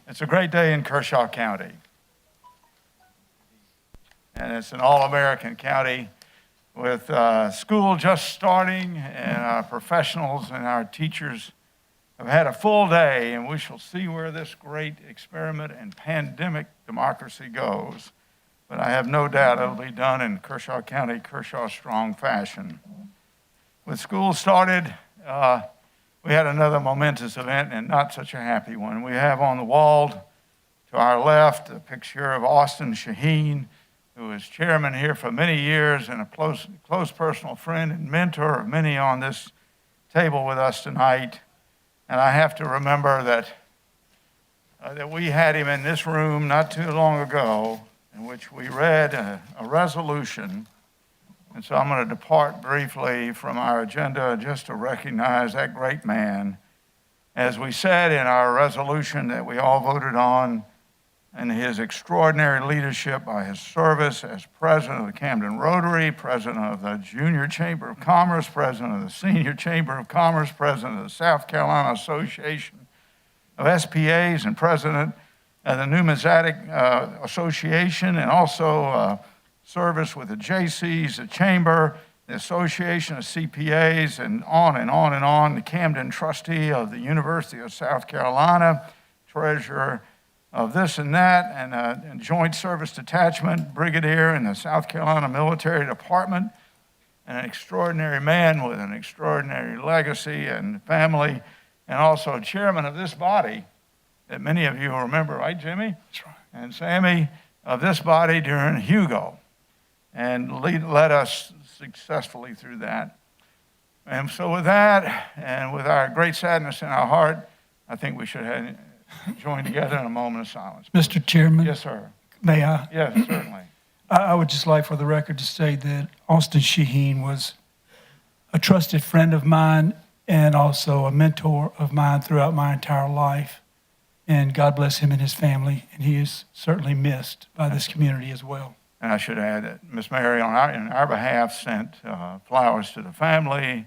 It's a great day in Kershaw County. And it's an all-American county with school just starting, and our professionals and our teachers have had a full day, and we shall see where this great experiment in pandemic democracy goes. But I have no doubt it'll be done in Kershaw County, Kershaw strong fashion. With school started, we had another momentous event, and not such a happy one. We have on the wall to our left a picture of Austin Shaheen, who was chairman here for many years and a close personal friend and mentor of many on this table with us tonight. And I have to remember that we had him in this room not too long ago, in which we read a resolution. And so I'm going to depart briefly from our agenda just to recognize that great man. As we said in our resolution that we all voted on, and his extraordinary leadership by his service as president of the Camden Rotary, president of the Junior Chamber of Commerce, president of the Senior Chamber of Commerce, president of the South Carolina Association of SPAs, and president of the Numismatic Association, and also service with the JCs, the Chamber, the Association of CPAs, and on and on and on, the Camden trustee of the University of South Carolina, treasurer of this and that, and Joint Service Detachment Brigadier in the South Carolina Military Department, and an extraordinary man with an extraordinary legacy and family, and also chairman of this body that many of you remember, right, Jimmy? That's right. And Sammy, of this body during Hugo, and led us successfully through that. And so with that, and with our great sadness in our heart, I think we should join together in a moment of silence. Mr. Chairman? Yes, sir. May I? Yes, certainly. I would just like for the record to say that Austin Shaheen was a trusted friend of mine and also a mentor of mine throughout my entire life. And God bless him and his family, and he is certainly missed by this community as well. And I should add that Miss Mary, on our behalf, sent flowers to the family,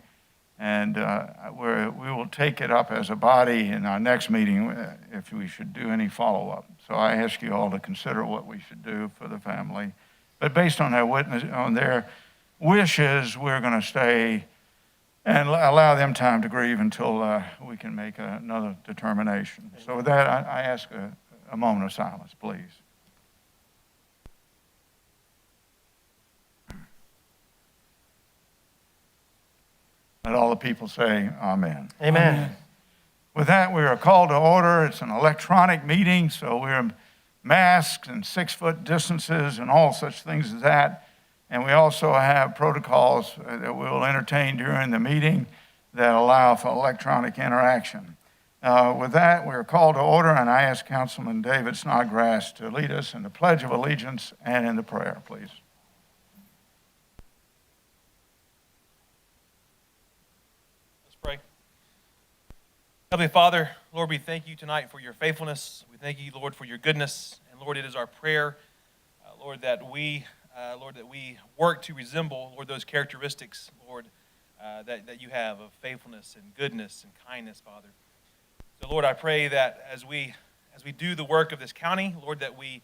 and we will take it up as a body in our next meeting if we should do any follow-up. So I ask you all to consider what we should do for the family. But based on their wishes, we're going to stay and allow them time to grieve until we can make another determination. So with that, I ask a moment of silence, please. Let all the people say amen. Amen. With that, we are called to order. It's an electronic meeting, so we're masked and 6-foot distances and all such things as that. And we also have protocols that we'll entertain during the meeting that allow for electronic interaction. With that, we're called to order, and I ask Councilman David Snodgrass to lead us in the Pledge of Allegiance and in the prayer, please. Pray. Heavenly Father, Lord, we thank you tonight for your faithfulness. We thank you, Lord, for your goodness. And Lord, it is our prayer, Lord, that we work to resemble, Lord, those characteristics, Lord, that you have of faithfulness and goodness and kindness, Father. So, Lord, I pray that as we do the work of this county, Lord, that we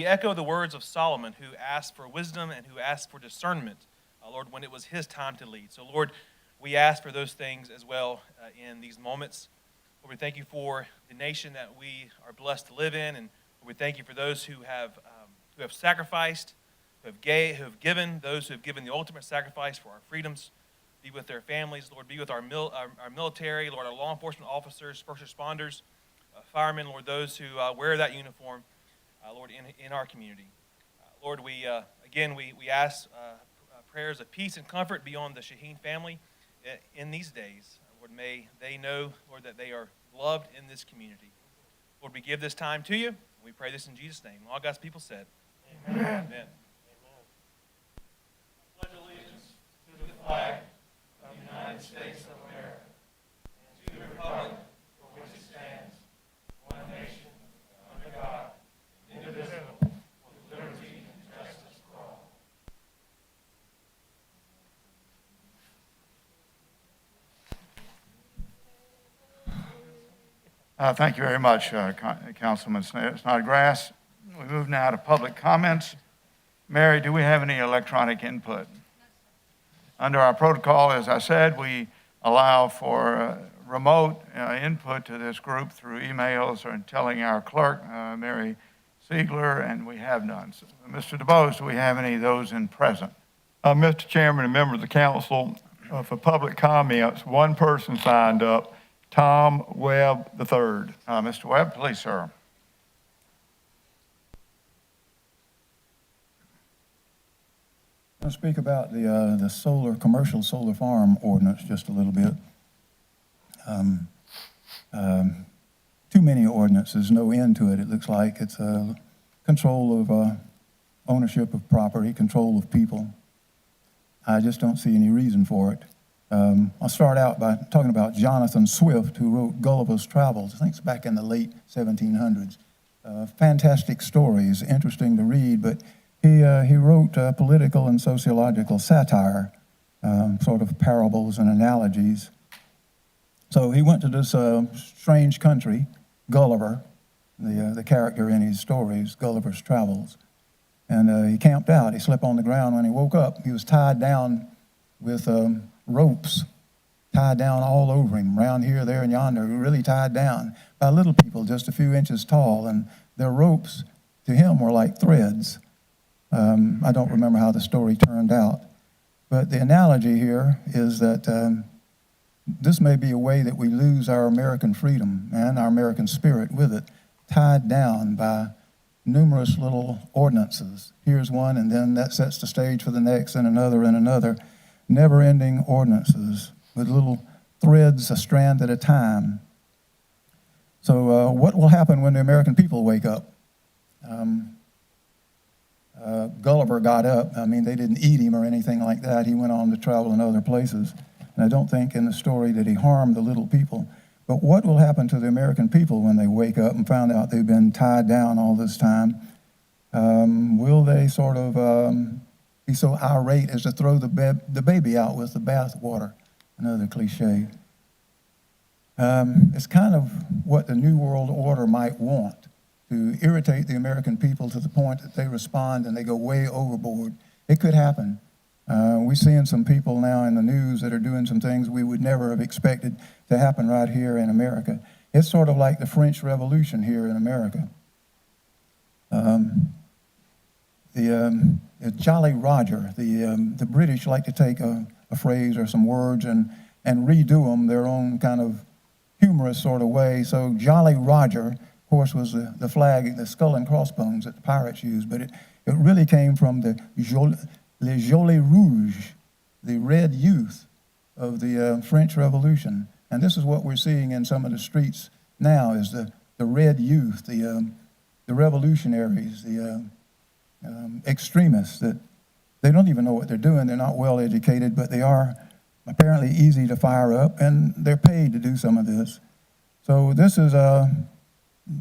echo the words of Solomon, who asked for wisdom and who asked for discernment, Lord, when it was his time to lead. So, Lord, we ask for those things as well in these moments. Lord, we thank you for the nation that we are blessed to live in, and Lord, we thank you for those who have sacrificed, who have given, those who have given the ultimate sacrifice for our freedoms. Be with their families, Lord. Be with our military, Lord, our law enforcement officers, first responders, firemen, Lord, those who wear that uniform, Lord, in our community. Lord, we ask prayers of peace and comfort beyond the Shaheen family in these days. Lord, may they know, Lord, that they are loved in this community. Lord, we give this time to you. We pray this in Jesus' name. All God's people said, Amen. Amen. Amen. Pledge allegiance to the flag of the United States of America and to the republic for which it stands, one nation, under God, indivisible, with liberty and justice for all. Thank you very much, Councilman Snodgrass. We move now to public comments. Mary, do we have any electronic input? Under our protocol, as I said, we allow for remote input to this group through emails or telling our clerk, Mary Siegler, and we have none. So, Mr. DeBose, do we have any of those in present? Mr. Chairman and members of the council, for public comments, one person signed up, Tom Webb III. Mr. Webb, please, sir. I'll speak about the commercial solar farm ordinance just a little bit. Too many ordinances, no end to it. It looks like it's control of ownership of property, control of people. I just don't see any reason for it. I'll start out by talking about Jonathan Swift, who wrote Gulliver's Travels. I think it's back in the late 1700s. Fantastic stories, interesting to read, but he wrote political and sociological satire, sort of parables and analogies. So he went to this strange country, Gulliver, the character in his stories, Gulliver's Travels, and he camped out. He slept on the ground. When he woke up, he was tied down with ropes, tied down all over him, around here, there, and yonder, really tied down by little people just a few inches tall, and their ropes to him were like threads. I don't remember how the story turned out, but the analogy here is that this may be a way that we lose our American freedom and our American spirit with it, tied down by numerous little ordinances. Here's one, and then that sets the stage for the next, and another, never-ending ordinances with little threads, a strand at a time. So what will happen when the American people wake up? Gulliver got up. I mean, they didn't eat him or anything like that. He went on to travel in other places. And I don't think in the story that he harmed the little people. But what will happen to the American people when they wake up and find out they've been tied down all this time? Will they sort of be so irate as to throw the baby out with the bathwater? Another cliche. It's kind of what the New World Order might want, to irritate the American people to the point that they respond and they go way overboard. It could happen. We're seeing some people now in the news that are doing some things we would never have expected to happen right here in America. It's sort of like the French Revolution here in America. The Jolly Roger, the British like to take a phrase or some words and redo them their own kind of humorous sort of way. So Jolly Roger, of course, was the flag, the skull and crossbones that the pirates used, but it really came from Les Jolly Rouge, the red youth of the French Revolution. And this is what we're seeing in some of the streets now, is the red youth, the revolutionaries, the extremists that they don't even know what they're doing. They're not well educated, but they are apparently easy to fire up, and they're paid to do some of this. So this is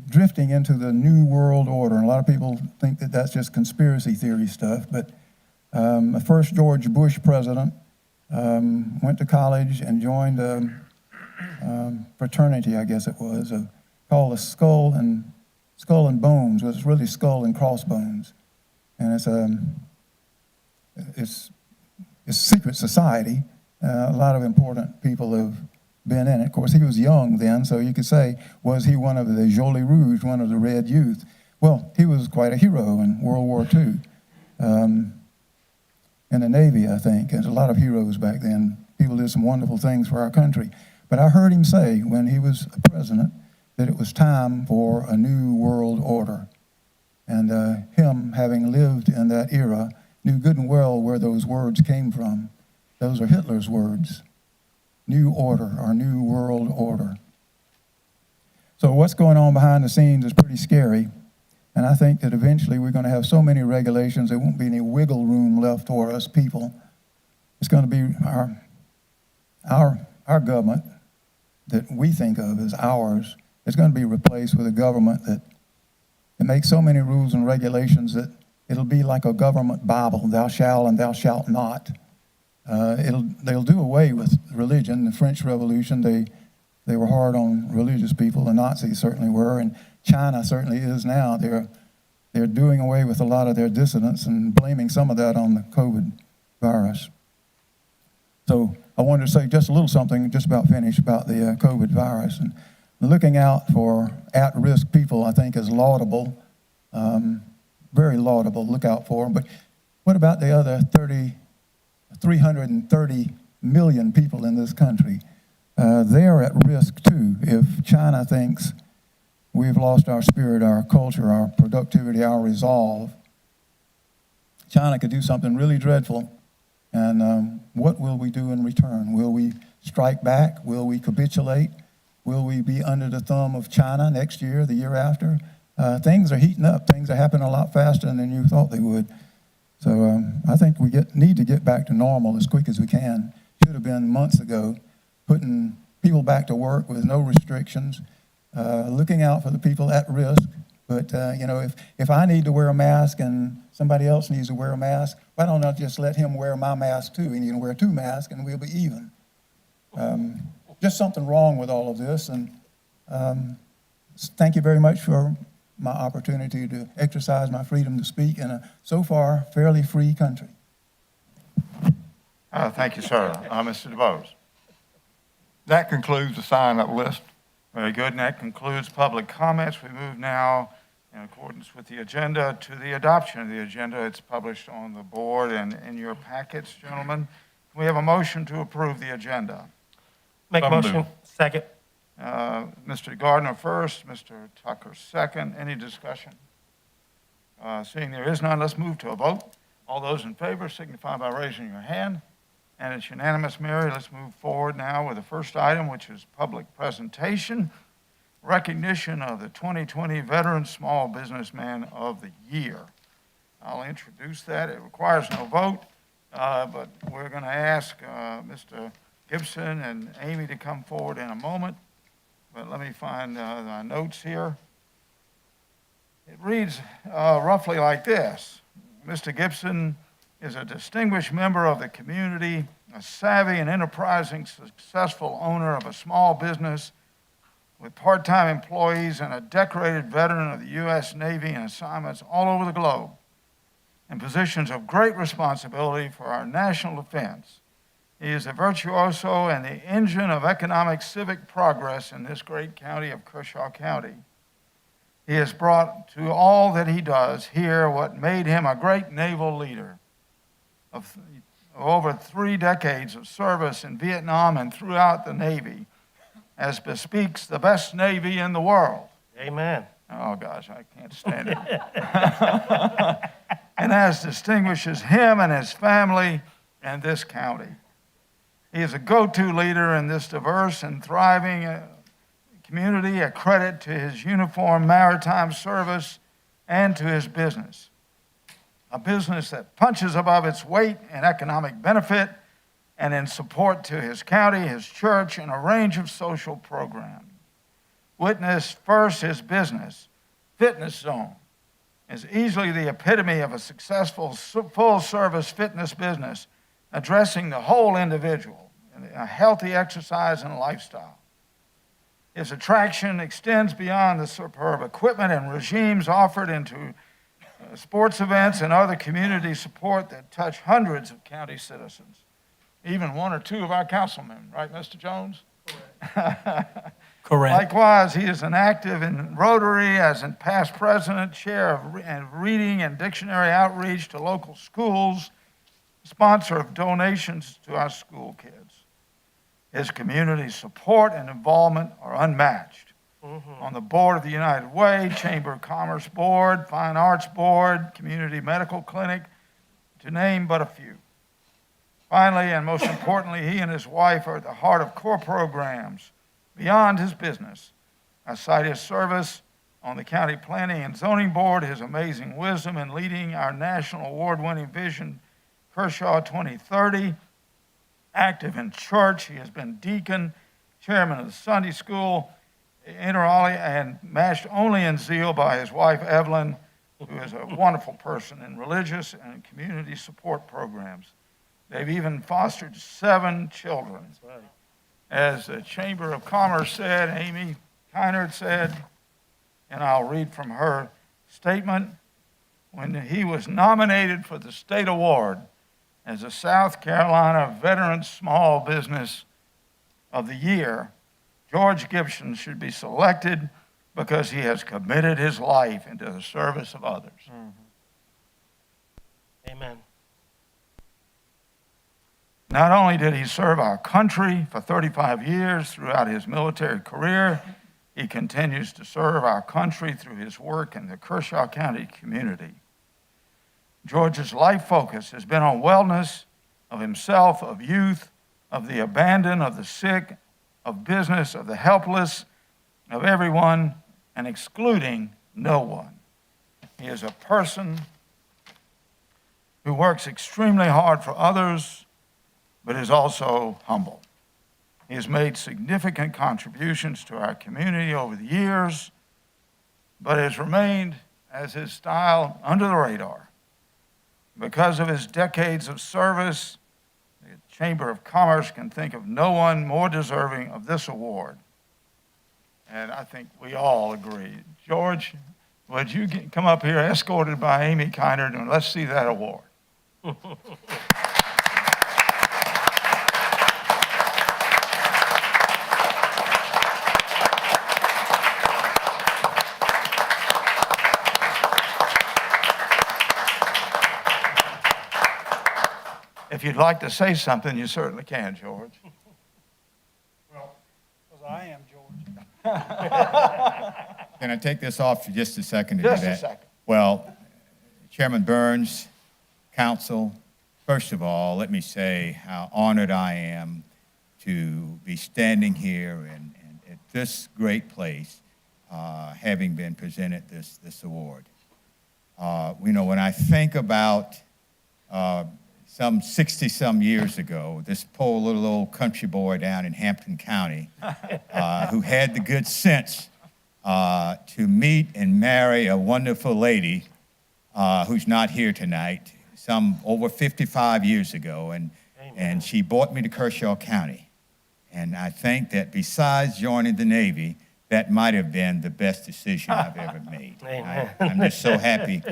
drifting into the New World Order. And a lot of people think that that's just conspiracy theory stuff, but the first George Bush president went to college and joined a fraternity, I guess it was, called the Skull and Bones. It was really skull and crossbones, and it's a secret society. A lot of important people have been in it. Of course, he was young then, so you could say, was he one of the Jolly Rouge, one of the Red Youth? Well, he was quite a hero in World War II. In the Navy, I think. There's a lot of heroes back then. People did some wonderful things for our country. But I heard him say when he was president that it was time for a new world order. And him, having lived in that era, knew good and well where those words came from. Those are Hitler's words. New order, or new world order. So what's going on behind the scenes is pretty scary. And I think that eventually we're going to have so many regulations, there won't be any wiggle room left for us people. It's going to be our government that we think of as ours. It's going to be replaced with a government that makes so many rules and regulations that it'll be like a government Bible, thou shalt and thou shalt not. They'll do away with religion. The French Revolution, they They were hard on religious people. The Nazis certainly were, and China certainly is now. They're doing away with a lot of their dissidents and blaming some of that on the COVID virus. So I wanted to say just a little something, just about finished, about the COVID virus. And looking out for at-risk people, I think, is laudable, very laudable. Look out for them. But what about the other 330 million people in this country? They're at risk too. If China thinks we've lost our spirit, our culture, our productivity, our resolve, China could do something really dreadful. And what will we do in return? Will we strike back? Will we capitulate? Will we be under the thumb of China next year, the year after? Things are heating up. Things are happening a lot faster than you thought they would. So I think we need to get back to normal as quick as we can. Should have been months ago, putting people back to work with no restrictions, looking out for the people at risk. But, if I need to wear a mask and somebody else needs to wear a mask, why don't I just let him wear my mask too, and you can wear 2 masks and we'll be even. Just something wrong with all of this. And thank you very much for my opportunity to exercise my freedom to speak in a, so far, fairly free country. Thank you, sir. Mr. DeBose. That concludes the sign-up list. Very good, and that concludes public comments. We move now, in accordance with the agenda, to the adoption of the agenda. It's published on the board and in your packets, gentlemen. Can we have a motion to approve the agenda? Make a motion. Second. Mr. Gardner first, Mr. Tucker second. Any discussion? Seeing there is none, let's move to a vote. All those in favor signify by raising your hand. And it's unanimous, Mary. Let's move forward now with the first item, which is public presentation, recognition of the 2020 Veteran Small Businessman of the Year. I'll introduce that. It requires no vote, but we're going to ask Mr. Gibson and Amy to come forward in a moment. But let me find the notes here. It reads roughly like this. Mr. Gibson is a distinguished member of the community, a savvy and enterprising, successful owner of a small business with part-time employees, and a decorated veteran of the U.S. Navy and assignments all over the globe, in positions of great responsibility for our national defense. He is a virtuoso and the engine of economic civic progress in this great county of Kershaw County. He has brought to all that he does here what made him a great naval leader of over 3 decades of service in Vietnam and throughout the Navy, as bespeaks the best Navy in the world. Amen. Oh, gosh, I can't stand it. And as distinguishes him and his family and this county. He is a go-to leader in this diverse and thriving community, a credit to his uniformed maritime service and to his business. A business that punches above its weight in economic benefit and in support to his county, his church, and a range of social programs. Witness first his business, Fitness Zone, is easily the epitome of a successful full-service fitness business addressing the whole individual in a healthy exercise and lifestyle. His attraction extends beyond the superb equipment and regimes offered into sports events and other community support that touch hundreds of county citizens, even 1 or 2 of our councilmen, right, Mr. Jones? Correct. Likewise, he is an active in Rotary as in past president, chair of reading and dictionary outreach to local schools, sponsor of donations to our school kids. His community support and involvement are unmatched. On the board of the United Way, Chamber of Commerce Board, Fine Arts Board, Community Medical Clinic, to name but a few. Finally, and most importantly, he and his wife are at the heart of core programs beyond his business. I cite his service on the County Planning and Zoning Board, his amazing wisdom in leading our national award-winning vision, Kershaw 2030, active in church. He has been deacon, chairman of the Sunday school, inter alia, and matched only in zeal by his wife, Evelyn, who is a wonderful person in religious and community support programs. They've even fostered 7 children. That's right. As the Chamber of Commerce said, Amy Kynard said, and I'll read from her statement, when he was nominated for the state award as a South Carolina Veteran Small Business of the Year, George Gibson should be selected because he has committed his life into the service of others. Amen. Not only did he serve our country for 35 years throughout his military career, he continues to serve our country through his work in the Kershaw County community. George's life focus has been on wellness of himself, of youth, of the abandoned, of the sick, of business, of the helpless, of everyone, and excluding no one. He is a person who works extremely hard for others, but is also humble. He has made significant contributions to our community over the years, but has remained, as his style, under the radar. Because of his decades of service, the Chamber of Commerce can think of no one more deserving of this award. And I think we all agree. George, would you come up here escorted by Amy Kynard, and let's see that award. If you'd like to say something, you certainly can, George. Well, because I am George. Can I take this off for just a second to do Just that? a second. Well, Chairman Burns, Council, first of all, let me say how honored I am to be standing here and at this great place, having been presented this award. When I think about some 60-some years ago, this poor little old country boy down in Hampton County who had the good sense to meet and marry a wonderful lady who's not here tonight, some over 55 years ago, and she brought me to Kershaw County. And I think that besides joining the Navy, that might have been the best decision I've ever made. I'm just so happy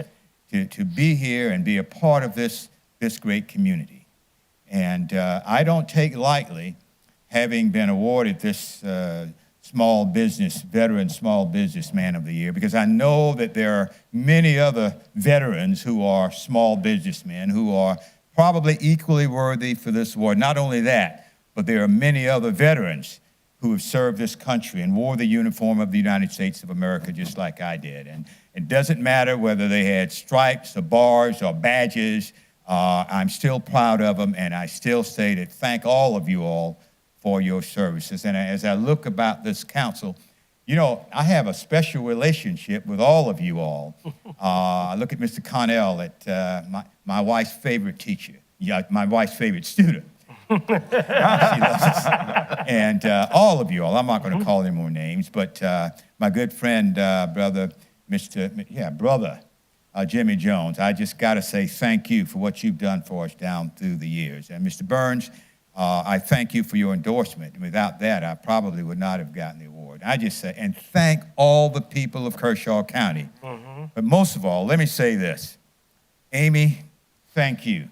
to be here and be a part of this great community. And I don't take lightly having been awarded this Veteran Small Businessman of the Year, because I know that there are many other veterans who are small businessmen who are probably equally worthy for this award. Not only that, but there are many other veterans who have served this country and wore the uniform of the United States of America just like I did. And it doesn't matter whether they had stripes or bars or badges. I'm still proud of them, and I still say to thank all of you all for your services. And as I look about this council, I have a special relationship with all of you all. I look at Mr. Connell, at my wife's favorite teacher, my wife's favorite student. She loves us. And all of you all, I'm not going to call any more names, but my good friend, brother Jimmy Jones, I just got to say thank you for what you've done for us down through the years. And Mr. Burns, I thank you for your endorsement. Without that, I probably would not have gotten the award. I just say, and thank all the people of Kershaw County. But most of all, let me say this. Amy, thank you.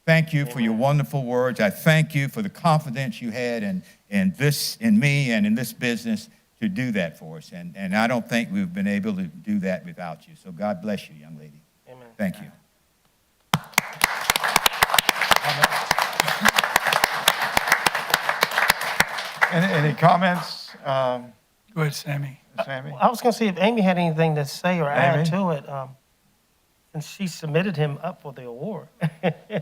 Thank you for your wonderful words. I thank you for the confidence you had in me and in this business to do that for us. And I don't think we've been able to do that without you. So God bless you, young lady. Amen. Thank you. Any comments, Go ahead, Sammy. Sammy? I was going to see if Amy had anything to say or add Amy? to it, since she submitted him up for the award.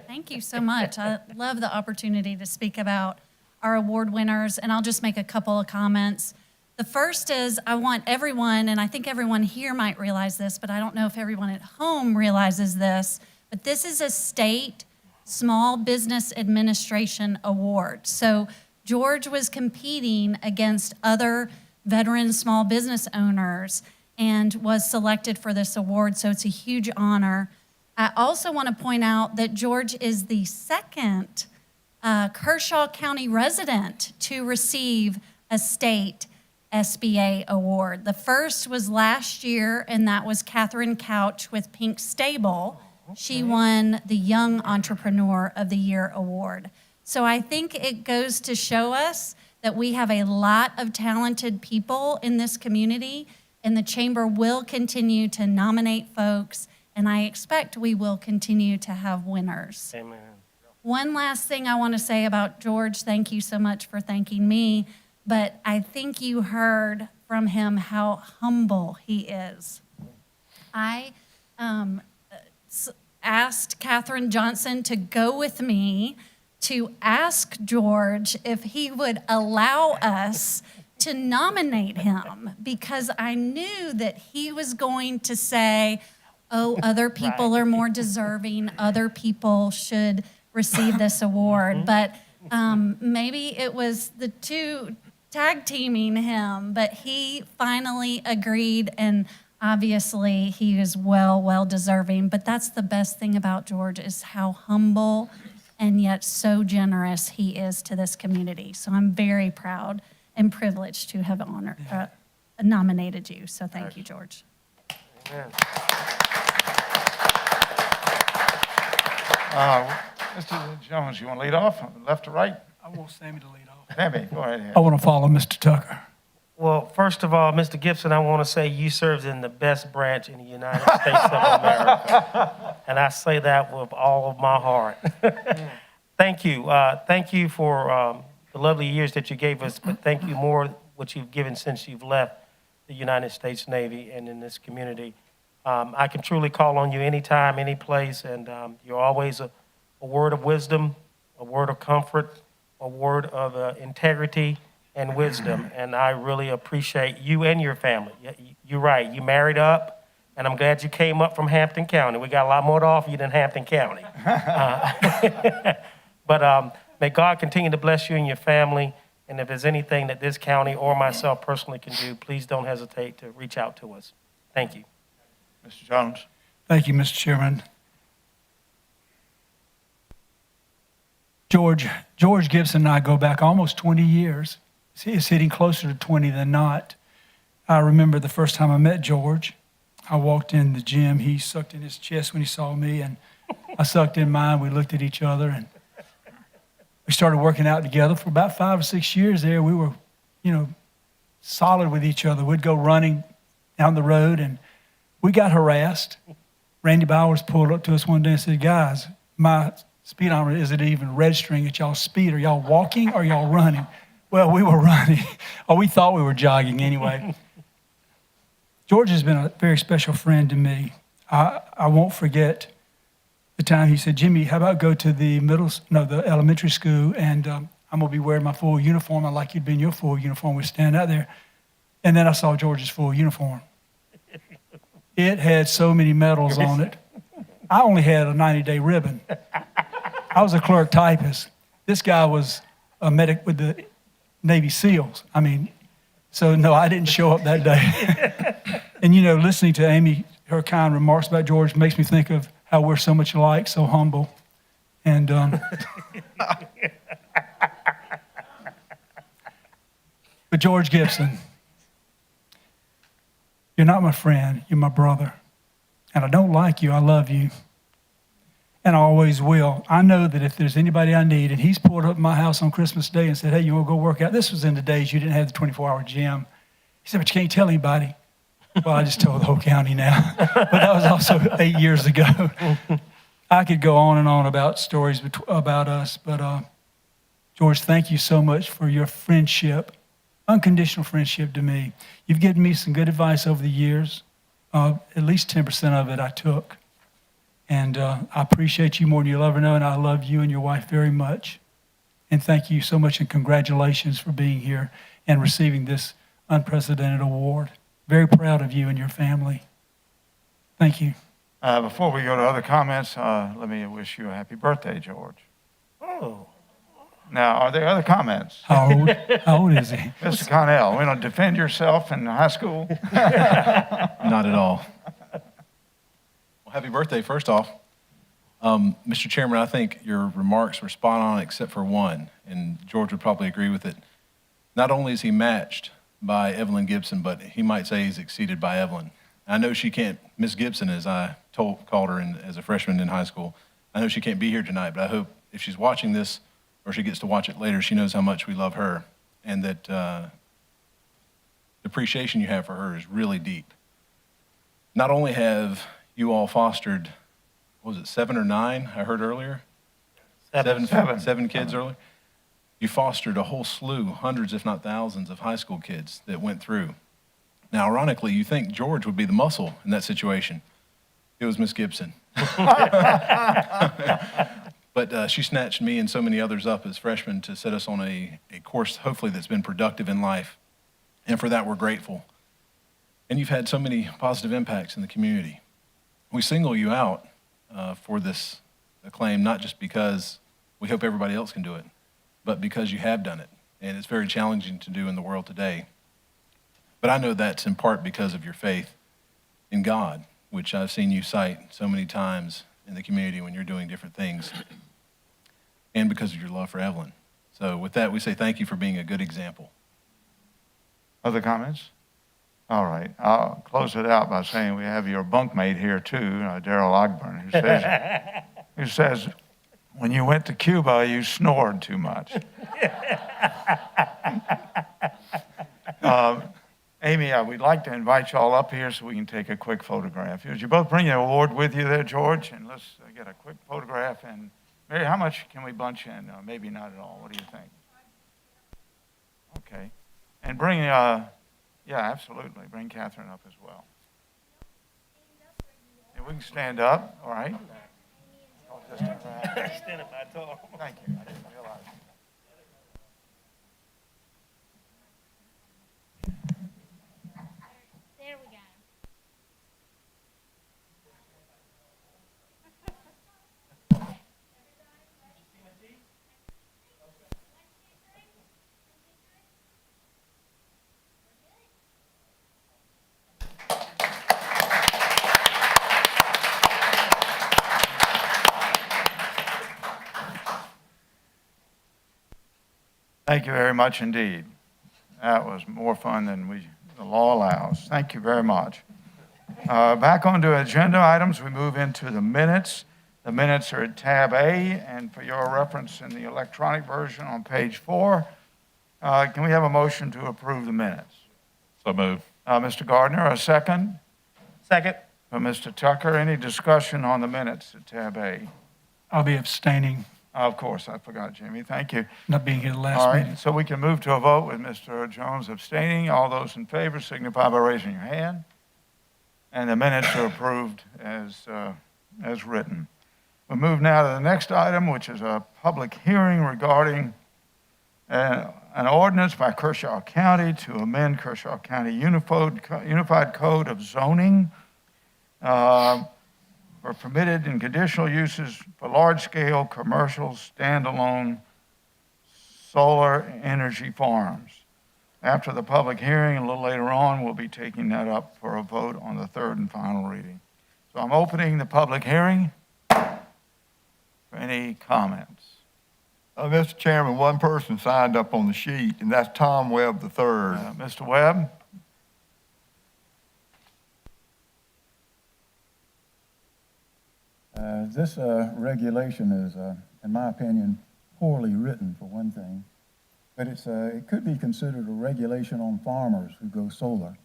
Thank you so much. I love the opportunity to speak about our award winners, and I'll just make a couple of comments. The first is I want everyone, and I think everyone here might realize this, but I don't know if everyone at home realizes this, but this is a state Small Business Administration award. So George was competing against other veteran small business owners and was selected for this award, so it's a huge honor. I also want to point out that George is the second Kershaw County resident to receive a state SBA award. The first was last year, and that was Catherine Couch with Pink Stable. She won the Young Entrepreneur of the Year award. So I think it goes to show us that we have a lot of talented people in this community, and the chamber will continue to nominate folks, and I expect we will continue to have winners. Amen. One last thing I want to say about George. Thank you so much for thanking me, but I think you heard from him how humble he is. I asked Katherine Johnson to go with me to ask George if he would allow us to nominate him, because I knew that he was going to say, oh, other people are more deserving, other people should receive this award. But maybe it was the two tag teaming him, but he finally agreed, and obviously he is well deserving. But that's the best thing about George, is how humble and yet so generous he is to this community. So I'm very proud and privileged to have nominated you. So thank you, George. Amen. Mr. Jones, you want to lead off, left to right? I want Sammy to lead off. Sammy, go right I ahead. want to follow Mr. Tucker. Well, first of all, Mr. Gibson, I want to say you served in the best branch in the United States of America. And I say that with all of my heart. Thank you. Thank you for the lovely years that you gave us, but thank you more what you've given since you've left the United States Navy and in this community. I can truly call on you anytime, any place, and you're always a word of wisdom, a word of comfort, a word of integrity and wisdom, and I really appreciate you and your family. You're right, you married up, and I'm glad you came up from Hampton County. We got a lot more to offer you than Hampton County. But may God continue to bless you and your family, and if there's anything that this county or myself personally can do, please don't hesitate to reach out to us. Thank you. Mr. Jones? Thank you, Mr. Chairman. George Gibson and I go back almost 20 years. It's hitting closer to 20 than not. I remember the first time I met George. I walked in the gym. He sucked in his chest when he saw me, and I sucked in mine. We looked at each other, and we started working out together for about 5 or 6 years there. We were, solid with each other. We'd go running down the road, and we got harassed. Randy Bowers pulled up to us one day and said, guys, my speedometer isn't even registering at y'all's speed. Are y'all walking or y'all running? Well, we were running, or we thought we were jogging anyway. George has been a very special friend to me. I won't forget the time he said, Jimmy, how about go to the elementary school, and I'm going to be wearing my full uniform. I'd like you to be in your full uniform. We stand out there. And then I saw George's full uniform. It had so many medals on it. I only had a 90-day ribbon. I was a clerk typist. This guy was a medic with the Navy SEALs. So no, I didn't show up that day. And listening to Amy, her kind remarks about George makes me think of how we're so much alike, so humble. And but George Gibson, you're not my friend, you're my brother. And I don't like you, I love you. And I always will. I know that if there's anybody I need, and he's pulled up at my house on Christmas Day and said, hey, you want to go work out? This was in the days you didn't have the 24-hour gym. He said, but you can't tell anybody. Well, I just told the whole county now. But that was also 8 years ago. I could go on and on about stories about us, but George, thank you so much for your friendship, unconditional friendship to me. You've given me some good advice over the years. At least 10% of it I took. And I appreciate you more than you'll ever know, and I love you and your wife very much. And thank you so much, and congratulations for being here and receiving this unprecedented award. Very proud of you and your family. Thank you. Before we go to other comments, let me wish you a happy birthday, George. Oh. Now, are there other comments? How old is he? Mr. Connell, you know, defend yourself in high school? Not at all. Well, happy birthday, first off. Mr. Chairman, I think your remarks were spot on except for one, and George would probably agree with it. Not only is he matched by Evelyn Gibson, but he might say he's exceeded by Evelyn. I know she can't, Miss Gibson, as I called her as a freshman in high school, I know she can't be here tonight, but I hope if she's watching this or she gets to watch it later, she knows how much we love her and that the appreciation you have for her is really deep. Not only have you all fostered, what was it, 7 or 9, I heard earlier? Seven kids earlier? You fostered a whole slew, hundreds if not thousands of high school kids that went through. Now, ironically, you think George would be the muscle in that situation. It was Miss Gibson. But she snatched me and so many others up as freshmen to set us on a course, hopefully, that's been productive in life. And for that, we're grateful. And you've had so many positive impacts in the community. We single you out for this acclaim, not just because we hope everybody else can do it, but because you have done it. And it's very challenging to do in the world today. But I know that's in part because of your faith in God, which I've seen you cite so many times in the community when you're doing different things, and because of your love for Evelyn. So with that, we say thank you for being a good example. Other comments? All right. I'll close it out by saying we have your bunkmate here too, Daryl Ogburn, who says, when you went to Cuba, you snored too much. Amy, we'd like to invite you all up here so we can take a quick photograph. Would you both bring your award with you there, George? And let's get a quick photograph. And Mary, how much can we bunch in? Maybe not at all. What do you think? Okay. And bring, yeah, absolutely. Bring Catherine up as well. And we can stand up, all right? Stand up, I told him. Thank you. I didn't realize. There we go. Thank you very much indeed. That was more fun than the law allows. Thank you very much. Back onto agenda items, we move into the minutes. The minutes are at tab A, and for your reference in the electronic version on page 4. Can we have a motion to approve the minutes? So moved. Mr. Gardner, a second. Second. Mr. Tucker, any discussion on the minutes at tab A? I'll be abstaining, Of course, I forgot, Jimmy. Thank you. not being here the All last right, meeting. so we can move to a vote with Mr. Jones abstaining. All those in favor signify by raising your hand. And the minutes are approved as written. We move now to the next item, which is a public hearing regarding an ordinance by Kershaw County to amend Kershaw County Unified Code of Zoning for permitted and conditional uses for large-scale commercial standalone solar energy farms. After the public hearing, a little later on, we'll be taking that up for a vote on the third and final reading. So I'm opening the public hearing for any comments. Mr. Chairman, one person signed up on the sheet, and that's Tom Webb III. Mr. Webb? This regulation is, in my opinion, poorly written, for one thing. But it could be considered a regulation on farmers who go solar.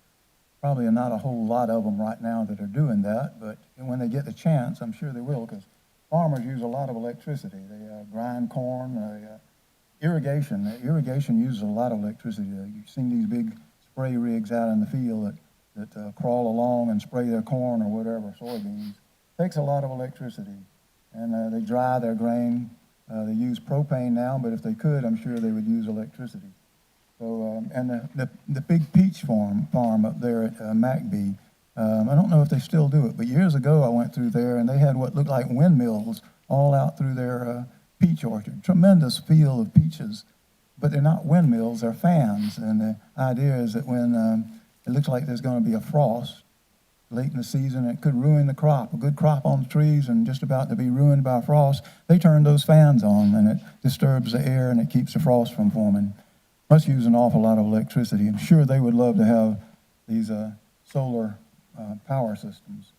Probably not a whole lot of them right now that are doing that, but when they get the chance, I'm sure they will, because farmers use a lot of electricity. They grind corn, irrigation. Irrigation uses a lot of electricity. You've seen these big spray rigs out in the field that crawl along and spray their corn or whatever, soybeans. Takes a lot of electricity, and they dry their grain. They use propane now, but if they could, I'm sure they would use electricity. So, and the big peach farm up there at McBee, I don't know if they still do it, but years ago I went through there, and they had what looked like windmills all out through their peach orchard. Tremendous field of peaches, but they're not windmills, they're fans. And the idea is that when it looks like there's going to be a frost, late in the season. It could ruin the crop, a good crop on the trees and just about to be ruined by frost. They turn those fans on and it disturbs the air and it keeps the frost from forming. Must use an awful lot of electricity. I'm sure they would love to have these solar power systems.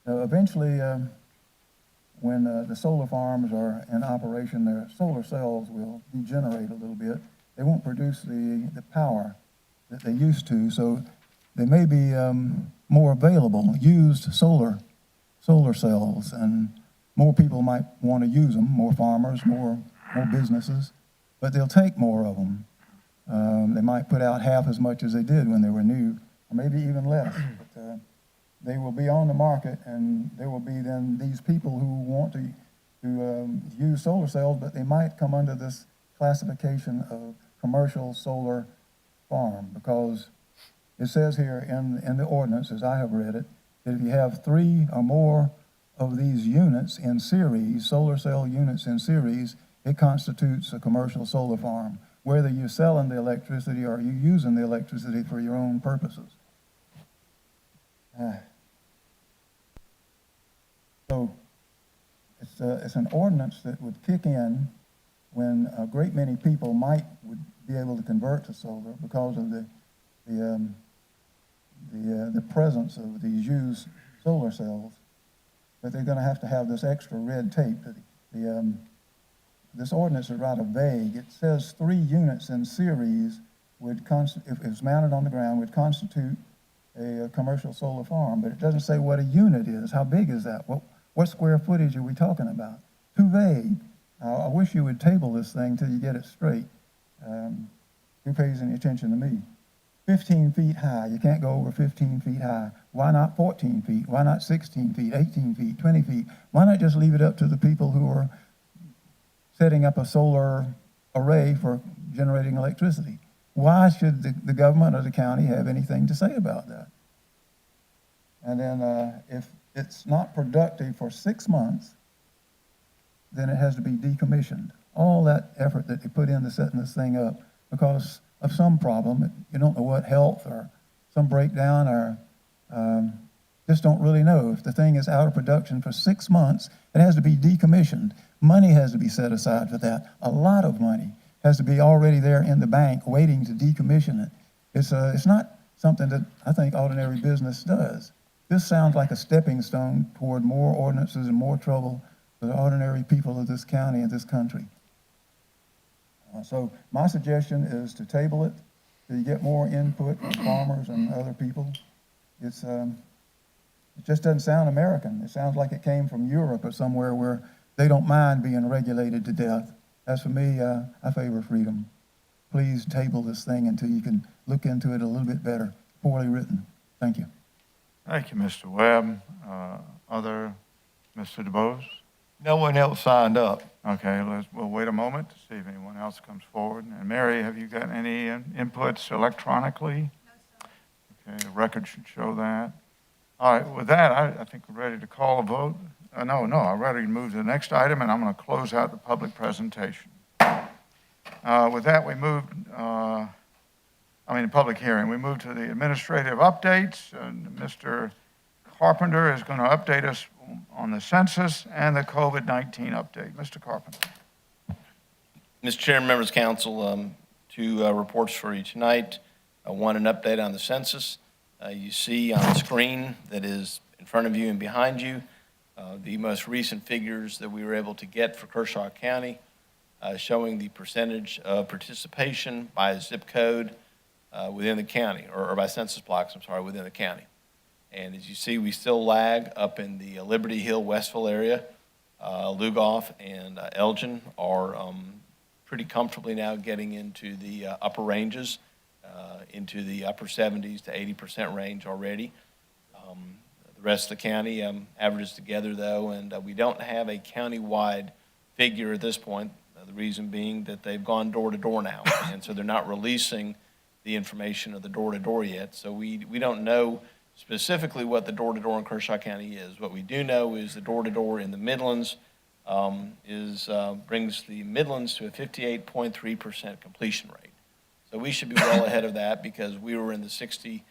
Eventually, when the solar farms are in operation, their solar cells will degenerate a little bit. They won't produce the power that they used to, so they may be more available, used solar cells, and more people might want to use them, more farmers, more businesses, but they'll take more of them. They might put out half as much as they did when they were new, or maybe even less. But, they will be on the market, and there will be then these people who want to use solar cells, but they might come under this classification of commercial solar farm, because it says here in the ordinance, as I have read it, that if you have 3 or more of these units in series, solar cell units in series, it constitutes a commercial solar farm, whether you're selling the electricity or you're using the electricity for your own purposes. So it's an ordinance that would kick in when a great many people would be able to convert to solar because of the presence of these used solar cells. But they're going to have this extra red tape. This ordinance is rather vague. It says 3 units in series if it was mounted on the ground, would constitute a commercial solar farm. But it doesn't say what a unit is. How big is that? What square footage are we talking about? Too vague. I wish you would table this thing till you get it straight. Who pays any attention to me? 15 feet high. You can't go over 15 feet high. Why not 14 feet? Why not 16 feet, 18 feet, 20 feet? Why not just leave it up to the people who are setting up a solar array for generating electricity? Why should the government or the county have anything to say about that? And then if it's not productive for 6 months, then it has to be decommissioned. All that effort that they put into setting this thing up because of some problem, you don't know what, health or some breakdown, or just don't really know. If the thing is out of production for 6 months, it has to be decommissioned. Money has to be set aside for that. A lot of money has to be already there in the bank waiting to decommission it. It's not something that I think ordinary business does. This sounds like a stepping stone toward more ordinances and more trouble for the ordinary people of this county and this country. So my suggestion is to table it, to get more input from farmers and other people. It just doesn't sound American. It sounds like it came from Europe or somewhere where they don't mind being regulated to death. As for me, I favor freedom. Please table this thing until you can look into it a little bit better. Poorly written. Thank you. Thank you, Mr. Webb. Mr. DeBose? No one else signed up. Okay, we'll wait a moment to see if anyone else comes forward. And Mary, have you got any inputs electronically? No, sir. Okay, the record should show that. All right, with that, I think we're ready to call a vote. No, I'm ready to move to the next item, and I'm going to close out the public presentation. With that, we moved, the public hearing. We move to the administrative updates, and Mr. Carpenter is going to update us on the census and the COVID-19 update. Mr. Carpenter. Mr. Chairman, members of council, 2 reports for you tonight. One, an update on the census. You see on the screen that is in front of you and behind you the most recent figures that we were able to get for Kershaw County, showing the percentage of participation by zip code within the county, or by census blocks, within the county. And as you see, we still lag up in the Liberty Hill, Westville area. Lugoff and Elgin are pretty comfortably now getting into the upper ranges, into the upper 70s to 80% range already. The rest of the county averages together, though, and we don't have a county-wide figure at this point, the reason being that they've gone door-to-door now, and so they're not releasing the information of the door-to-door yet. So we don't know specifically what the door-to-door in Kershaw County is. What we do know is the door-to-door in the Midlands brings the Midlands to a 58.3% completion rate. So we should be well ahead of that because we were in the 60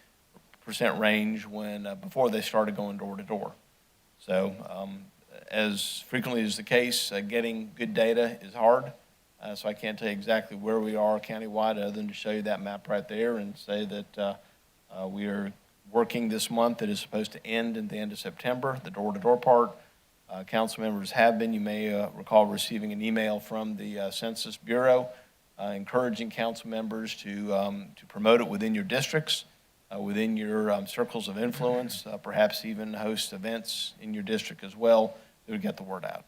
percent range when, before they started going door to door. So as frequently as the case, getting good data is hard. So I can't tell you exactly where we are countywide other than to show you that map right there and say that we are working this month. It is supposed to end at the end of September, the door-to-door part. Council members have been, you may recall receiving an email from the Census Bureau encouraging council members to promote it within your districts, within your circles of influence, perhaps even host events in your district as well that would get the word out.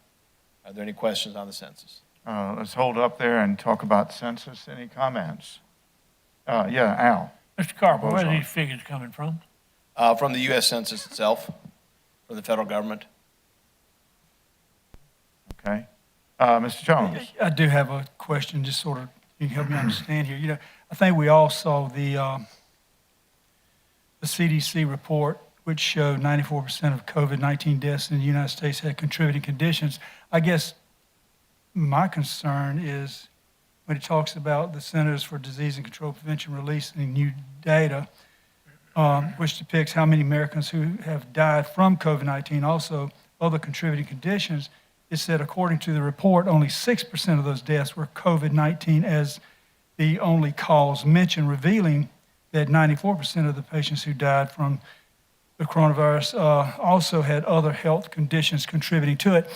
Are there any questions on the census? Let's hold up there and talk about census. Any comments? Yeah, Al. Mr. Carper, where are these figures coming from? From the U.S. Census itself, from the federal government. Okay. Mr. Jones? I do have a question, just sort of, you can help me understand here. You know, I think we all saw the CDC report, which showed 94% of COVID-19 deaths in the United States had contributing conditions. I guess my concern is when it talks about the Centers for Disease and Control Prevention releasing new data, which depicts how many Americans who have died from COVID-19, also other contributing conditions. It said, according to the report, only 6% of those deaths were COVID-19 as the only cause mentioned, revealing that 94% of the patients who died from the coronavirus also had other health conditions contributing to it.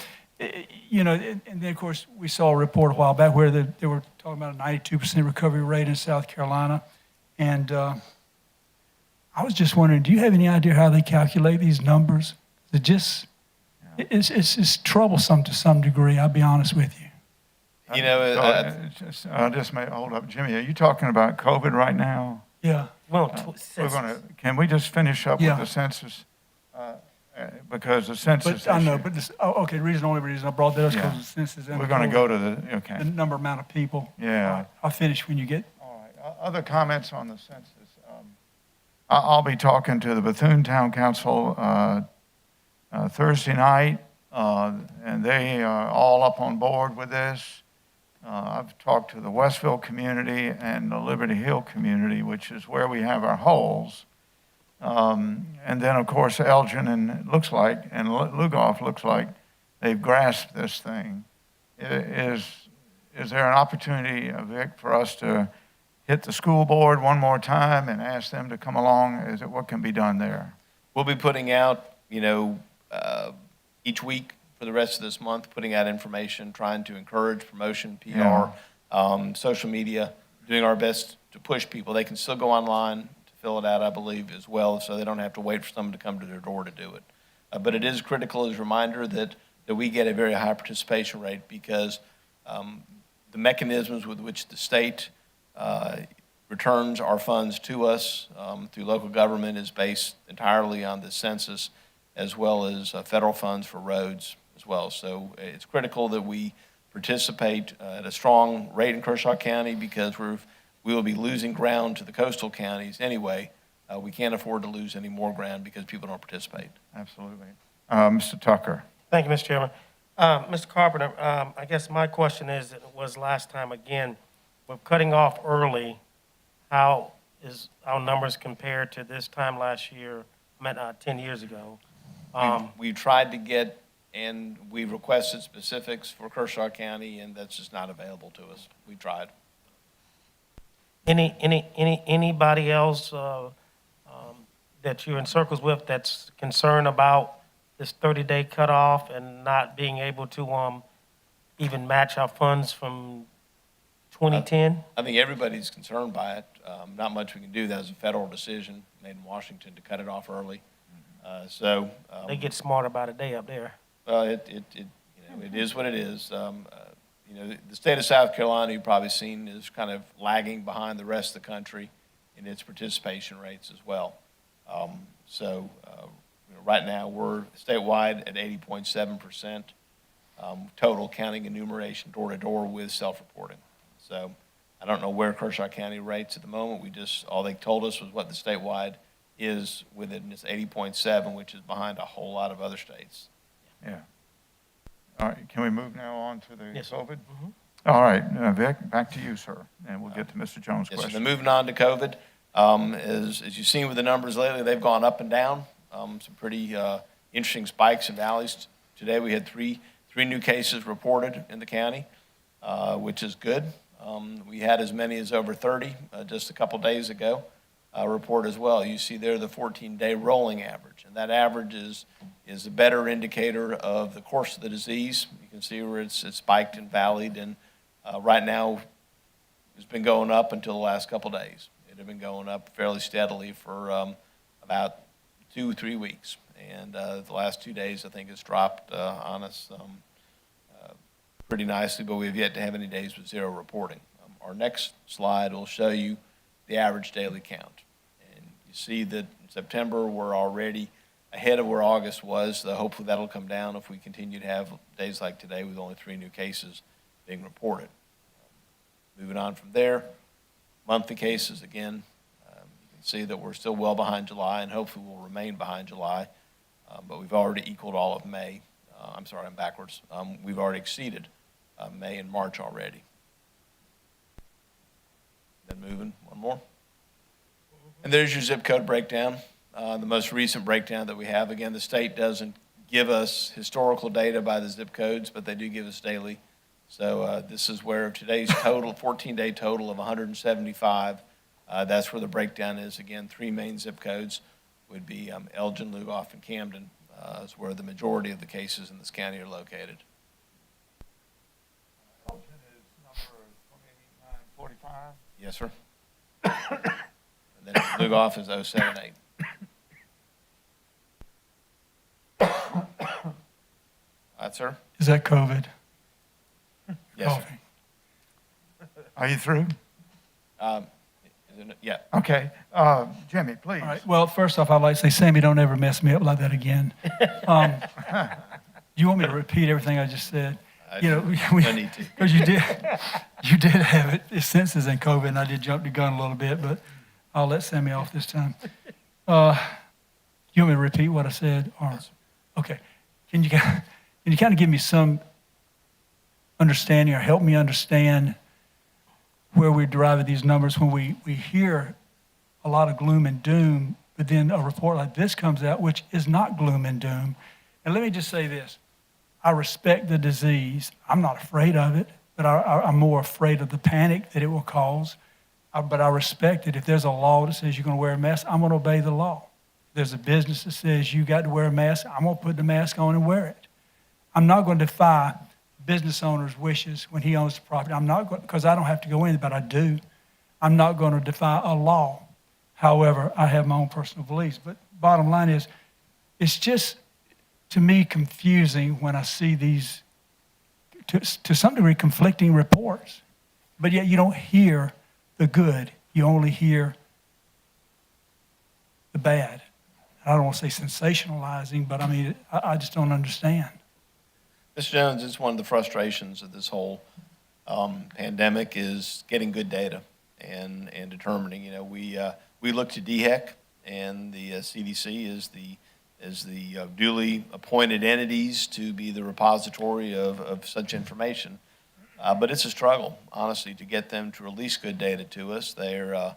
You know, and then, of course, we saw a report a while back where they were talking about a 92% recovery rate in South Carolina. And I was just wondering, do you have any idea how they calculate these numbers? It just... It's troublesome to some degree, I'll be honest with you. You know, Just hold up. Jimmy, are you talking about COVID right now? Yeah. Well, Can we just finish up Yeah. with the census? Because the census But I know, issue, but this, okay, the only reason I brought that up is because Yeah. the census. we're going to go to the, The okay. number amount of people. Yeah. I'll finish when you get. All right. Other comments on the census? I'll be talking to the Bethune Town Council Thursday night, and they are all up on board with this. I've talked to the Westville community and the Liberty Hill community, which is where we have our holes. And then, of course, Elgin and Lugoff looks like they've grasped this thing. Is there an opportunity, Vic, for us to hit the school board one more time and ask them to come along? What can be done there? we'll be putting out, each week for the rest of this month, putting out information, trying to encourage promotion, PR, social media, doing our best to push people. They can still go online to fill it out, I believe, as well, so they don't have to wait for someone to come to their door to do it. But it is critical as a reminder that we get a very high participation rate because the mechanisms with which the state returns our funds to us through local government is based entirely on the census, as well as federal funds for roads as well. So it's critical that we participate at a strong rate in Kershaw County because we will be losing ground to the coastal counties anyway. We can't afford to lose any more ground because people don't participate. Absolutely. Mr. Tucker. Thank you, Mr. Chairman. Mr. Carpenter, I guess my question was last time again, with cutting off early, how is our numbers compared to this time last year, 10 years ago? We tried to get, and we requested specifics for Kershaw County, and that's just not available to us. We tried. Anybody else that you're in circles with that's concerned about this 30-day cutoff and not being able to even match our funds from 2010? I think everybody's concerned by it. Not much we can do. That was a federal decision made in Washington to cut it off early. They get smarter by the day up there. It is what it is. The state of South Carolina, you've probably seen, is kind of lagging behind the rest of the country in its participation rates as well. Right now, we're statewide at 80.7% total, counting enumeration door-to-door with self-reporting. So I don't know where Kershaw County rates at the moment. All they told us was what the statewide is with it, and it's 80.7, which is behind a whole lot of other states. Yeah. All right, can we move now on to the Yes, sir. COVID? All right, Vic, back to you, sir, and we'll get to Mr. Jones' Yes, so question. then moving on to COVID, As you've seen with the numbers lately, they've gone up and down, some pretty interesting spikes and valleys. Today we had three new cases reported in the county, which is good. We had as many as over 30 just a couple days ago report as well. You see there the 14-day rolling average, and that average is a better indicator of the course of the disease. You can see where it's spiked and valleyed, and right now it's been going up until the last couple days. It had been going up fairly steadily for about 2-3 weeks, and the last 2 days I think it's dropped on us pretty nicely, but we have yet to have any days with zero reporting. Our next slide will show you the average daily count. And you see that in September we're already ahead of where August was. Hopefully that'll come down if we continue to have days like today with only 3 new cases being reported. Moving on from there, monthly cases again. You can see that we're still well behind July, and hopefully we'll remain behind July, but we've already equaled all of May. I'm sorry, I'm backwards. We've already exceeded May and March already. Then moving, one more. And there's your zip code breakdown, the most recent breakdown that we have. Again, the state doesn't give us historical data by the zip codes, but they do give us daily. So this is where today's total, 14-day total of 175, that's where the breakdown is. Again, 3 main zip codes would be Elgin, Lugoff, and Camden. Is where the majority of the cases in this county are located. Elgin is number 28945. Yes, sir. And then Lugoff is 078. Right, sir? Is that COVID? Yes, sir. Coughing. Are you through? Yeah. Okay. Jimmy, please. All right. Well, first off, I'd like to say, Sammy, don't ever mess me up like that again. You want me to repeat everything I just said? No need to. Because you did have it, senses in COVID, and I did jump the gun a little bit, but I'll let Sammy off this time. You want me to repeat what I said? Or, Yes, sir. okay. Can you kind of give me some understanding or help me understand where we're deriving these numbers when we hear a lot of gloom and doom, but then a report like this comes out, which is not gloom and doom. And let me just say this. I respect the disease. I'm not afraid of it, but I'm more afraid of the panic that it will cause. But I respect it. If there's a law that says you're going to wear a mask, I'm going to obey the law. If there's a business that says you got to wear a mask, I'm going to put the mask on and wear it. I'm not going to defy business owner's wishes when he owns the property. I'm not going, because I don't have to go in, but I do. I'm not going to defy a law. However, I have my own personal beliefs. But bottom line is, it's just, to me, confusing when I see these, to some degree, conflicting reports. But yet you don't hear the good. You only hear the bad. I don't want to say sensationalizing, but I mean, I just don't understand. Mr. Jones, it's one of the frustrations of this whole pandemic is getting good data and determining. You know, we look to DHEC, and the CDC is the duly appointed entities to be the repository of such information. But it's a struggle, honestly, to get them to release good data to us. They're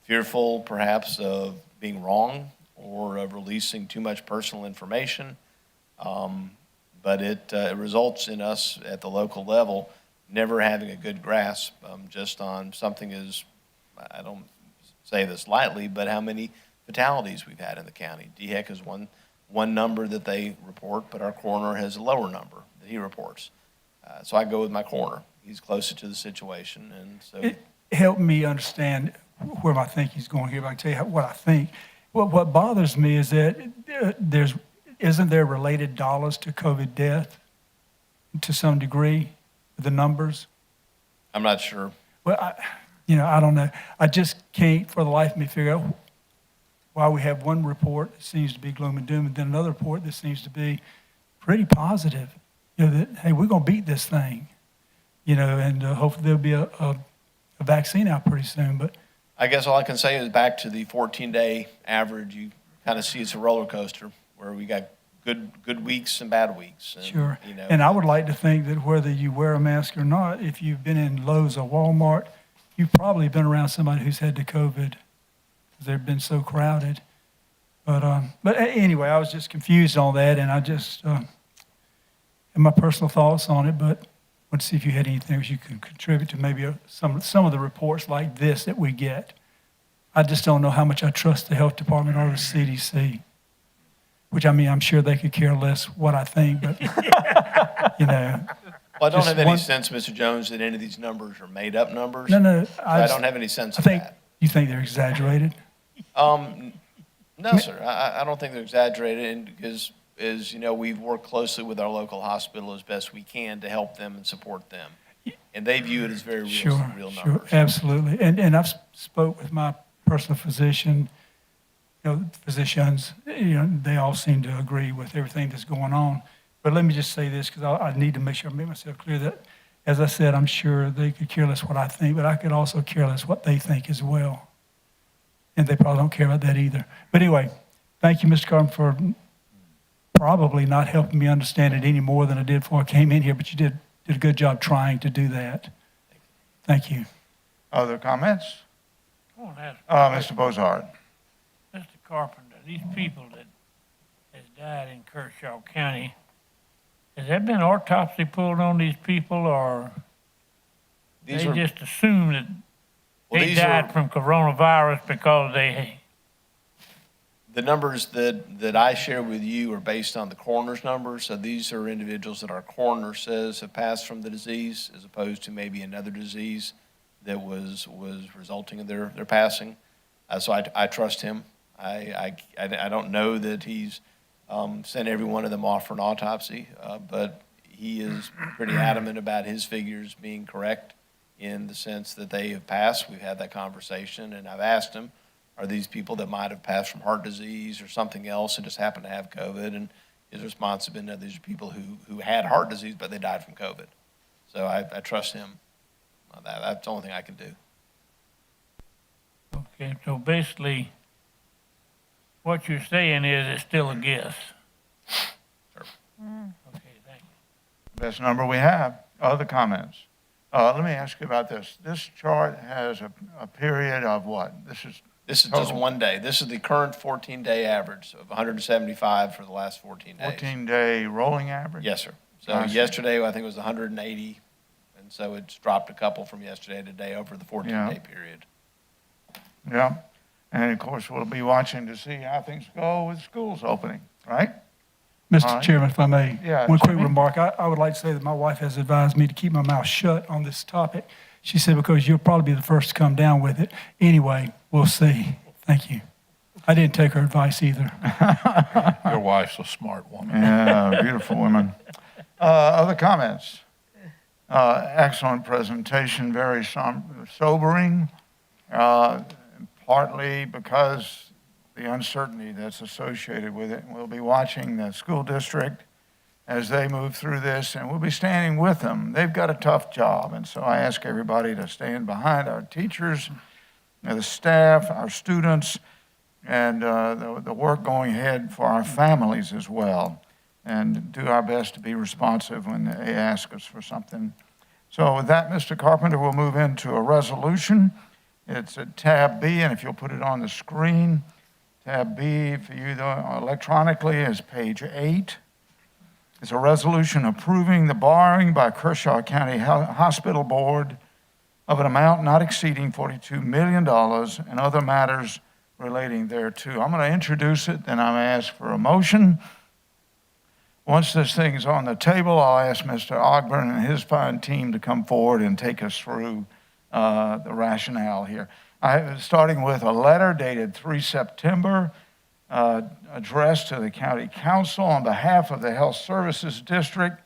fearful, perhaps, of being wrong or of releasing too much personal information. But it results in us at the local level never having a good grasp just on something as, I don't say this lightly, but how many fatalities we've had in the county. DHEC is one number that they report, but our coroner has a lower number that he reports. So I go with my coroner. He's closer to the situation, and so It helped me understand where my thinking's going here. But I can tell you what I think. What bothers me is that isn't there related dollars to COVID death to some degree, the numbers? I'm not sure. Well, I don't know. I just can't for the life of me figure out why we have one report that seems to be gloom and doom and then another report that seems to be pretty positive. That, hey, we're going to beat this thing, and hopefully there'll be a vaccine out pretty soon. But I guess all I can say is back to the 14-day average, you kind of see it's a roller coaster where we got good weeks and bad weeks. And, sure. And I would like to think that whether you wear a mask or not, if you've been in Lowe's or Walmart, you've probably been around somebody who's had the COVID because they've been so crowded. But anyway, I was just confused on that, and I just had my personal thoughts on it, but want to see if you had anything you can contribute to maybe some of the reports like this that we get. I just don't know how much I trust the health department or the CDC, which I mean, I'm sure they could care less what I think, but, you know. Well, I don't Just have any one- sense, Mr. Jones, that any of these numbers are made-up numbers. No, So I don't have any sense I of think, that. you think they're exaggerated? No, sir. I don't think they're exaggerated, and because, as you know, we've worked closely with our local hospital as best we can to help them and support them. And they view it as very real Sure, numbers. absolutely. And I've spoke with my personal physician, you know, physicians, you know, they all seem to agree with everything that's going on. But let me just say this, because I need to make sure I make myself clear that, as I said, I'm sure they could care less what I think, but I could also care less what they think as well. And they probably don't care about that either. But anyway, thank you, Mr. Carmen, for probably not helping me understand it any more than I did before I came in here, but you did a good job trying to do that. Thank you. Other comments? I want to ask Mr. Bozard. Mr. Carpenter, these people that has died in Kershaw County, has there been autopsy pulled on these people, or These they are, just assume that well, they these died are, from coronavirus because they, the numbers that I share with you are based on the coroner's numbers. So these are individuals that our coroner says have passed from the disease, as opposed to maybe another disease that was resulting in their passing. So I trust him. I don't know that he's sent every one of them off for an autopsy, but he is pretty adamant about his figures being correct in the sense that they have passed. We've had that conversation, and I've asked him, are these people that might have passed from heart disease or something else and just happened to have COVID? And his response has been, no, these are people who had heart disease, but they died from COVID. So I trust him on that. That's the only thing I can do. okay, so basically, what you're saying is it's still a guess. Sure. Okay, thank you. Best number we have. Other comments? Let me ask you about this. This chart has a period of what? This is Just total? 1 day. This is the current 14-day average of 175 for the last 14 days. 14-day rolling average? Yes, sir. So I see. yesterday, I think it was 180, and so it's dropped a couple from yesterday to today over the 14-day period. Yeah. And of course, we'll be watching to see how things go with schools opening, right? All Mr. right. Chairman, if I may, Yeah, one quick Jimmy? remark. I would like to say that my wife has advised me to keep my mouth shut on this topic. She said, because you'll probably be the first to come down with it. Anyway, we'll see. Thank you. I didn't take her advice either. Your wife's a smart woman. Yeah, beautiful women. Other comments? Excellent presentation, very sobering, partly because the uncertainty that's associated with it. We'll be watching the school district as they move through this, and we'll be standing with them. They've got a tough job, and so I ask everybody to stand behind our teachers, the staff, our students, and the work going ahead for our families as well, and do our best to be responsive when they ask us for something. So with that, Mr. Carpenter, we'll move into a resolution. It's at tab B, and if you'll put it on the screen, tab B for you electronically is page 8. It's a resolution approving the borrowing by Kershaw County Hospital Board of an amount not exceeding $42 million and other matters relating thereto. I'm going to introduce it, then I'm going to ask for a motion. Once this thing is on the table, I'll ask Mr. Ogburn and his fine team to come forward and take us through the rationale here. Starting with a letter dated 3 September, addressed to the County Council on behalf of the Health Services District.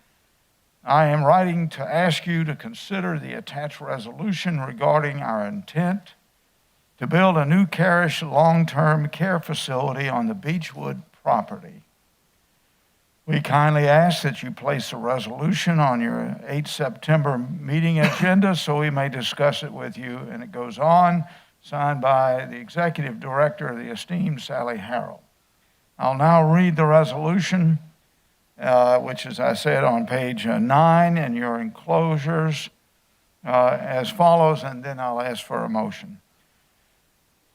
I am writing to ask you to consider the attached resolution regarding our intent to build a new Carish long-term care facility on the Beechwood property. We kindly ask that you place a resolution on your 8 September meeting agenda so we may discuss it with you. And it goes on, signed by the Executive Director, the esteemed Sally Harrell. I'll now read the resolution, which, as I said, on page 9 in your enclosures, as follows, and then I'll ask for a motion.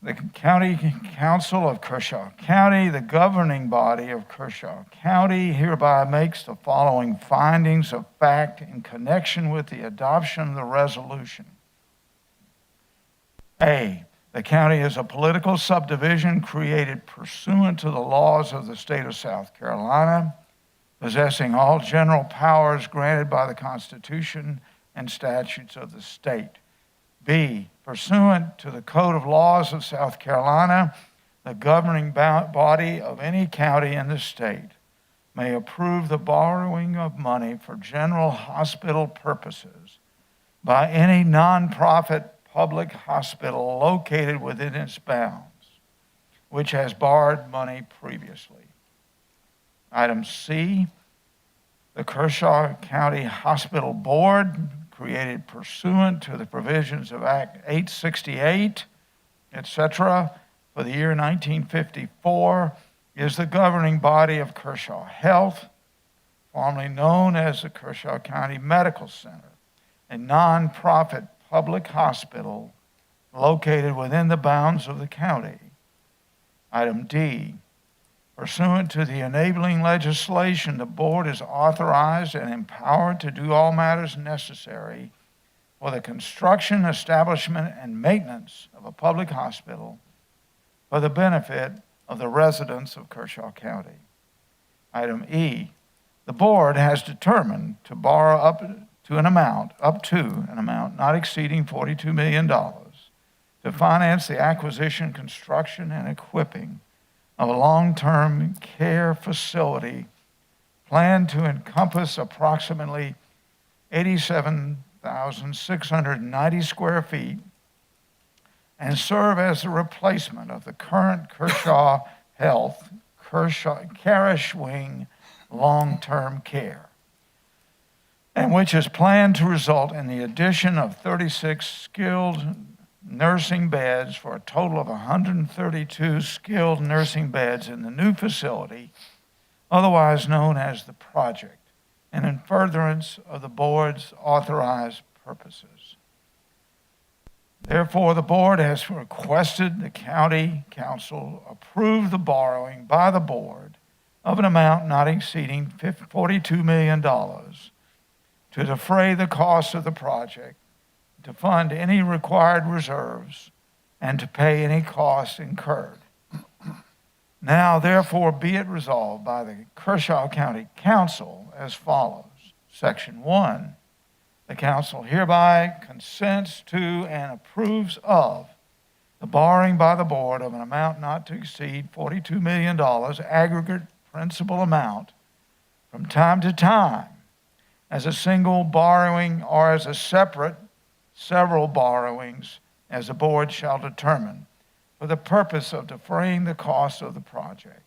The County Council of Kershaw County, the governing body of Kershaw County, hereby makes the following findings of fact in connection with the adoption of the resolution. A, the county is a political subdivision created pursuant to the laws of the state of South Carolina, possessing all general powers granted by the Constitution and statutes of the state. B, pursuant to the Code of Laws of South Carolina, the governing body of any county in the state may approve the borrowing of money for general hospital purposes by any nonprofit public hospital located within its bounds, which has borrowed money previously. Item C, the Kershaw County Hospital Board, created pursuant to the provisions of Act 868, etc., for the year 1954, is the governing body of Kershaw Health, formerly known as the Kershaw County Medical Center, a nonprofit public hospital located within the bounds of the county. Item D, pursuant to the enabling legislation, the board is authorized and empowered to do all matters necessary for the construction, establishment, and maintenance of a public hospital for the benefit of the residents of Kershaw County. Item E, the board has determined to borrow up to an amount not exceeding $42 million to finance the acquisition, construction, and equipping of a long-term care facility planned to encompass approximately 87,690 square feet and serve as a replacement of the current Kershaw Health Carish Wing long-term care, and which is planned to result in the addition of 36 skilled nursing beds for a total of 132 skilled nursing beds in the new facility, otherwise known as the project, and in furtherance of the board's authorized purposes. Therefore, the board has requested the county council approve the borrowing by the board of an amount not exceeding $42 million to defray the cost of the project, to fund any required reserves, and to pay any costs incurred. Now, therefore, be it resolved by the Kershaw County Council as follows. Section 1, the council hereby consents to and approves of the borrowing by the board of an amount not to exceed $42 million aggregate principal amount from time to time as a single borrowing or as a several borrowings as the board shall determine for the purpose of defraying the cost of the project,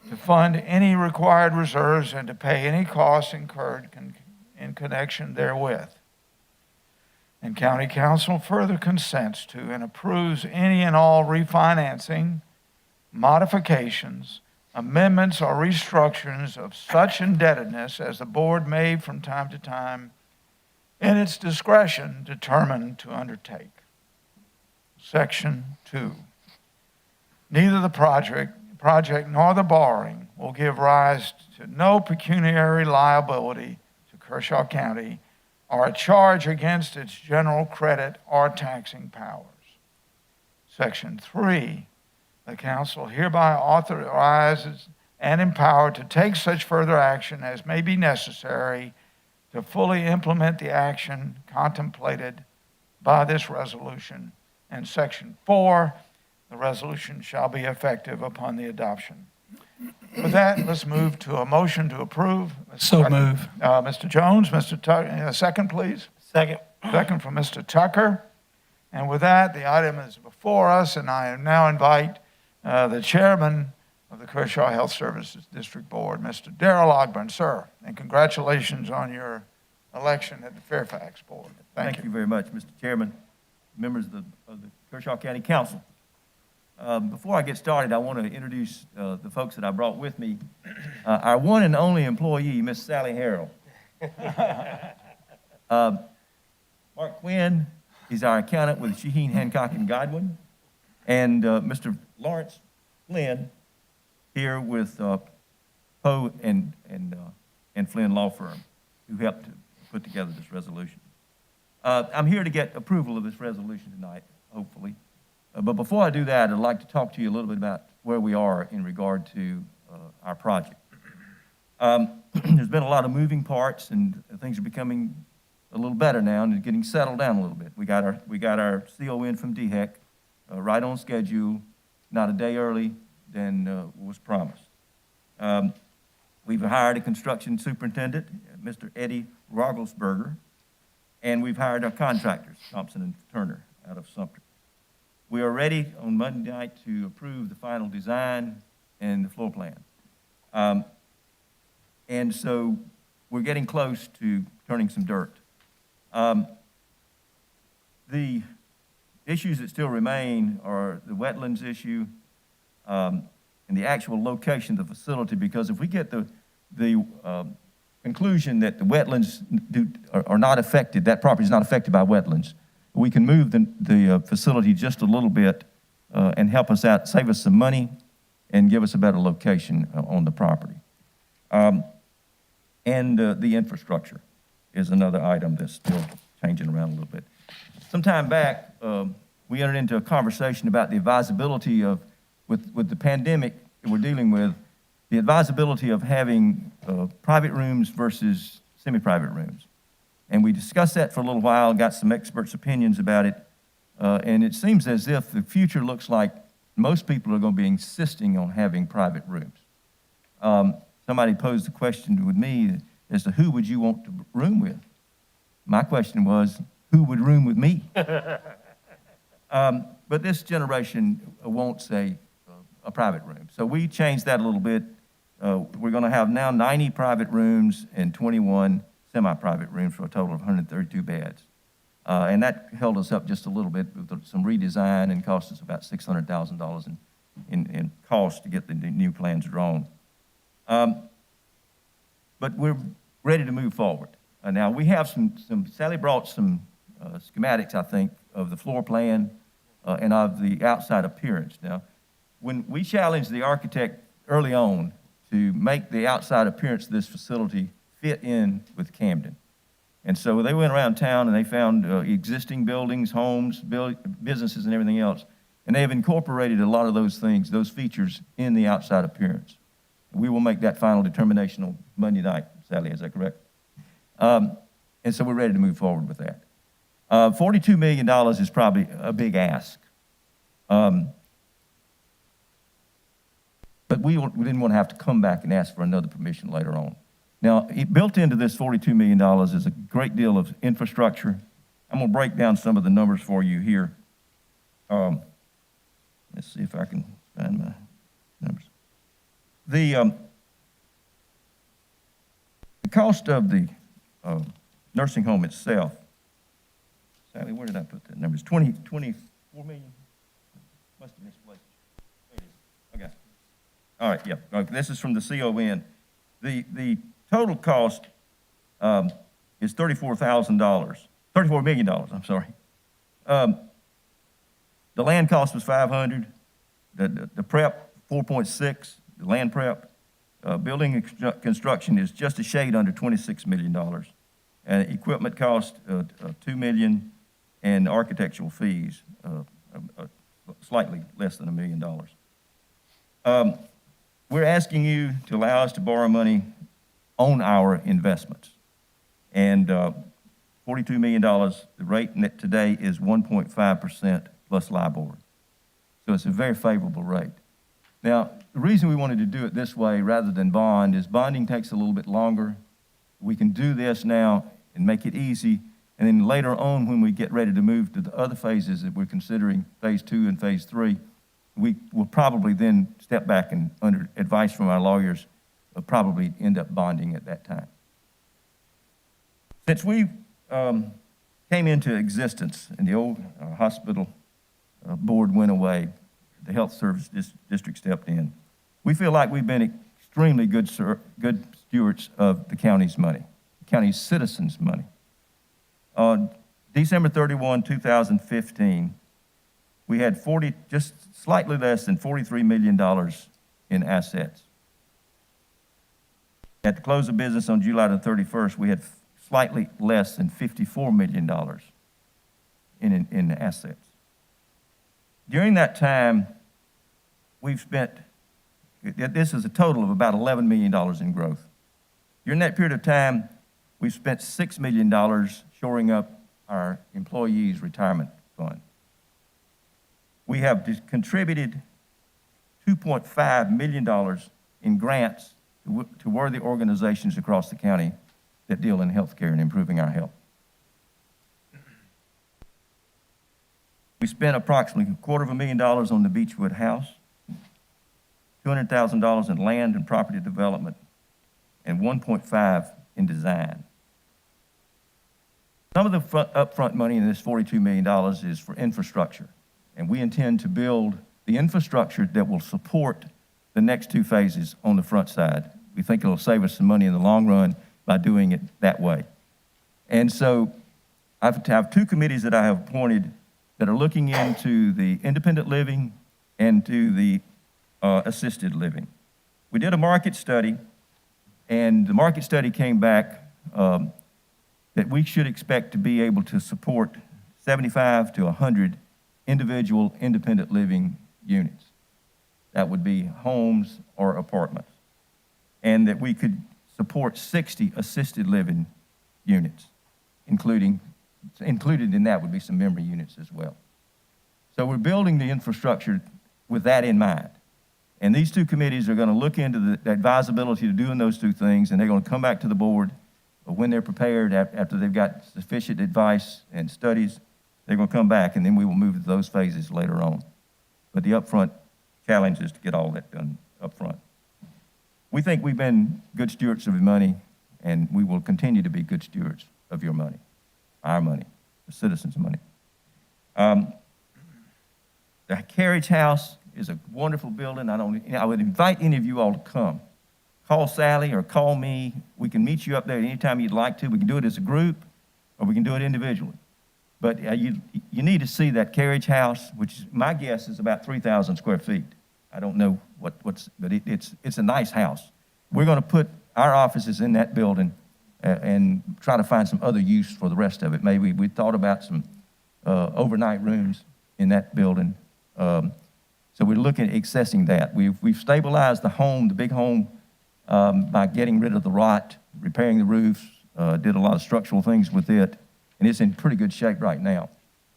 to fund any required reserves and to pay any costs incurred in connection therewith. And county council further consents to and approves any and all refinancing, modifications, amendments, or restructurings of such indebtedness as the board may from time to time in its discretion determine to undertake. Section 2. Neither the project nor the borrowing will give rise to no pecuniary liability to Kershaw County or a charge against its general credit or taxing powers. Section 3. The council hereby authorizes and empowered to take such further action as may be necessary to fully implement the action contemplated by this resolution. And Section 4, the resolution shall be effective upon the adoption. With that, let's move to a motion to approve. So move. Mr. Jones, Mr. Tucker, second, please. Second. Second from Mr. Tucker. And with that, the item is before us, and I now invite the chairman of the Kershaw Health Services District Board, Mr. Darrell Ogburn. Sir, and congratulations on your election at the Fairfax Board. Thank you. Very much, Mr. Chairman, members of the Kershaw County Council. Before I get started, I want to introduce the folks that I brought with me. Our one and only employee, Miss Sally Harrell. Mark Quinn is our accountant with Shaheen, Hancock, and Godwin. and Mr. Lawrence Flynn here with Poe and Flynn Law Firm, who helped to put together this resolution. I'm here to get approval of this resolution tonight, hopefully. But before I do that, I'd like to talk to you a little bit about where we are in regard to our project. There's been a lot of moving parts, and things are becoming a little better now and getting settled down a little bit. We got our CO in from DHEC right on schedule, not a day early than was promised. We've hired a construction superintendent, Mr. Eddie Rogelsberger, and we've hired our contractors, Thompson and Turner, out of Sumter. We are ready on Monday night to approve the final design and the floor plan. And so we're getting close to turning some dirt. The issues that still remain are the wetlands issue and the actual location of the facility, because if we get the conclusion that the wetlands are not affected, that property is not affected by wetlands, we can move the facility just a little bit and help us out, save us some money, and give us a better location on the property. And the infrastructure is another item that's still changing around a little bit. Some time back, we entered into a conversation about the advisability of, with the pandemic that we're dealing with, the advisability of having private rooms versus semi-private rooms. And we discussed that for a little while, got some experts' opinions about it, and it seems as if the future looks like most people are going to be insisting on having private rooms. Somebody posed a question with me as to who would you want to room with? My question was, who would room with me? But this generation won't say a private room. So we changed that a little bit. We're going to have now 90 private rooms and 21 semi-private rooms for a total of 132 beds. And that held us up just a little bit with some redesign and cost us about $600,000 in cost to get the new plans drawn. But we're ready to move forward. Now, we have Sally brought some schematics, I think, of the floor plan and of the outside appearance. Now, when we challenged the architect early on to make the outside appearance of this facility fit in with Camden. And so they went around town and they found existing buildings, homes, businesses, and everything else. And they have incorporated a lot of those things, those features, in the outside appearance. We will make that final determination on Monday night. Sally, is that correct? And so we're ready to move forward with that. $42 million is probably a big ask. But we didn't want to have to come back and ask for another permission later on. Now, built into this $42 million is a great deal of infrastructure. I'm going to break down some of the numbers for you here. Let's see if I can find my numbers. The cost of the nursing home itself, Sally, where did I put that number? It's 24 million? Must have misplaced it. There it is. Okay. All right, yeah. Okay, this is from the CON. The total cost is $34 million, I'm sorry. The land cost was $500. The prep, 4.6, the land prep. Building construction is just a shade under $26 million. And equipment cost, $2 million, and architectural fees, slightly less than $1 million. We're asking you to allow us to borrow money on our investments. And $42 million, the rate today is 1.5% plus LIBOR. So it's a very favorable rate. Now, the reason we wanted to do it this way rather than bond is bonding takes a little bit longer. We can do this now and make it easy, and then later on when we get ready to move to the other phases that we're considering, phase 2 and phase 3, we will probably then step back and, under advice from our lawyers, probably end up bonding at that time. Since we came into existence and the old hospital board went away, the health service district stepped in, we feel like we've been extremely good stewards of the county's money, the county's citizens' money. On December 31, 2015, we had just slightly less than $43 million in assets. At the close of business on July the 31st, we had slightly less than $54 million in assets. During that time, we've spent, this is a total of about $11 million in growth. During that period of time, we've spent $6 million shoring up our employees' retirement fund. We have contributed $2.5 million in grants to worthy organizations across the county that deal in healthcare and improving our health. We spent approximately $250,000 on the Beechwood House, $200,000 in land and property development, and $1.5 in design. Some of the upfront money in this $42 million is for infrastructure, and we intend to build the infrastructure that will support the next two phases on the front side. We think it'll save us some money in the long run by doing it that way. And so I have two committees that I have appointed that are looking into the independent living and to the assisted living. We did a market study, and the market study came back that we should expect to be able to support 75 to 100 individual independent living units. That would be homes or apartments. And that we could support 60 assisted living units, included in that would be some memory units as well. So we're building the infrastructure with that in mind. And these two committees are going to look into the advisability of doing those two things, and they're going to come back to the board when they're prepared, after they've got sufficient advice and studies. They're going to come back, and then we will move to those phases later on. But the upfront challenge is to get all that done upfront. We think we've been good stewards of your money, and we will continue to be good stewards of your money, our money, the citizens' money. The Carriage House is a wonderful building. I would invite any of you all to come. Call Sally or call me. We can meet you up there anytime you'd like to. We can do it as a group, or we can do it individually. But you need to see that Carriage House, which my guess is about 3,000 square feet. I don't know but it's a nice house. We're going to put our offices in that building and try to find some other use for the rest of it. Maybe we thought about some overnight rooms in that building. So we're looking at accessing that. We've stabilized the home, the big home, by getting rid of the rot, repairing the roofs, did a lot of structural things with it, and it's in pretty good shape right now.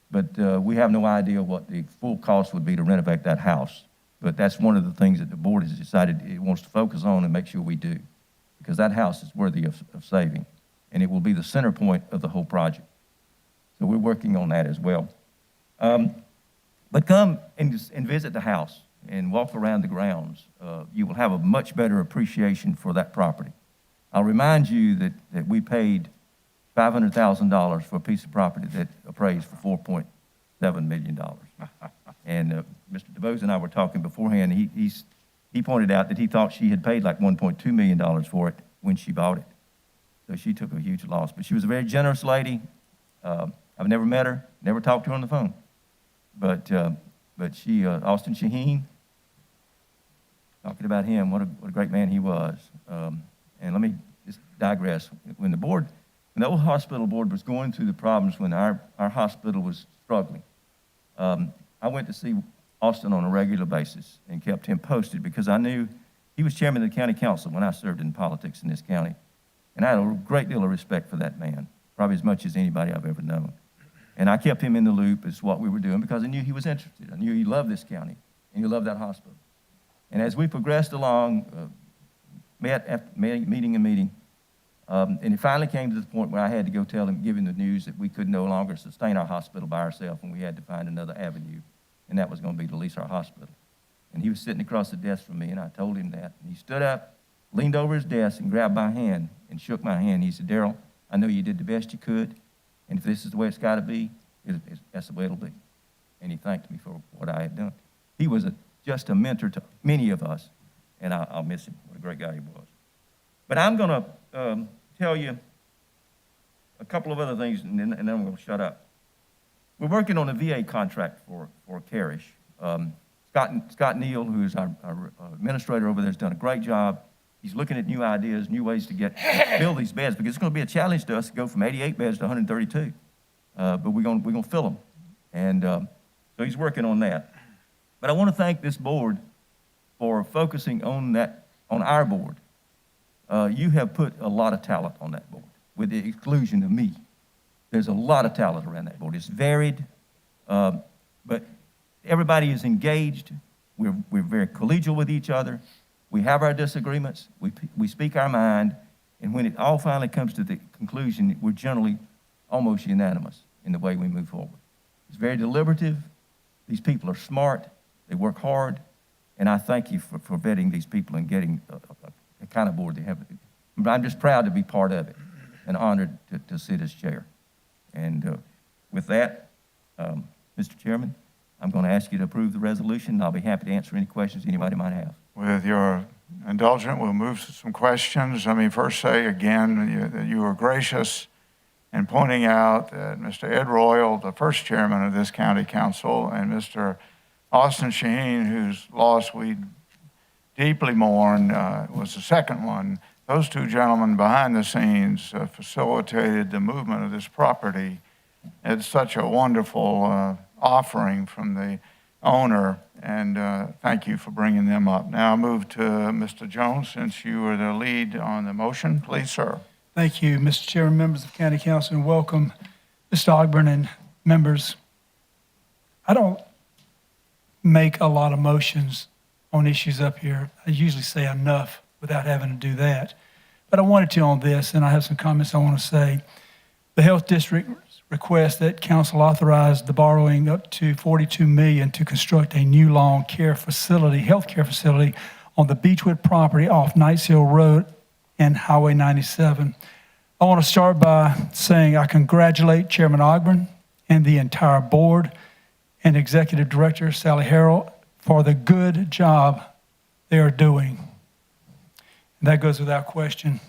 But we have no idea what the full cost would be to renovate that house. But that's one of the things that the board has decided it wants to focus on and make sure we do, because that house is worthy of saving, and it will be the center point of the whole project. So we're working on that as well. But come and visit the house and walk around the grounds. You will have a much better appreciation for that property. I'll remind you that we paid $500,000 for a piece of property that appraised for $4.7 million. And Mr. DeBose and I were talking beforehand. He pointed out that he thought she had paid like $1.2 million for it when she bought it. So she took a huge loss. But she was a very generous lady. I've never met her, never talked to her on the phone. But she, Austin Shaheen, talking about him, what a great man he was. And let me just digress. When the old hospital board was going through the problems when our hospital was struggling, I went to see Austin on a regular basis and kept him posted because I knew he was chairman of the county council when I served in politics in this county. And I had a great deal of respect for that man, probably as much as anybody I've ever known. And I kept him in the loop as to what we were doing because I knew he was interested. I knew he loved this county and he loved that hospital. And as we progressed along, meeting, and it finally came to the point where I had to go give him the news that we could no longer sustain our hospital by ourselves and we had to find another avenue, and that was going to be to lease our hospital. And he was sitting across the desk from me, and I told him that. And he stood up, leaned over his desk, and grabbed my hand and shook my hand. He said, "Darrell, I know you did the best you could, and if this is the way it's got to be, that's the way it'll be." And he thanked me for what I had done. He was just a mentor to many of us, and I'll miss him. What a great guy he was. But I'm going to tell you a couple of other things, and then I'm going to shut up. we're working on a VA contract for Kershaw. Scott Neal, who is our administrator over there, has done a great job. He's looking at new ideas, new ways to fill these beds, because it's going to be a challenge to us to go from 88 beds to 132. But we're going to fill them. And so he's working on that. But I want to thank this board for focusing on our board. You have put a lot of talent on that board, with the exclusion of me. There's a lot of talent around that board. It's varied, but everybody is engaged. We're very collegial with each other. We have our disagreements. We speak our mind. And when it all finally comes to the conclusion, we're generally almost unanimous in the way we move forward. It's very deliberative. These people are smart. They work hard. And I thank you for vetting these people and getting the kind of board they have. I'm just proud to be part of it and honored to sit as chair. And with that, Mr. Chairman, I'm going to ask you to approve the resolution, and I'll be happy to answer any questions anybody might have. With your indulgence, we'll move to some questions. Let me first say again that you were gracious in pointing out that Mr. Ed Royal, the first chairman of this county council, and Mr. Austin Shaheen, whose loss we deeply mourn, was the second one. Those two gentlemen behind the scenes facilitated the movement of this property. It's such a wonderful offering from the owner, and thank you for bringing them up. Now I'll move to Mr. Jones, since you are the lead on the motion. Please, sir. Thank you, Mr. Chairman, members of County Council, and welcome, Mr. Ogburn and members. I don't make a lot of motions on issues up here. I usually say enough without having to do that. But I wanted to on this, and I have some comments I want to say. The Health District requests that council authorize the borrowing up to $42 million to construct a new long-care facility, healthcare facility on the Beechwood property off Knights Hill Road and Highway 97. I want to start by saying I congratulate Chairman Ogburn and the entire board and Executive Director Sally Harrell for the good job they are doing. And that goes without question.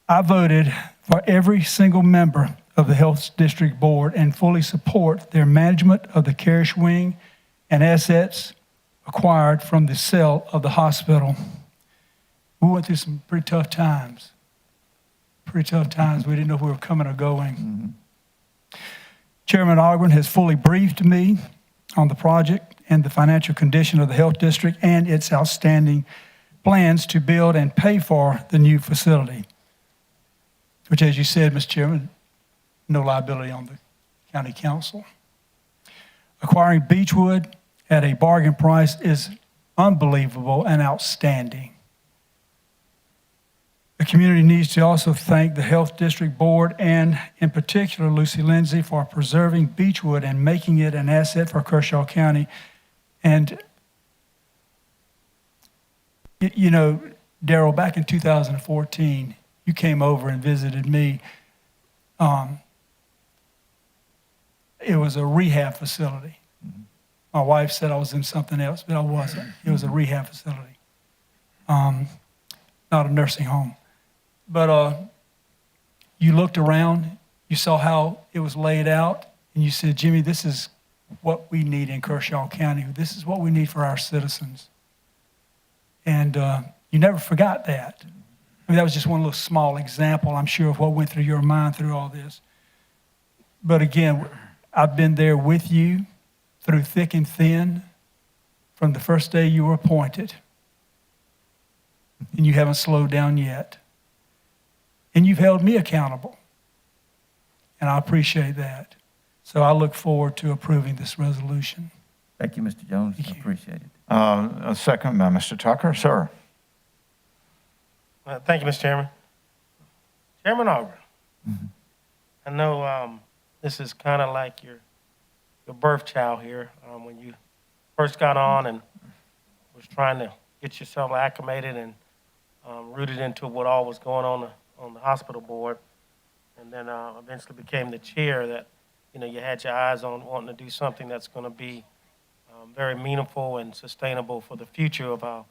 I voted for every single member of the Health District Board and fully support their management of the Kershaw wing and assets acquired from the sale of the hospital. We went through some pretty tough times. We didn't know if we were coming or going. Mm-hmm. Chairman Ogburn has fully briefed me on the project and the financial condition of the Health District and its outstanding plans to build and pay for the new facility, which, as you said, Mr. Chairman, no liability on the county council. Acquiring Beechwood at a bargain price is unbelievable and outstanding. The community needs to also thank the Health District Board and, in particular, Lucy Lindsay for preserving Beechwood and making it an asset for Kershaw County. And, you know, Darrell, back in 2014, you came over and visited me. It was a rehab facility. Mm-hmm. My wife said I was in something else, but I wasn't. It was a rehab facility, not a nursing home. But you looked around, you saw how it was laid out, and you said, Jimmy, this is what we need in Kershaw County. This is what we need for our citizens. And you never forgot that. I mean, that was just one little small example, I'm sure, of what went through your mind through all this. But again, I've been there with you through thick and thin from the first day you were appointed. And you haven't slowed down yet. And you've held me accountable. And I appreciate that. So I look forward to approving this resolution. Thank you, Mr. Jones. I appreciate it. A second by Mr. Tucker. Sir. Thank you, Mr. Chairman. Chairman Ogburn, mm-hmm. I know this is kind of like your birth child here. When you first got on and was trying to get yourself acclimated and rooted into what all was going on the hospital board, and then eventually became the chair, that you had your eyes on wanting to do something that's going to be very meaningful and sustainable for the future of our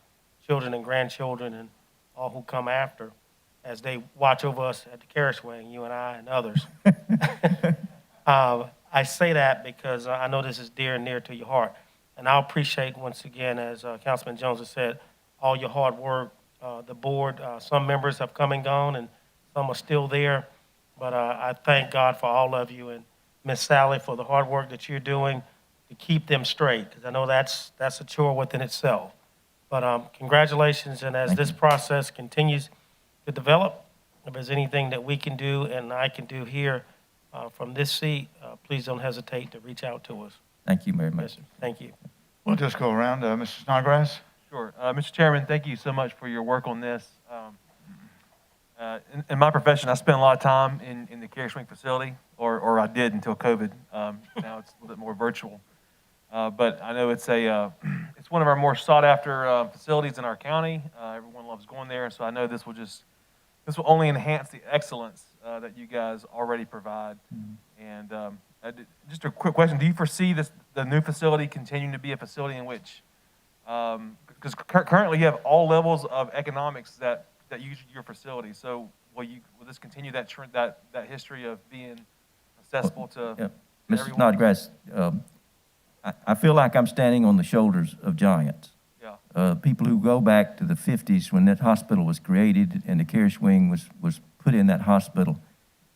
children and grandchildren and all who come after, as they watch over us at the Kershaw wing, you and I and others. I say that because I know this is dear and near to your heart. And I appreciate, once again, as Councilman Jones has said, all your hard work. The board, some members have come and gone, and some are still there. But I thank God for all of you, and Miss Sally for the hard work that you're doing to keep them straight, because I know that's a chore within itself. But congratulations, and as this process continues to develop, if there's anything that we can do and I can do here from this seat, please don't hesitate to reach out to us. Thank you very Yes, much. sir. Thank you. We'll just go around. Mr. Snodgrass? Sure. Mr. Chairman, thank you so much for your work on this. In my profession, I spend a lot of time in the Kershaw facility, or I did until COVID. Now it's a little bit more virtual. But I know it's one of our more sought-after facilities in our county. Everyone loves going there, so I know this will only enhance the excellence that you guys already provide. And just a quick question: do you foresee the new facility continuing to be a facility in which, because currently you have all levels of economics that use your facility? So will this continue that history of being accessible to Mr. everyone? Snodgrass, I feel like I'm standing on the shoulders of giants. Yeah. People who go back to the 50s when that hospital was created and the Kershaw wing was put in that hospital,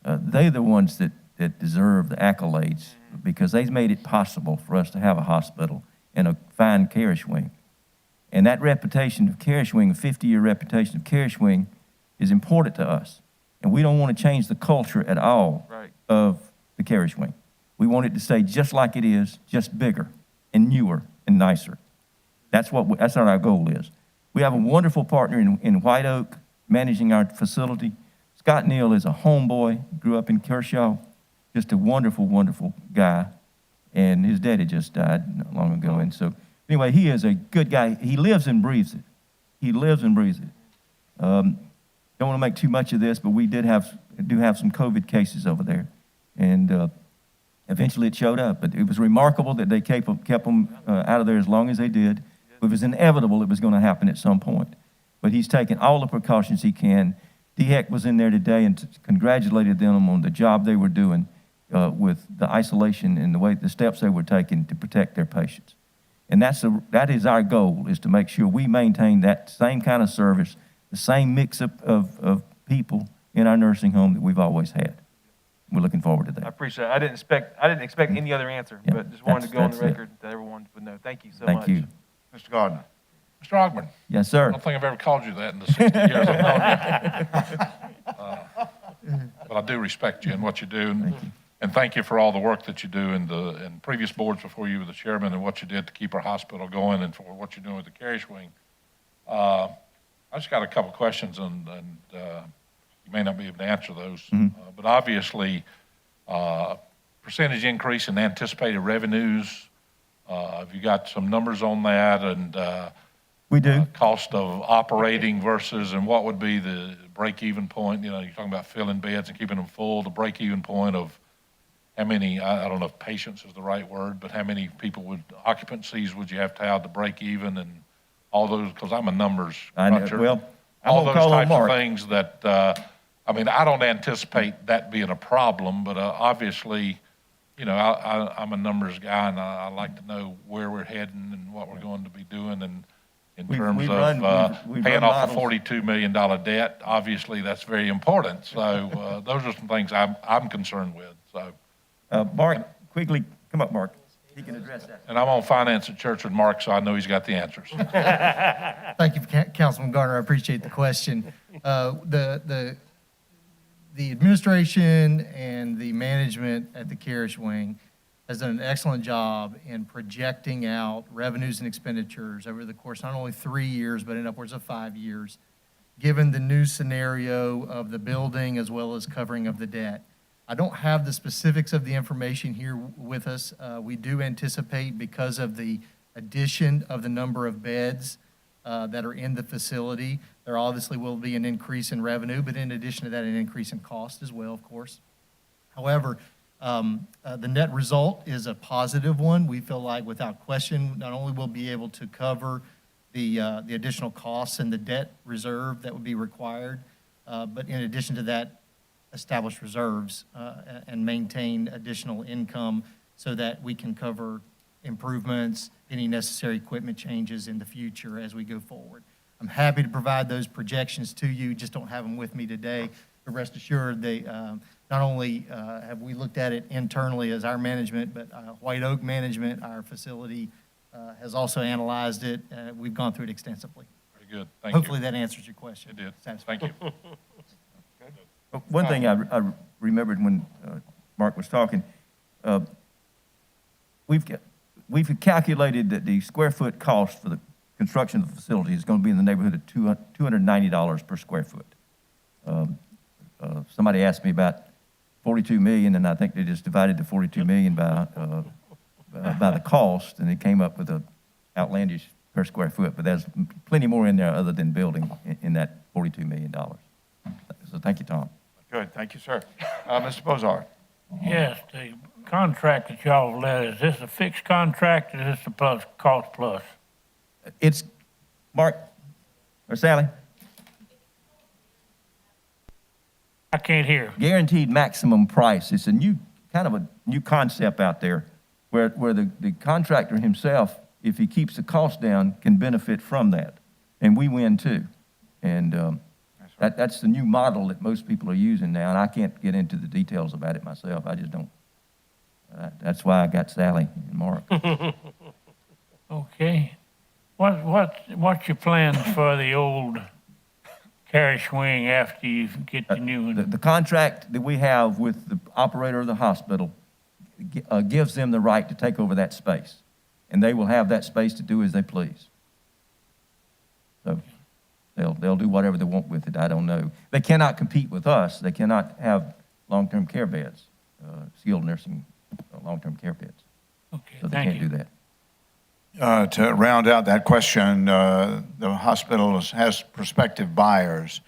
they're the ones that deserve the accolades because they made it possible for us to have a hospital and a fine Kershaw wing. And that reputation of Kershaw wing, a 50-year reputation of Kershaw wing, is important to us. And we don't want to change the culture at all of the Kershaw wing. We want it to stay just like it is, just bigger and newer and nicer. That's what our goal is. We have a wonderful partner in White Oak managing our facility. Scott Neal is a homeboy, grew up in Kershaw, just a wonderful, wonderful guy. And his daddy just died not long ago. And so, anyway, he is a good guy. He lives and breathes it. He lives and breathes it. Don't want to make too much of this, but we do have some COVID cases over there. And eventually it showed up. But it was remarkable that they kept them out of there as long as they did. It was inevitable it was going to happen at some point. But he's taken all the precautions he can. DHEC was in there today and congratulated them on the job they were doing with the isolation and the steps they were taking to protect their patients. And that is our goal, is to make sure we maintain that same kind of service, the same mix of people in our nursing home that we've always had. We're looking forward to that. I appreciate it. I didn't expect any other answer, Yeah, but just wanted to go on the that's it. record that everyone would know. Thank you so Thank much. you. Mr. Gardner? Mr. Ogburn, Yes, I sir. don't think I've ever called you that in the 60 years I've known you. But I do respect you and what you do, and thank you for all the work that you do in previous boards before you were the chairman, and what you did to keep our hospital going, and for what you're doing with the Kershaw wing. I just got a couple questions, and you may not be able to answer those. But obviously, percentage increase in anticipated revenues, have you got some numbers on that? And We do. cost of operating versus, and what would be the break-even point? You know, you're talking about filling beds and keeping them full, the break-even point of how many, I don't know if patients is the right word, but how many occupancies would you have to have to break even, and all those, because I'm a numbers cruncher. Well, I'm All going to those call on types of Mark. things that, I mean, I don't anticipate that being a problem, but obviously, you know, I'm a numbers guy, and I like to know where we're heading and what we're going to be doing, and in terms we've of run- we've paying run off a models. $42 million debt, obviously, that's very important. So those are some things I'm concerned with, so. Mark, quickly, come up, Mark. He can address that. And I'm on finance at church with Mark, so I know he's got the answers. Thank you, Councilman Garner. I appreciate the question. The administration and the management at the Kershaw wing has done an excellent job in projecting out revenues and expenditures over the course not only 3 years, but in upwards of 5 years, given the new scenario of the building as well as covering of the debt. I don't have the specifics of the information here with us. We do anticipate, because of the addition of the number of beds that are in the facility, there obviously will be an increase in revenue, but in addition to that, an increase in cost as well, of course. However, the net result is a positive one. We feel like, without question, not only will be able to cover the additional costs and the debt reserve that would be required, but in addition to that, establish reserves and maintain additional income so that we can cover improvements, any necessary equipment changes in the future as we go forward. I'm happy to provide those projections to you, just don't have them with me today. But rest assured, they, not only have we looked at it internally as our management, but White Oak management, our facility, has also analyzed it. We've gone through it extensively. Very good. Thank you. Hopefully that answers your question. It did. Satisfied. Thank you. One thing I remembered when Mark was talking, we've calculated that the square foot cost for the construction of the facility is going to be in the neighborhood of $290 per square foot. Somebody asked me about 42 million, and I think they just divided the 42 million by the cost, and it came up with a outlandish per square foot. But there's plenty more in there other than building in that $42 million. So thank you, Tom. Good, thank you, sir. Mr. Bozard. Yes, the contract that y'all have let, is this a fixed contract or is this a plus, cost plus? It's, Mark, or Sally, I can't hear. guaranteed maximum price. It's a new, kind of a new concept out there where the contractor himself, if he keeps the cost down, can benefit from that. And we win too. And that's the new model that most people are using now. And I can't get into the details about it myself. I just don't. That's why I got Sally and Mark. Okay. What's your plans for the old carriage wing after you get the new one? The contract that we have with the operator of the hospital gives them the right to take over that space. And they will have that space to do as they please. So they'll do whatever they want with it. I don't know. They cannot compete with us. They cannot have long-term care beds, skilled nursing, long-term care beds. Okay, So they thank can't you. do that. To round out that question, the hospital has prospective buyers,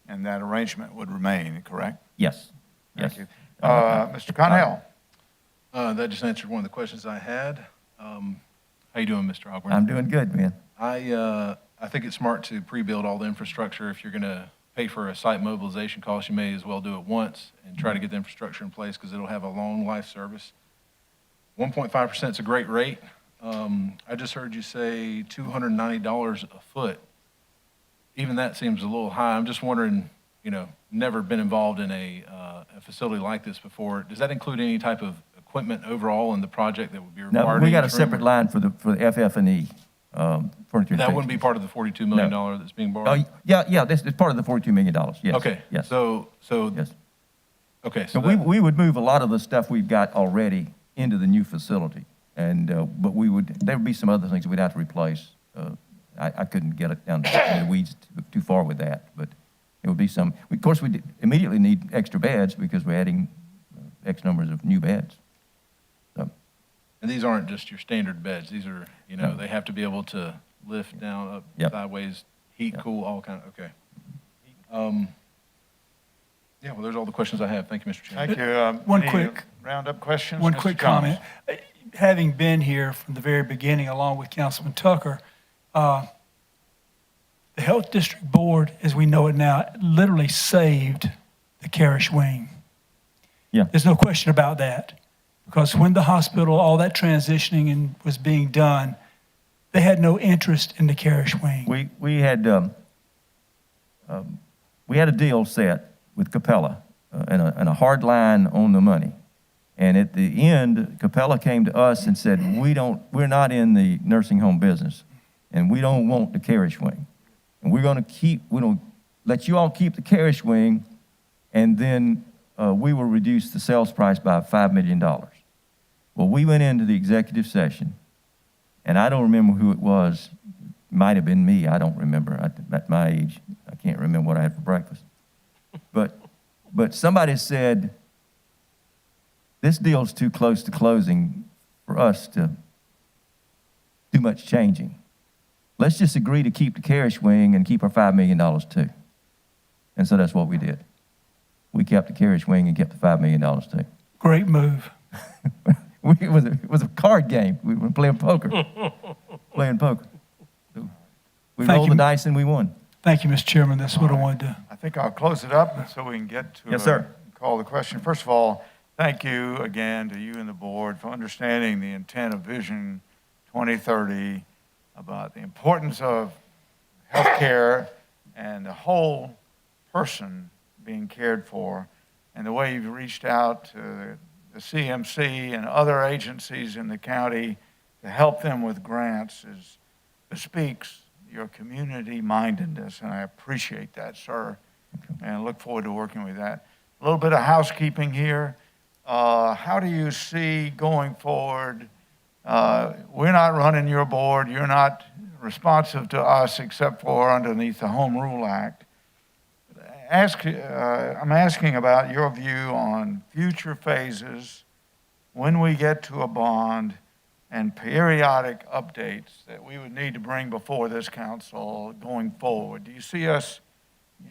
and that arrangement would remain, correct? Yes. Yes. Thank you. Mr. Connell? That just answered one of the questions I had. How you doing, Mr. Ogburn? I'm doing good, man. I think it's smart to pre-build all the infrastructure. If you're going to pay for a site mobilization cost, you may as well do it once and try to get the infrastructure in place because it'll have a long life service. 1.5% is a great rate. I just heard you say $290 a foot. Even that seems a little high. I'm just wondering, never been involved in a facility like this before. Does that include any type of equipment overall in the project that would be required? No, we got a in each room? separate line for the FF&E. Furniture. That wouldn't be part of the $42 million that's being borrowed? Oh, yeah, this is part of the $42 million, yes. Okay. Yes. Yes. Okay. So we would move a lot of the stuff we've got already into the new facility. And, but there would be some other things we'd have to replace. I couldn't get it down to the weeds too far with that, but it would be some. Of course, we immediately need extra beds because we're adding X numbers of new beds. So. And these aren't just your standard beds. These are, they have to be able to lift down, up, sideways, heat, cool, all kind of, okay. Yeah, well, there's all the questions I have. Thank you, Mr. Chairman. Thank you. One Any quick- roundup questions? One Mr. quick Jones? comment. Having been here from the very beginning, along with Councilman Tucker, the Health District Board, as we know it now, literally saved the Karish wing. Yeah. There's no question about that. Because when the hospital, all that transitioning was being done, they had no interest in the Karish wing. We had a deal set with Capella and a hard line on the money. And at the end, Capella came to us and said, we're not in the nursing home business, and we don't want the Karish wing. And we're going to let you all keep the Karish wing, and then we will reduce the sales price by $5 million. Well, we went into the executive session, and I don't remember who it was. It might have been me. I don't remember. At my age, I can't remember what I had for breakfast. But somebody said, this deal's too close to closing for us to do much changing. Let's just agree to keep the Karish wing and keep our $5 million too. And so that's what we did. We kept the Karish wing and kept the $5 million too. Great move. It was a card game. We were playing poker. So we Thank rolled you. the dice and we won. Thank you, Mr. Chairman. That's what I wanted to. I think I'll close it up so we can get to Yes, sir. call the question. First of all, thank you again to you and the board for understanding the intent of Vision 2030 about the importance of healthcare and the whole person being cared for, and the way you've reached out to the CMC and other agencies in the county to help them with grants bespeaks your community mindedness, and I appreciate that, sir, and look forward to working with that. A little bit of housekeeping here. How do you see going forward? We're not running your board. You're not responsive to us except for underneath the Home Rule Act. I'm asking about your view on future phases when we get to a bond and periodic updates that we would need to bring before this council going forward. Do you see us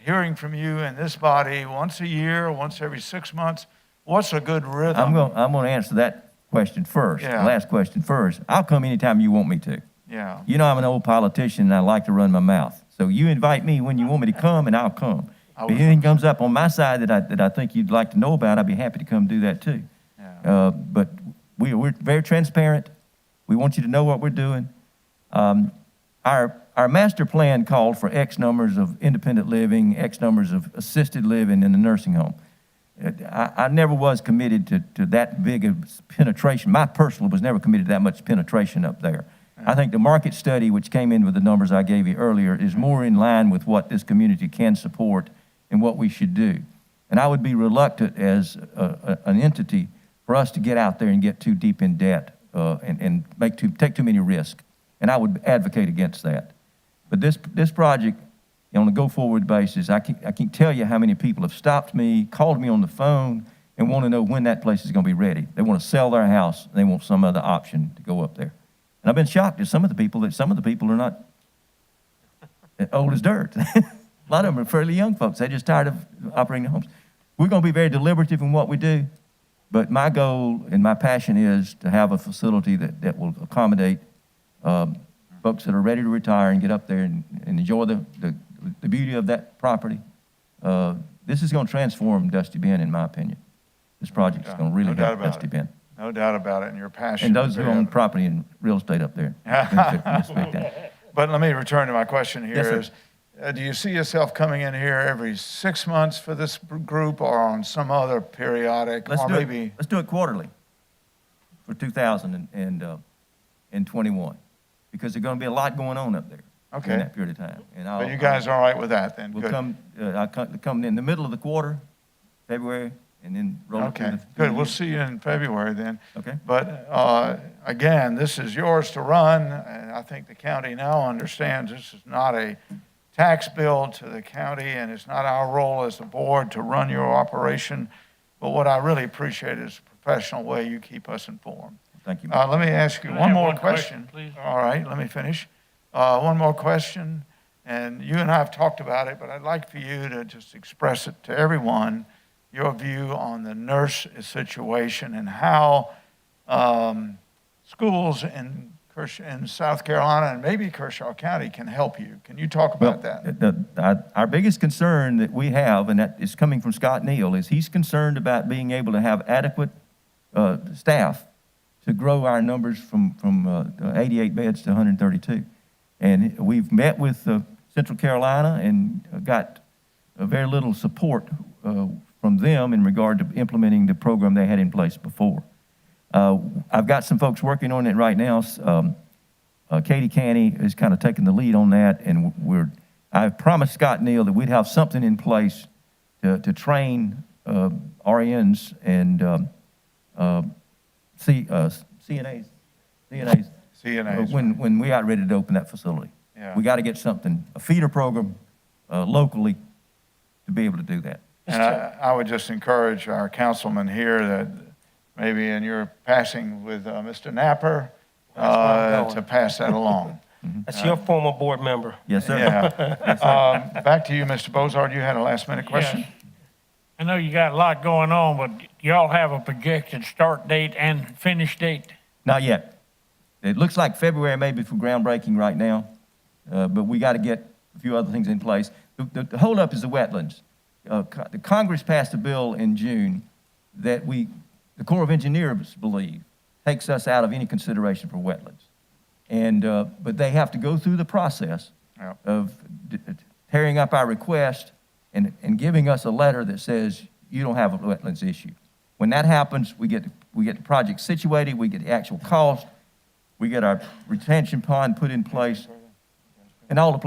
hearing from you in this body once a year, once every 6 months? What's a good rhythm? I'm going to answer that question first, Yeah. the last question first. I'll come anytime you want me to. Yeah. You know I'm an old politician and I like to run my mouth. So you invite me when you want me to come and I'll come. If anything comes up on my side that I think you'd like to know about, I'd be happy to come do that too. Yeah. But we're very transparent. We want you to know what we're doing. Our master plan called for X numbers of independent living, X numbers of assisted living in the nursing home. I never was committed to that big of penetration. My personal was never committed to that much penetration up there. I think the market study, which came in with the numbers I gave you earlier, is more in line with what this community can support and what we should do. And I would be reluctant as an entity for us to get out there and get too deep in debt and take too many risks. And I would advocate against that. But this project, on a go-forward basis, I can't tell you how many people have stopped me, called me on the phone, and want to know when that place is going to be ready. They want to sell their house, and they want some other option to go up there. And I've been shocked at some of the people are not old as dirt. A lot of them are fairly young folks. They're just tired of operating their homes. We're going to be very deliberative in what we do, but my goal and my passion is to have a facility that will accommodate folks that are ready to retire and get up there and enjoy the beauty of that property. This is going to transform Dusty Bend, in my opinion. This project is going to really help Dusty Bend. No doubt about it, and your passion. And those who own property and real estate up there. But let me return to my question here. Yes, sir. Do you see yourself coming in here every 6 months for this group or on some other periodic? Let's do it quarterly for 2021 because there's going to be a lot going on up there in that period of time. And but you guys are all right with that then? We'll Good. I'll come in the middle of the quarter, February, and then roll it Okay, through good. We'll see you in February then. Okay. But again, this is yours to run, and I think the county now understands this is not a tax bill to the county, and it's not our role as a board to run your operation. But what I really appreciate is the professional way you keep us informed. Thank you. Let me ask you Can I one have more one question. question, please? All right, let me finish. One more question, and you and I have talked about it, but I'd like for you to just express it to everyone, your view on the nurse situation and how schools in South Carolina and maybe Kershaw County can help you. Can you talk about that? Our biggest concern that we have, and that is coming from Scott Neal, is he's concerned about being able to have adequate staff to grow our numbers from 88 beds to 132. And we've met with Central Carolina and got very little support from them in regard to implementing the program they had in place before. I've got some folks working on it right now. Katie Canny is kind of taking the lead on that, and I've promised Scott Neal that we'd have something in place to train RNs and CNAs when we got ready to open that facility. Yeah. We got to get something, a feeder program locally to be able to do that. And I would just encourage our councilman here that maybe in your passing with Mr. Napper to pass that along. That's your former board member. Yes, sir. Yeah. Back to you, Mr. Bozard. You had a last minute question? Yes. I know you got a lot going on, but y'all have a projected start date and finish date? Not yet. It looks like February maybe for groundbreaking right now, but we got to get a few other things in place. The holdup is the wetlands. the Congress passed a bill in June that the Corps of Engineers believe takes us out of any consideration for wetlands. And, but they have to go through the process of tearing up our request and giving us a letter that says you don't have a wetlands issue. When that happens, we get the project situated, we get the actual cost, we get our retention pond put in place, and all the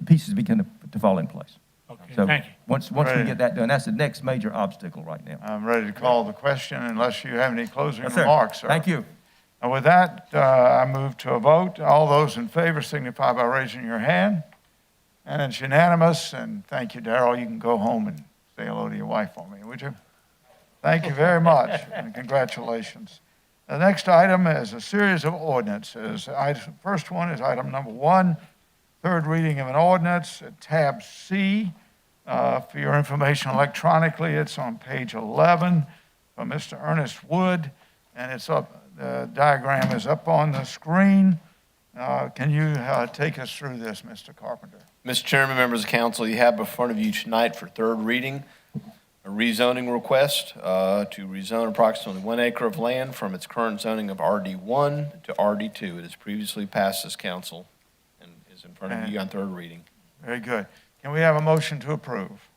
pieces begin to fall in place. Okay, So thank you. once we get that done, that's the next major obstacle right now. I'm ready to call the question unless you have any closing Yes, sir. remarks, sir. Thank you. And with that, I move to a vote. All those in favor signify by raising your hand. And it's unanimous, and thank you, Darrell. You can go home and say hello to your wife for me, would you? Thank you very much, and congratulations. The next item is a series of ordinances. First one is item number 1, third reading of an ordinance, tab C. For your information electronically, it's on page 11 from Mr. Ernest Wood, and it's up. The diagram is up on the screen. Can you take us through this, Mr. Carpenter? Mr. Chairman, members of council, you have before of you tonight for third reading a rezoning request to rezone approximately 1 acre of land from its current zoning of RD1 to RD2. It has previously passed this council and is in front of you on third reading. Very good. Can we have a motion to approve?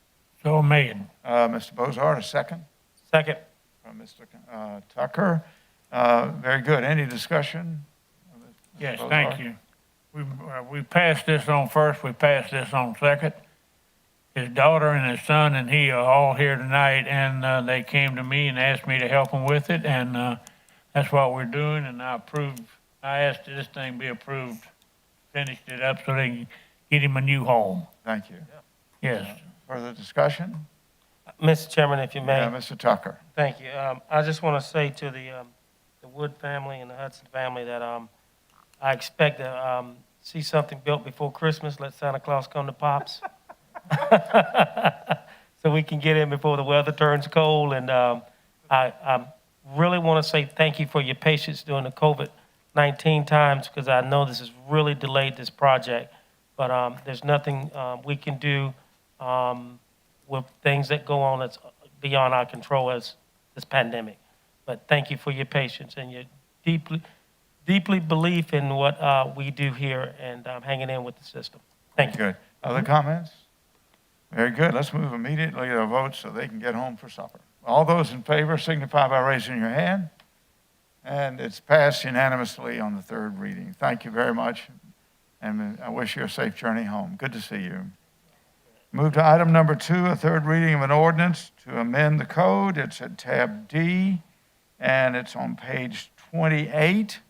So made. Mr. Bozard, a second? Second. From Mr. Tucker. Very good. Any discussion? Yes, thank you. We passed this on first, we passed this on second. His daughter and his son and he are all here tonight, and they came to me and asked me to help them with it, and that's what we're doing, and I asked that this thing be approved, finished it up so they can get him a new home. Thank you. Yes. Further discussion? Mr. Chairman, if you may. Yeah, Mr. Tucker. Thank you. I just want to say to the Wood family and the Hudson family that I expect to see something built before Christmas. Let Santa Claus come to Pops. So we can get in before the weather turns cold. And I really want to say thank you for your patience during the COVID-19 times, because I know this has really delayed this project. But there's nothing we can do with things that go on that's beyond our control as this pandemic. But thank you for your patience and your deeply belief in what we do here and hanging in with the system. Thank you. Good. Other comments? Very good. Let's move immediately to a vote so they can get home for supper. All those in favor signify by raising your hand. And it's passed unanimously on the third reading. Thank you very much. And I wish you a safe journey home. Good to see you. Move to item number 2, a third reading of an ordinance to amend the code. It's at tab D, and it's on page 28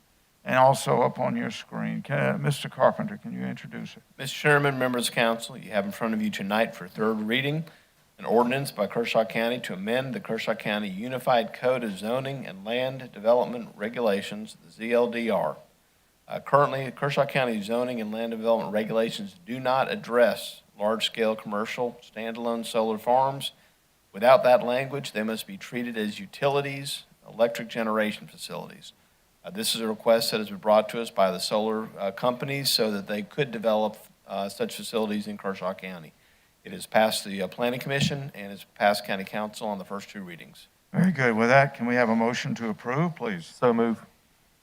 and also up on your screen. Mr. Carpenter, can you introduce it? Mr. Chairman, members of council, you have in front of you tonight for third reading an ordinance by Kershaw County to amend the Kershaw County Unified Code of Zoning and Land Development Regulations, the ZLDR. Currently, Kershaw County zoning and land development regulations do not address large-scale commercial standalone solar farms. Without that language, they must be treated as utilities, electric generation facilities. This is a request that has been brought to us by the solar companies so that they could develop such facilities in Kershaw County. It has passed the Planning Commission and has passed County Council on the first 2 readings. Very good. With that, can we have a motion to approve, please? So move.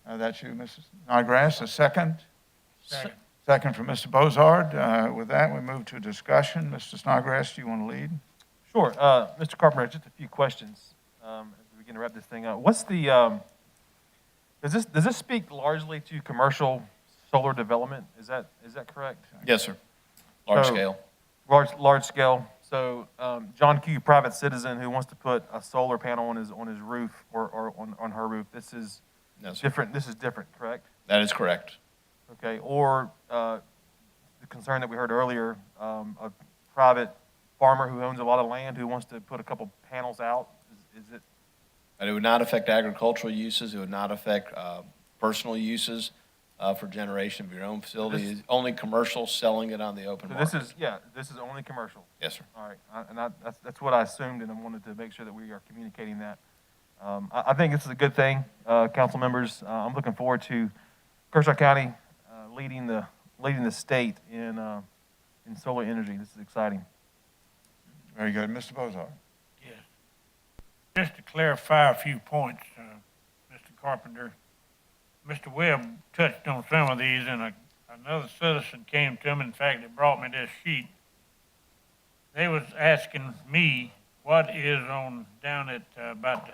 That's you, Mrs. Snodgrass. A second? Second from Mr. Bozard. With that, we move to discussion. Mr. Snodgrass, do you want to lead? Sure. Mr. Carpenter, just a few questions as we begin to wrap this thing up. What's the, does this speak largely to commercial solar development? Is that correct? Yes, sir. Large scale. Large scale. So John Q., private citizen who wants to put a solar panel on his roof or on her roof, this is different. This is different, correct? That is correct. Okay. Or the concern that we heard earlier, a private farmer who owns a lot of land who wants to put a couple panels out, is it? And it would not affect agricultural uses. It would not affect personal uses for generation of your own facility. It's only commercial, selling it on the open market. This is only commercial. Yes, sir. All right, that's what I assumed, and I wanted to make sure that we are communicating that. I think this is a good thing, council members. I'm looking forward to Kershaw County leading the state in solar energy. This is exciting. Very good. Mr. Bozard? Yes. Just to clarify a few points, Mr. Carpenter, Mr. Webb touched on some of these, and another citizen came to him. In fact, they brought me this sheet. They was asking me what is on down at about the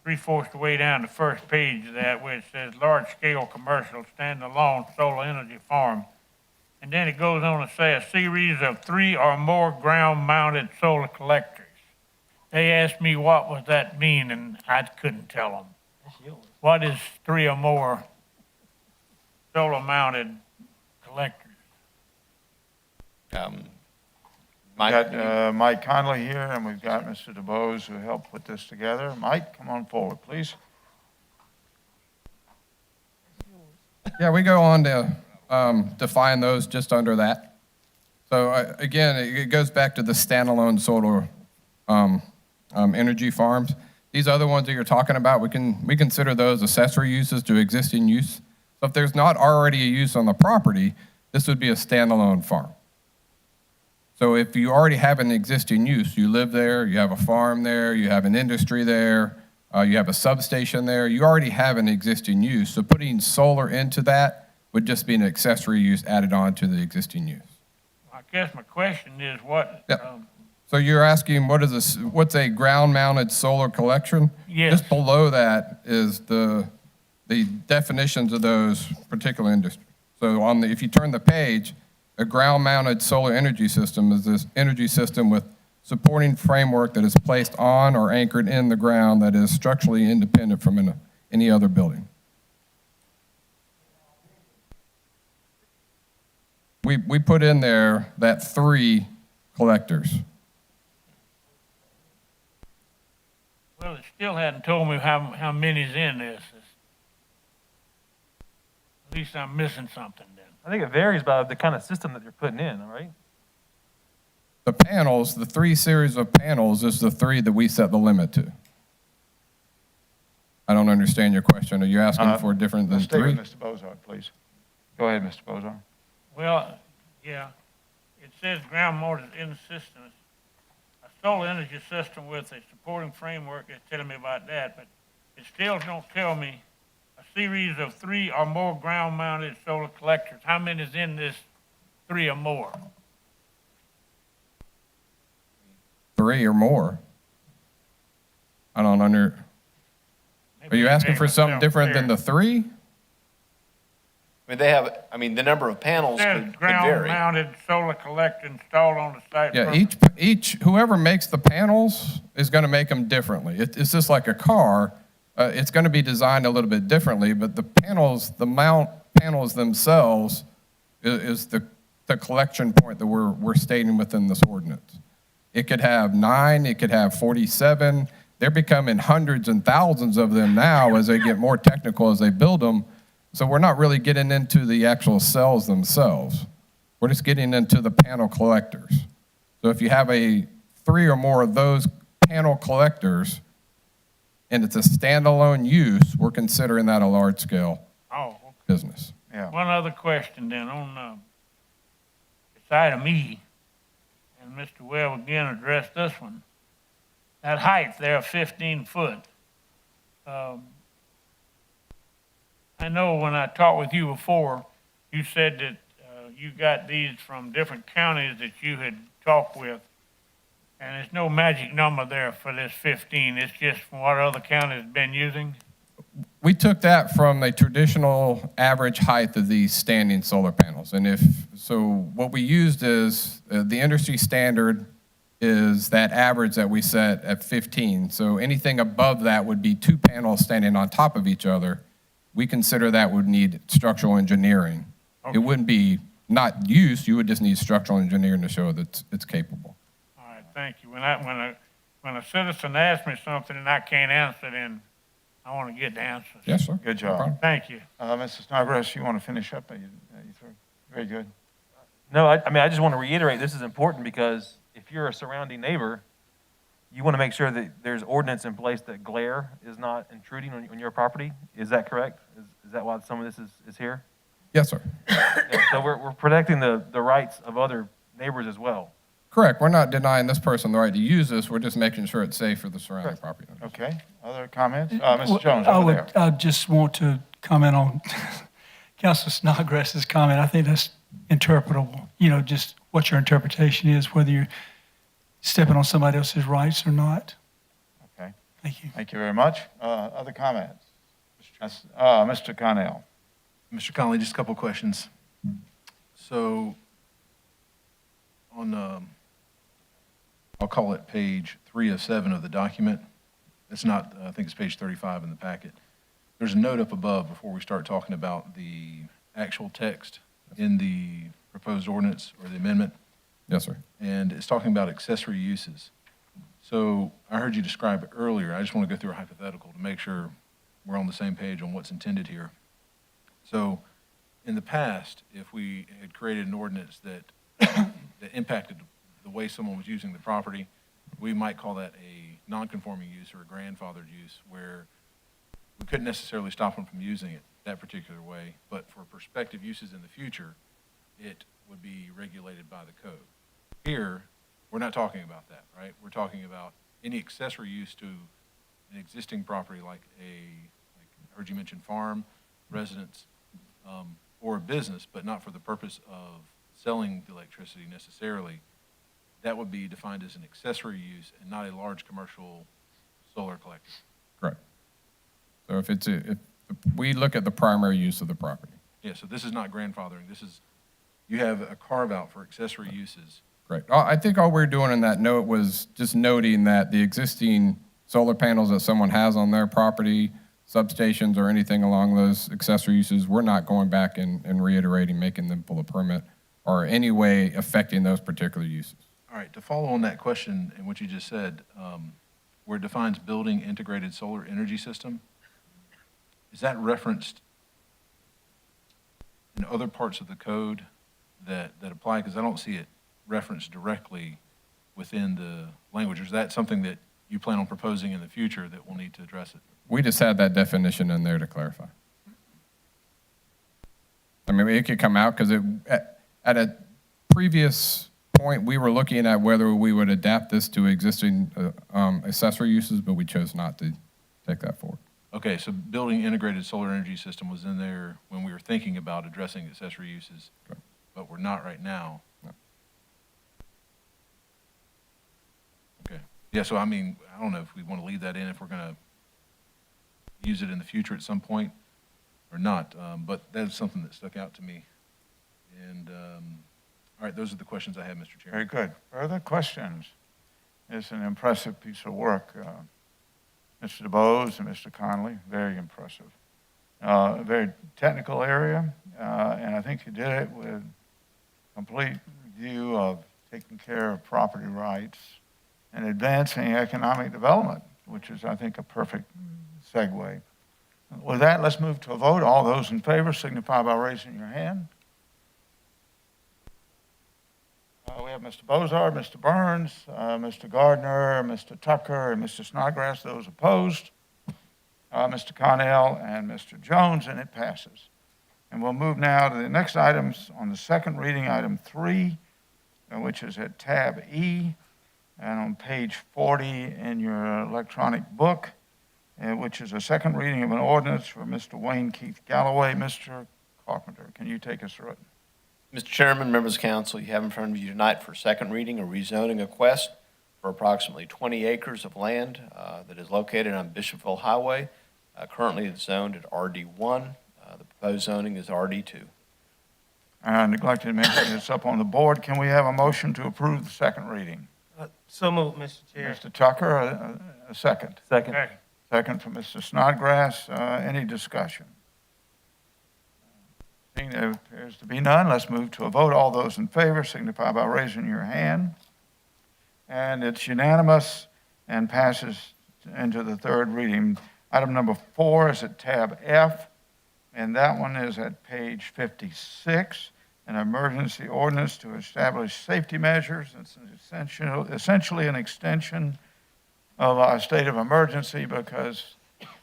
3/4 the way down the first page of that, where it says large-scale commercial standalone solar energy farm. And then it goes on to say a series of 3 or more ground-mounted solar collectors. They asked me what was that mean, and I couldn't tell them. What is 3 or more solar-mounted collectors? We've got Mike Conley here, and we've got Mr. DeBose who helped put this together. Mike, come on forward, please. Yeah, we go on to define those just under that. So again, it goes back to the standalone solar energy farms. These other ones that you're talking about, we consider those accessory uses to existing use. So if there's not already a use on the property, this would be a standalone farm. So if you already have an existing use, you live there, you have a farm there, you have an industry there, you have a substation there, you already have an existing use. So putting solar into that would just be an accessory use added on to the existing use. I guess my question is what? Yeah. So you're asking what's a ground-mounted solar collection? Yes. Just below that is the definitions of those particular industries. So if you turn the page, a ground-mounted solar energy system is this energy system with supporting framework that is placed on or anchored in the ground that is structurally independent from any other building. We put in there that 3 collectors. Well, it still hadn't told me how many's in this. At least I'm missing something then. I think it varies by the kind of system that you're putting in, all right? The panels, the 3 series of panels is the 3 that we set the limit to. I don't understand your question. Are you asking for different than Let's stay 3? with Mr. Bozard, please. Go ahead, Mr. Bozard. Well, yeah, it says ground mounted in the system. A solar energy system with a supporting framework is telling me about that, but it still don't tell me a series of 3 or more ground mounted solar collectors. How many is in this 3 or more? 3 or more. I don't under. Are you asking for something different than the 3? I mean, the number of panels It says could ground vary. mounted solar collector installed on the site. Yeah, whoever makes the panels is going to make them differently. It's just like a car. It's going to be designed a little bit differently, but the mount panels themselves is the collection point that we're stating within this ordinance. It could have 9, it could have 47. They're becoming hundreds and thousands of them now as they get more technical as they build them. So we're not really getting into the actual cells themselves. We're just getting into the panel collectors. So if you have 3 or more of those panel collectors, and it's a standalone use, we're considering that a large-scale business. Yeah. One other question then on side of me, and Mr. Webb again addressed this one. That height there, 15 foot. I know when I talked with you before, you said that you got these from different counties that you had talked with. And there's no magic number there for this 15. It's just from what other counties have been using. We took that from the traditional average height of these standing solar panels. And what we used is the industry standard is that average that we set at 15. So anything above that would be 2 panels standing on top of each other. We consider that would need structural engineering. Okay. It wouldn't be not used, you would just need structural engineering to show that it's capable. All right, thank you. When a citizen asks me something and I can't answer, then I want to get the answers. Yes, sir. Good No job. problem. Thank you. Mrs. Snodgrass, you want to finish up? Are you through? Very good. No, I mean, I just want to reiterate, this is important because if you're a surrounding neighbor, you want to make sure that there's ordinance in place that glare is not intruding on your property. Is that correct? Is that why some of this is here? Yes, sir. Yeah, so we're protecting the rights of other neighbors as well. Correct. We're not denying this person the right to use this. We're just making sure it's safe for the surrounding property owners. Okay, other comments? Mr. Jones, I over would, there. I just want to comment on Councilor Snodgrass's comment. I think that's interpretable. You know, just what your interpretation is, whether you're stepping on somebody else's rights or not. Okay. Thank you. Thank you very much. Other comments? Mr. Connell. Mr. Conley, just a couple of questions. So on, I'll call it page 3 of 7 of the document. It's not, I think it's page 35 in the packet. There's a note up above before we start talking about the actual text in the proposed ordinance or the amendment. Yes, sir. And it's talking about accessory uses. So I heard you describe it earlier. I just want to go through a hypothetical to make sure we're on the same page on what's intended here. So in the past, if we had created an ordinance that, that impacted the way someone was using the property, we might call that a non-conforming use or a grandfathered use, where we couldn't necessarily stop them from using it that particular way, but for prospective uses in the future, it would be regulated by the code. Here, we're not talking about that, right? We're talking about any accessory use to an existing property like I heard you mention farm, residence, or a business, but not for the purpose of selling the electricity necessarily. That would be defined as an accessory use and not a large commercial solar collector. Correct. So if we look at the primary use of the property. Yeah, so this is not grandfathering. This is, you have a carve out for accessory uses. Correct. I think all we're doing in that note was just noting that the existing solar panels that someone has on their property, substations or anything along those accessory uses, we're not going back and reiterating, making them pull a permit or any way affecting those particular uses. All right, to follow on that question and what you just said, where it defines building integrated solar energy system, is that referenced in other parts of the code that apply? Because I don't see it referenced directly within the language. Or is that something that you plan on proposing in the future that we'll need to address it? We just had that definition in there to clarify. I mean, it could come out because at a previous point, we were looking at whether we would adapt this to existing accessory uses, but we chose not to take that forward. Okay, so building integrated solar energy system was in there when we were thinking about addressing accessory uses, but we're not right now. No. Okay. Yeah, so I mean, I don't know if we want to leave that in, if we're going to use it in the future at some point or not, but that's something that stuck out to me. And, all right, those are the questions I have, Mr. Chairman. Very good. Further questions? It's an impressive piece of work. Mr. DeBose and Mr. Connolly, very impressive. A very technical area, and I think you did it with complete view of taking care of property rights and advancing economic development, which is, I think, a perfect segue. With that, let's move to a vote. All those in favor signify by raising your hand. We have Mr. Bozard, Mr. Burns, Mr. Gardner, Mr. Tucker, and Mr. Snodgrass. Those opposed, Mr. Connell and Mr. Jones, and it passes. And we'll move now to the next items on the second reading, item 3, which is at tab E, and on page 40 in your electronic book, which is a second reading of an ordinance for Mr. Wayne Keith Galloway. Mr. Carpenter, can you take us through it? Mr. Chairman, members of council, you have in front of you tonight for second reading a rezoning request for approximately 20 acres of land that is located on Bishopville Highway. Currently, it's zoned at RD1. The proposed zoning is RD2. I neglected to mention it's up on the board. Can we have a motion to approve the second reading? So moved, Mr. Chair. Mr. Tucker, a second. Second. Second from Mr. Snodgrass. Any discussion? Seeing there appears to be none, let's move to a vote. All those in favor signify by raising your hand. And it's unanimous and passes into the third reading. Item number 4 is at tab F, and that one is at page 56, an emergency ordinance to establish safety measures. It's essentially an extension of our state of emergency because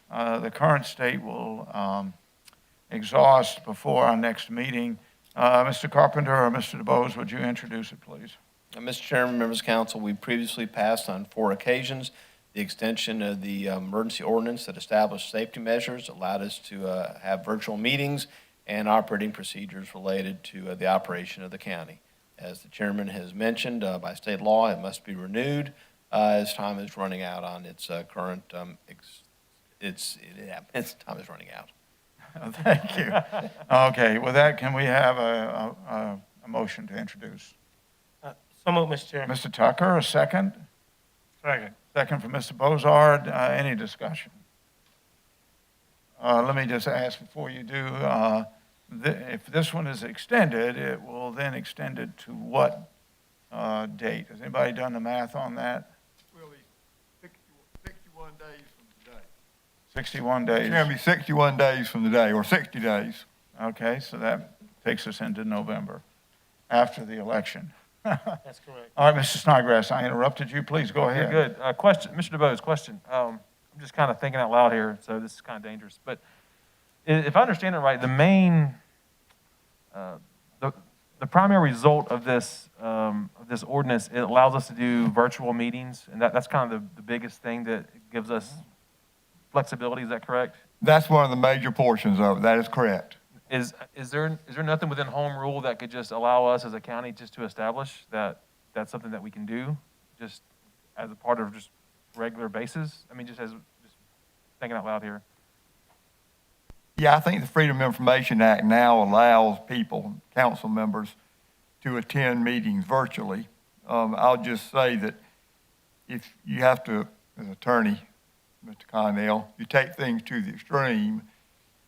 the current state will exhaust before our next meeting. Mr. Carpenter or Mr. DeBose, would you introduce it, please? Mr. Chairman, members of council, we previously passed on 4 occasions the extension of the emergency ordinance that established safety measures, allowed us to have virtual meetings and operating procedures related to the operation of the county. As the chairman has mentioned, by state law, it must be renewed as time is running out on its current, its time is running out. Thank you. Okay, with that, can we have a motion to introduce? So moved, Mr. Chairman. Mr. Tucker, a second? Second. Second from Mr. Bozard. Any discussion? Let me just ask before you do, if this one is extended, it will then extend it to what date? Has anybody done the math on that? Will be 61 days from today. 61 days. Chairman, 61 days from today, or 60 days. Okay, so that takes us into November, after the election. That's correct. All right, Mr. Snodgrass, I interrupted you. Please go ahead. Good. Question, Mr. DeBose, question. I'm just kind of thinking out loud here, so this is kind of dangerous. But if I understand it right, the main, the primary result of this ordinance, it allows us to do virtual meetings, and that's kind of the biggest thing that gives us flexibility. Is that correct? That's one of the major portions of it. That is correct. Is there nothing within home rule that could just allow us as a county just to establish that that's something that we can do just as a part of just regular basis? I mean, just thinking out loud here. Yeah, I think the Freedom of Information Act now allows people, council members, to attend meetings virtually. I'll just say that if you have to, as an attorney, Mr. Connell, you take things to the extreme.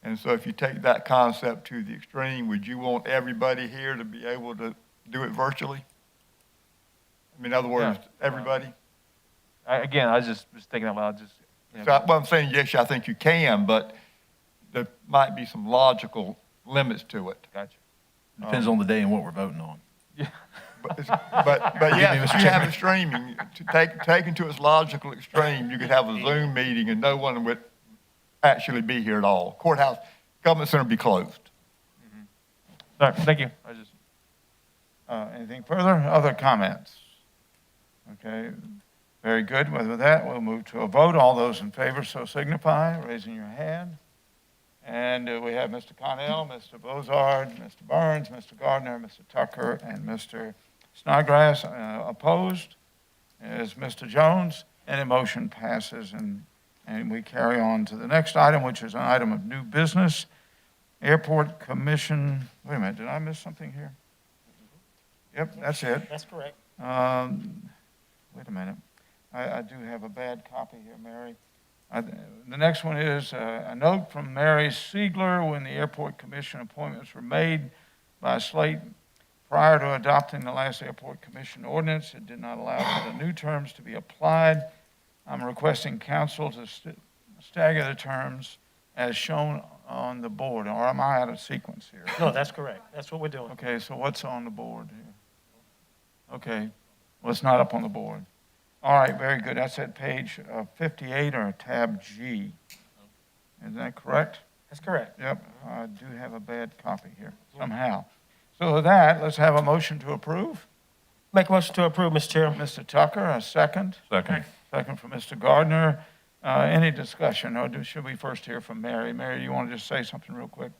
And so if you take that concept to the extreme, would you want everybody here to be able to do it virtually? I mean, in other words, everybody? Again, I was just thinking out loud. So what I'm saying, yes, I think you can, but there might be some logical limits to it. Gotcha. Depends on the day and what we're voting on. Yeah. But yeah, if you have a streaming, taken to its logical extreme, you could have a Zoom meeting and no one would actually be here at all. Courthouse, government center would be closed. All right, thank you. Anything further? Other comments? Okay, very good. With that, we'll move to a vote. All those in favor so signify, raising your hand. And we have Mr. Connell, Mr. Bozard, Mr. Burns, Mr. Gardner, Mr. Tucker, and Mr. Snodgrass. Opposed is Mr. Jones, and the motion passes. And we carry on to the next item, which is an item of new business. Airport Commission, wait a minute, did I miss something here? Yep, that's it. That's correct. Wait a minute. I do have a bad copy here, Mary. The next one is a note from Mary Siegler when the Airport Commission appointments were made by Slate prior to adopting the last Airport Commission ordinance. It did not allow for the new terms to be applied. I'm requesting council to stagger the terms as shown on the board, or am I out of sequence here? No, that's correct. That's what we're doing. Okay, so what's on the board here? Okay, well, it's not up on the board. All right, very good. That's at page 58 or tab G. Is that correct? That's correct. Yep, I do have a bad copy here somehow. So with that, let's have a motion to approve. Make a motion to approve, Mr. Chairman. Mr. Tucker, a second. Second. Second from Mr. Gardner. Any discussion, or should we first hear from Mary? Mary, do you want to just say something real quick?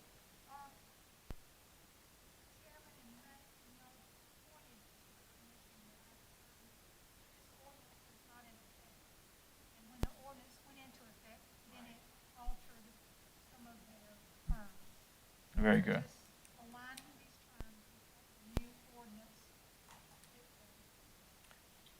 Very good.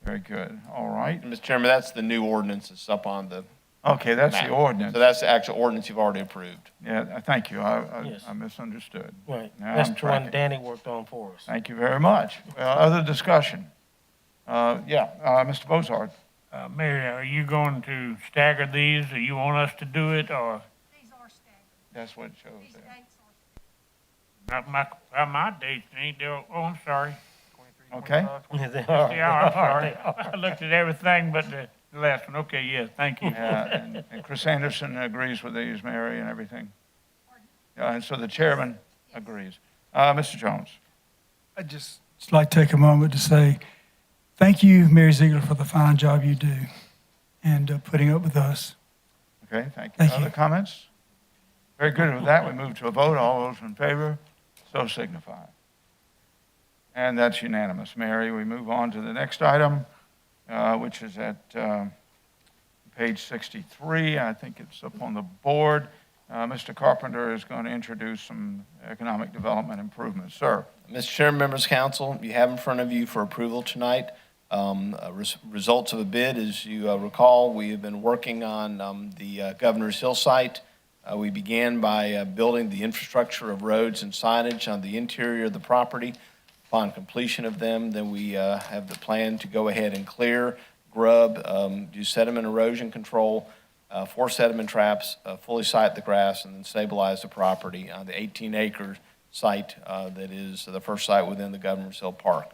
Very good. All right. Mr. Chairman, that's the new ordinance that's up on the Okay, that's map. the ordinance. So that's the actual ordinance you've already approved. Yeah, thank you. Yes. I misunderstood. Right. Now That's I'm the one tracking. Danny worked on for us. Thank you very much. Other discussion? Mr. Bozard. Mary, are you going to stagger these, or you want us to do it, or? These are staggered. That's what it shows These there. dates are Not my dates ain't there. Oh, I'm sorry. Okay. Yeah, I'm sorry. I looked at everything but the last one. Okay, yes, thank you. And Chris Anderson agrees with these, Mary, and everything. And so the chairman agrees. Mr. Jones. I'd just like to take a moment to say, thank you, Mary Ziegler, for the fine job you do and putting up with us. Okay, thank you. Thank you. Other comments? Very good. With that, we move to a vote. All those in favor, so signify. And that's unanimous, Mary. We move on to the next item, which is at page 63. I think it's up on the board. Mr. Carpenter is going to introduce some economic development improvements. Sir. Mr. Chairman, members of council, you have in front of you for approval tonight results of a bid. As you recall, we have been working on the Governor's Hill site. We began by building the infrastructure of roads and signage on the interior of the property. Upon completion of them, then we have the plan to go ahead and clear, grub, do sediment erosion control, 4 sediment traps, fully site the grass, and then stabilize the property on the 18-acre site that is the first site within the Governor's Hill Park.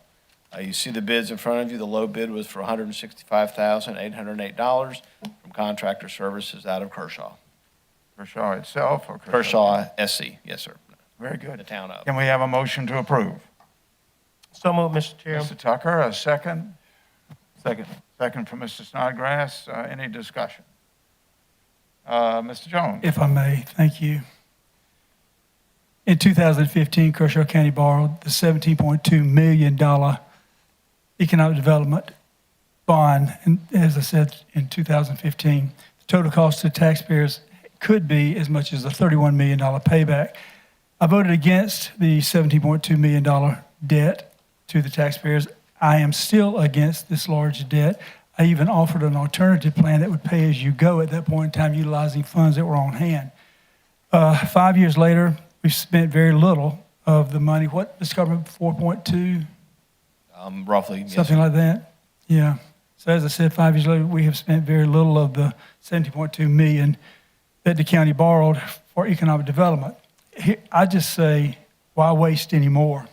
You see the bids in front of you. The low bid was for $165,808 from Contractor Services out of Kershaw. Kershaw itself or Kershaw SC, yes, sir. Very good. The town of. Can we have a motion to approve? So moved, Mr. Chairman. Mr. Tucker, a second. Second. Second from Mr. Snodgrass. Any discussion? Mr. Jones. If I may, thank you. In 2015, Kershaw County borrowed the $17.2 million economic development bond. And as I said, in 2015, the total cost to taxpayers could be as much as a $31 million payback. I voted against the $17.2 million debt to the taxpayers. I am still against this large debt. I even offered an alternative plan that would pay as you go at that point in time, utilizing funds that were on hand. 5 years later, we've spent very little of the money. What, Mr. Carpenter, 4.2? Roughly, yes, something like that. Yeah. So as I said, 5 years later, we have spent very little of the $17.2 million that the county borrowed for economic development. I just say, why waste any more?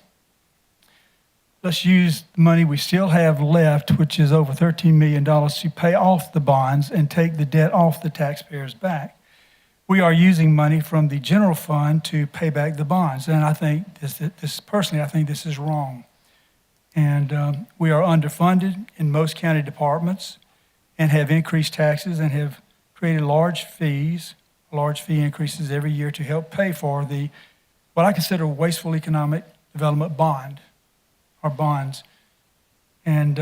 Let's use the money we still have left, which is over $13 million, to pay off the bonds and take the debt off the taxpayers' back. We are using money from the general fund to pay back the bonds, and I think personally, I think this is wrong. And we are underfunded in most county departments and have increased taxes and have created large fee increases every year to help pay for what I consider wasteful economic development bond, or bonds. And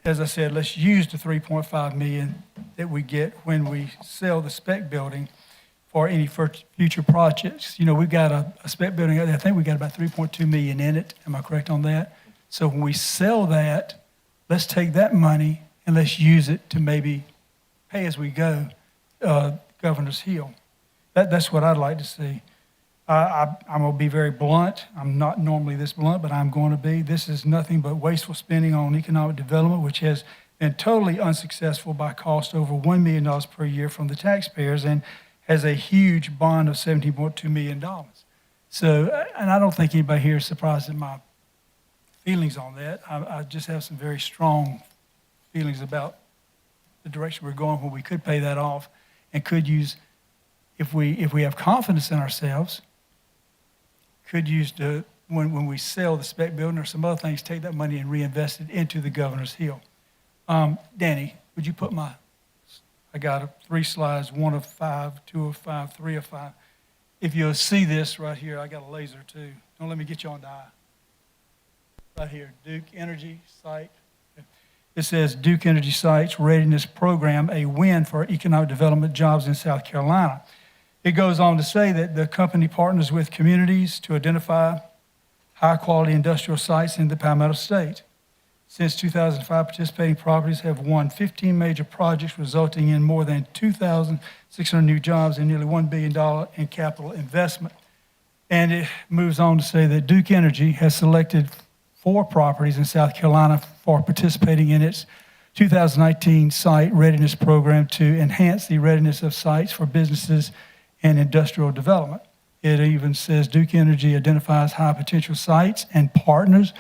as I said, let's use the $3.5 million that we get when we sell the spec building for any future projects. You know, we've got a spec building, I think we got about $3.2 million in it. Am I correct on that? So when we sell that, let's take that money and let's use it to maybe pay as we go, Governor's Hill. That's what I'd like to see. I'm going to be very blunt. I'm not normally this blunt, but I'm going to be. This is nothing but wasteful spending on economic development, which has been totally unsuccessful by cost over $1 million per year from the taxpayers and has a huge bond of $17.2 million. So, and I don't think anybody here is surprised at my feelings on that. I just have some very strong feelings about the direction we're going, when we could pay that off and could use, if we have confidence in ourselves, could use when we sell the spec building or some other things, take that money and reinvest it into the Governor's Hill. Danny, would you put I got 3 slides, 1 of 5, 2 of 5, 3 of 5. If you'll see this right here, I got a laser too. Don't let me get you on the eye. Right here, Duke Energy Site. It says Duke Energy Sites Readiness Program, a win for economic development jobs in South Carolina. It goes on to say that the company partners with communities to identify high-quality industrial sites in the Palmetto State. Since 2005, participating properties have won 15 major projects, resulting in more than 2,600 new jobs and nearly $1 billion in capital investment. And it moves on to say that Duke Energy has selected 4 properties in South Carolina for participating in its 2019 Site Readiness Program to enhance the readiness of sites for businesses and industrial development. It even says Duke Energy identifies high potential sites and partners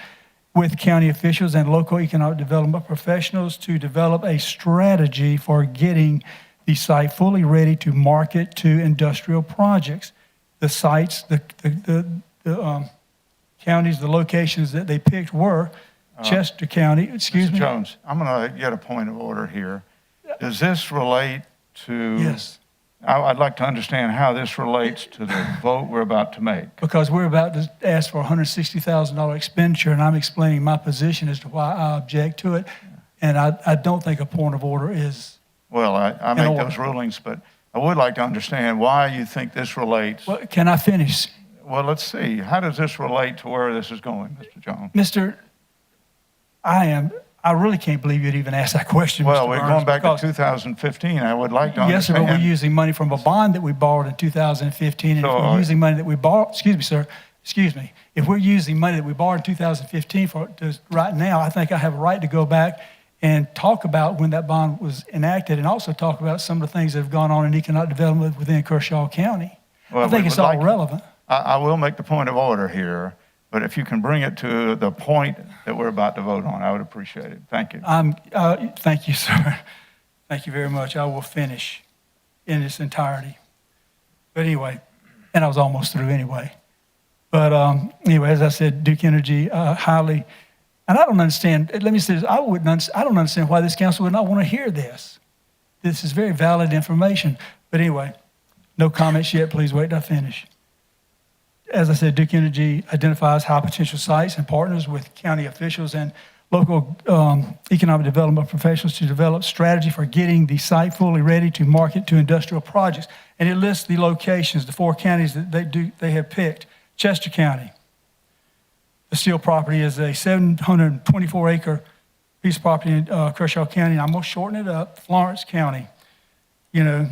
with county officials and local economic development professionals to develop a strategy for getting the site fully ready to market to industrial projects. The sites, the counties, the locations that they picked were Chester County, excuse Mr. me? Jones, I'm going to get a point of order here. Does this relate to? Yes, I'd like to understand how this relates to the vote we're about to make. because we're about to ask for a $160,000 expenditure, and I'm explaining my position as to why I object to it. And I don't think a point of order is, Well, I make order. those rulings, but I would like to understand why you think this relates. well, can I finish? Well, let's see. How does this relate to where this is going, Mr. Jones? Mr., I really can't believe you'd even ask that question, Well, Mr. we're Burns, going back to because- 2015. I would like to Yes, sir, understand. but we're using money from a bond that we borrowed in 2015, and if So, we're using money that we borrowed, excuse me, sir, excuse me, if we're using money that we borrowed in 2015 right now, I think I have a right to go back and talk about when that bond was enacted, and also talk about some of the things that have gone on in economic development within Kershaw County. Well, I think we it's would all like- relevant. I will make the point of order here, but if you can bring it to the point that we're about to vote on, I would appreciate it. Thank you. Thank you, sir. Thank you very much. I will finish in its entirety. But anyway, and I was almost through anyway. But anyway, as I said, Duke Energy highly, and I don't understand, let me say this, I don't understand why this council would not want to hear this. This is very valid information. But anyway, no comments yet. Please wait till I finish. As I said, Duke Energy identifies high potential sites and partners with county officials and local economic development professionals to develop strategy for getting the site fully ready to market to industrial projects. And it lists the locations, the 4 counties that they have picked. Chester County. The Steel property is a 724-acre piece of property in Kershaw County. And I'm going to shorten it up. Florence County. You know,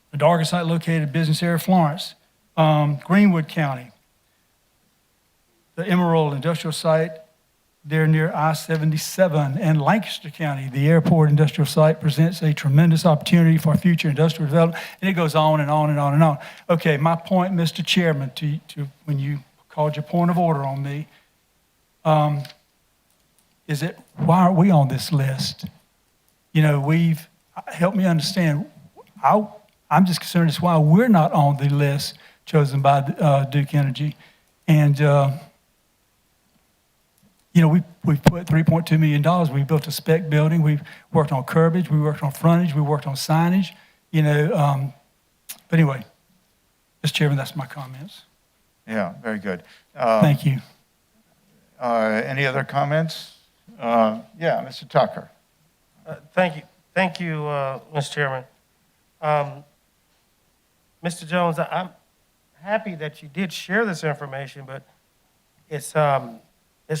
the Darga site located business area, Florence. Greenwood County, the Emerald Industrial Site, there near I-77, and Lancaster County, the airport industrial site presents a tremendous opportunity for future industrial development, and it goes on and on and on and on. Okay, my point, Mr. Chairman, to when you called your point of order on me, is that why aren't we on this list? You know, help me understand, I'm just concerned as why we're not on the list chosen by Duke Energy. And, you know, we've put $3.2 million. We built a spec building. We've worked on curbage. We worked on frontage. We worked on signage, you know. But anyway, Mr. Chairman, that's my comments. Yeah, very good. Thank you. Any other comments? Yeah, Mr. Tucker. Thank you. Thank you, Mr. Chairman. Mr. Jones, I'm happy that you did share this information, but it's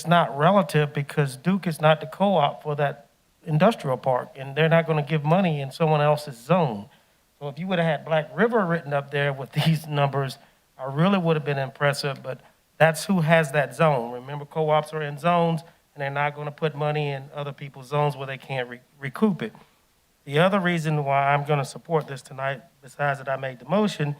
not relative because Duke is not the co-op for that industrial park, and they're not going to give money in someone else's zone. So if you would have had Black River written up there with these numbers, I really would have been impressive, but that's who has that zone. Remember, co-ops are in zones, and they're not going to put money in other people's zones where they can't recoup it. The other reason why I'm going to support this tonight, besides that I made the motion,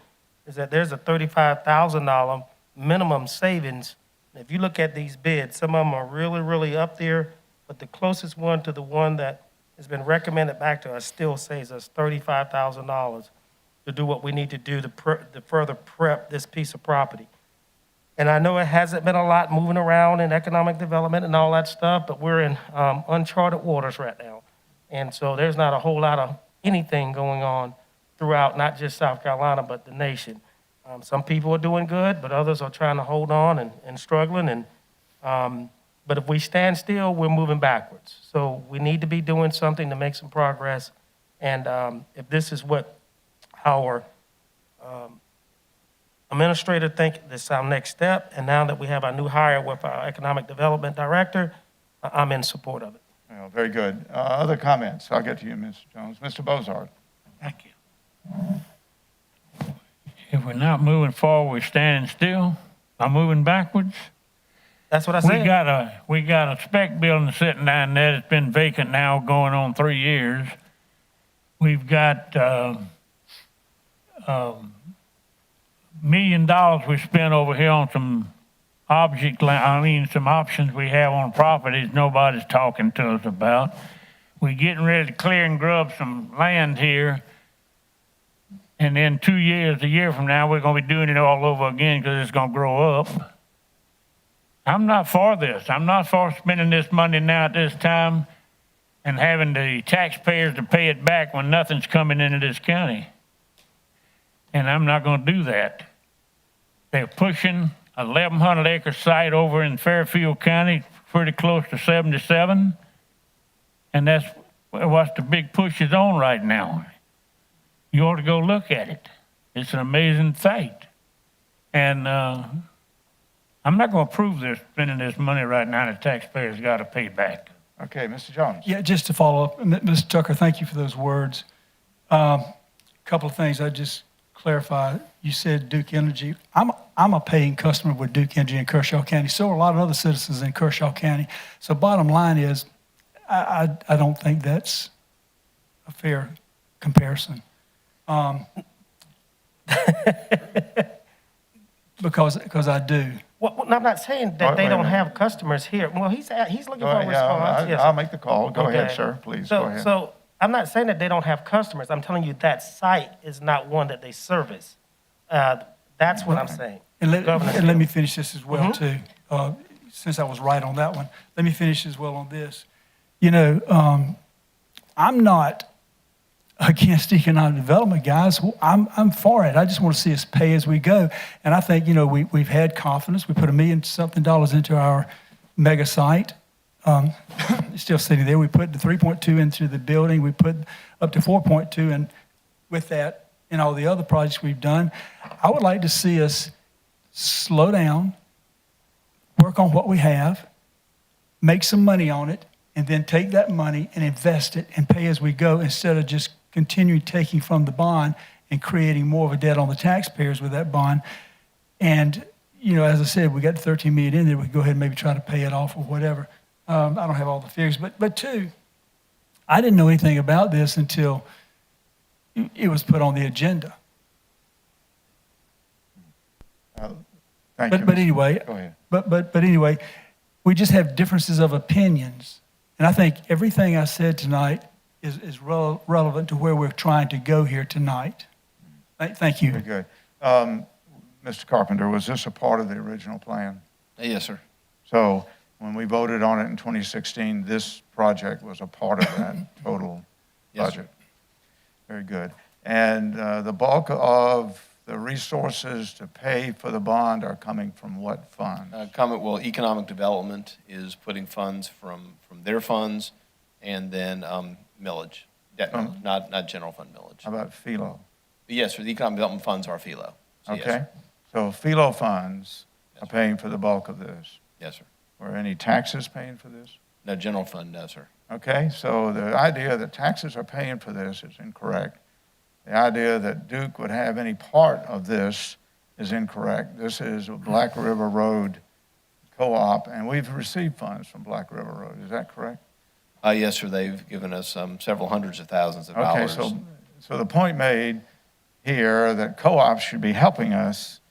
is that there's a $35,000 minimum savings. If you look at these bids, some of them are really, really up there, but the closest one to the one that has been recommended back to us still saves us $35,000 to do what we need to do to further prep this piece of property. And I know it hasn't been a lot moving around in economic development and all that stuff, but we're in uncharted waters right now. And so there's not a whole lot of anything going on throughout, not just South Carolina, but the nation. Some people are doing good, but others are trying to hold on and struggling. But if we stand still, we're moving backwards. So we need to be doing something to make some progress. And if this is what our administrator think this is our next step, and now that we have our new hire with our economic development director, I'm in support of it. Well, very good. Other comments? I'll get to you, Mr. Jones. Mr. Bozard. Thank you. If we're not moving forward, we're standing still. I'm moving backwards. That's what I said. We got a spec building sitting down there that's been vacant now going on 3 years. We've got $1 million we spent over here on some some options we have on properties nobody's talking to us about. We're getting ready to clear and grub some land here. And then 2 years, a year from now, we're going to be doing it all over again because it's going to grow up. I'm not for this. I'm not for spending this money now at this time and having the taxpayers to pay it back when nothing's coming into this county. And I'm not going to do that. They're pushing a 1,100 acre site over in Fairfield County, pretty close to 77. And that's what the big push is on right now. You ought to go look at it. It's an amazing site. And I'm not going to approve this, spending this money right now the taxpayers got to pay back. Okay, Mr. Jones. Yeah, just to follow up, Mr. Tucker, thank you for those words. Couple of things I just clarify. You said Duke Energy. I'm a paying customer with Duke Energy in Kershaw County. So are a lot of other citizens in Kershaw County. So bottom line is, I don't think that's a fair comparison. Because I do. Well, I'm not saying that they don't have customers here. Well, he's looking for a response. Yes, I'll sir. make the call. Go Okay. ahead, sir, please, So, go ahead. So I'm not saying that they don't have customers. I'm telling you that site is not one that they service. That's what I'm saying. And Governor let Hill. me finish this as well, too. Since I was right on that one, let me finish as well on this. You know, I'm not against economic development, guys. I'm for it. I just want to see us pay as we go. And I think, you know, we've had confidence. We put $1 million-something into our mega site. It's still sitting there. We put the 3.2 into the building. We put up to 4.2, and with that and all the other projects we've done, I would like to see us slow down, work on what we have, make some money on it, and then take that money and invest it and pay as we go instead of just continuing taking from the bond and creating more of a debt on the taxpayers with that bond. And, you know, as I said, we got the 13 million in there. We can go ahead and maybe try to pay it off or whatever. I don't have all the figures, but two, I didn't know anything about this until it was put on the agenda. Thank you, But Mr. anyway, Go ahead. but anyway, we just have differences of opinions. And I think everything I said tonight is relevant to where we're trying to go here tonight. Thank you. Very good. Mr. Carpenter, was this a part of the original plan? Yes, sir. So when we voted on it in 2016, this project was a part of that total Yes, sir. budget? Very good. And the bulk of the resources to pay for the bond are coming from what fund? Economic development is putting funds from their funds, and then millage, not general fund millage. How about philo? Yes, sir, the economic development funds are philo. So yes, Okay. sir. So philo funds are paying for the bulk of this. Yes, sir. Were any taxes paying for this? No, general fund, no, sir. Okay, so the idea that taxes are paying for this is incorrect. The idea that Duke would have any part of this is incorrect. This is a Black River Road co-op, and we've received funds from Black River Road. Is that correct? Yes, sir, they've given us several hundreds of thousands of Okay, dollars. so the point made here that co-ops should be helping us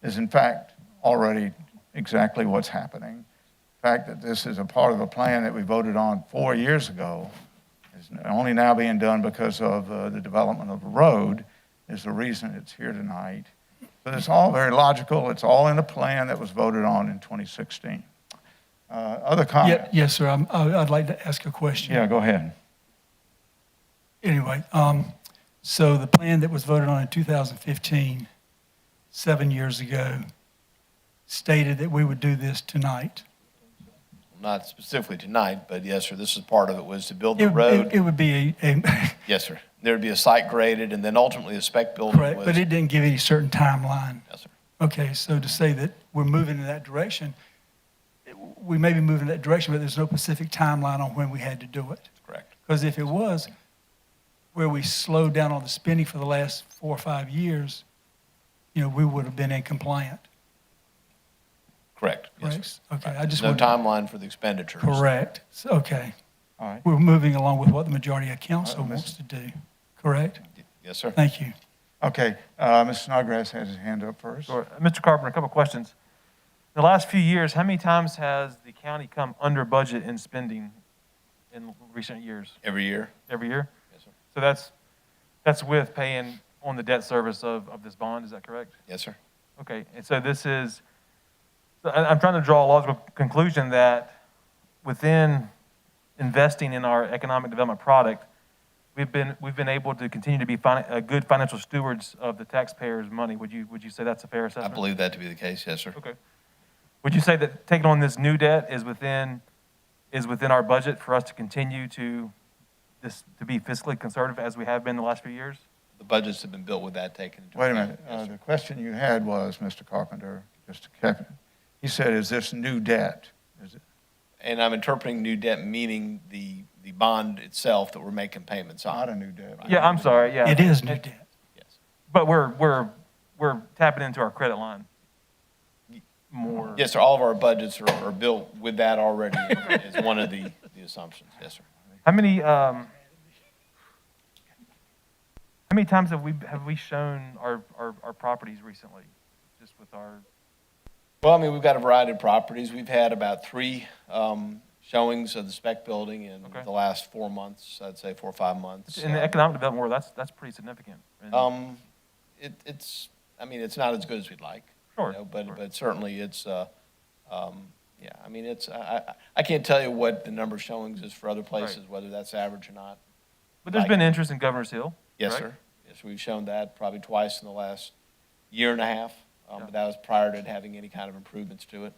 is in fact already exactly what's happening. The fact that this is a part of a plan that we voted on 4 years ago is only now being done because of the development of the road is the reason it's here tonight. So it's all very logical. It's all in the plan that was voted on in 2016. Other comments? Yes, sir. I'd like to ask a question. Yeah, go ahead. Anyway, so the plan that was voted on in 2015, 7 years ago, stated that we would do this tonight. Not specifically tonight, but yes, sir, this is part of it, was to build the road. It would be a Yes, sir. There would be a site graded, and then ultimately a spec building correct, was. but it didn't give any certain timeline. Yes, sir. Okay, so to say that we're moving in that direction, we may be moving in that direction, but there's no specific timeline on when we had to do it. Correct. Because if it was where we slowed down on the spending for the last 4 or 5 years, you know, we would have been in compliant. Correct. Yes, Correct? sir. Okay, I just No wanted- timeline for the expenditures. Correct. So, okay. All right. We're moving along with what the majority of council wants to do. Correct? Yes, sir. Thank you. Okay, Mr. Snodgrass has his hand up first. Sure. Mr. Carpenter, a couple of questions. In the last few years, how many times has the county come under budget in spending in recent years? Every year. Every year? Yes, sir. So that's with paying on the debt service of this bond, is that correct? Yes, sir. Okay, and so this is, So I'm trying to draw a logical conclusion that within investing in our economic development product, we've been able to continue to be good financial stewards of the taxpayers' money. Would you say that's a fair I assessment? believe that to be the case, yes, sir. Okay. Would you say that taking on this new debt is within our budget for us to continue to be fiscally conservative as we have been the last few years? The budgets have been built with that taken into Wait a account. minute. Yes, sir. The question you had was, Mr. Carpenter, just to cap it, he said, is this new debt? Is it? And I'm interpreting new debt meaning the bond itself that we're making payments on. Not a new debt. Yeah, I'm sorry, yeah. It is new debt. Yes. But we're tapping into our credit line more. Yes, sir, all of our budgets are built with that already is one of the assumptions, yes, sir. How many times have we shown our properties recently, just with our? Well, I mean, we've got a variety of properties. We've had about 3 showings of the spec building in the last 4 months, I'd say 4 or 5 months. In the economic development world, that's pretty significant. It's not as good as we'd like. Sure. You know, but certainly it's, yeah, I mean, I can't tell you what the number of showings is for other places, whether that's average or not. But there's been interest in Governor's Hill. Yes, correct? sir. Yes, we've shown that probably twice in the last year and a half. But that was prior to having any kind of improvements to it.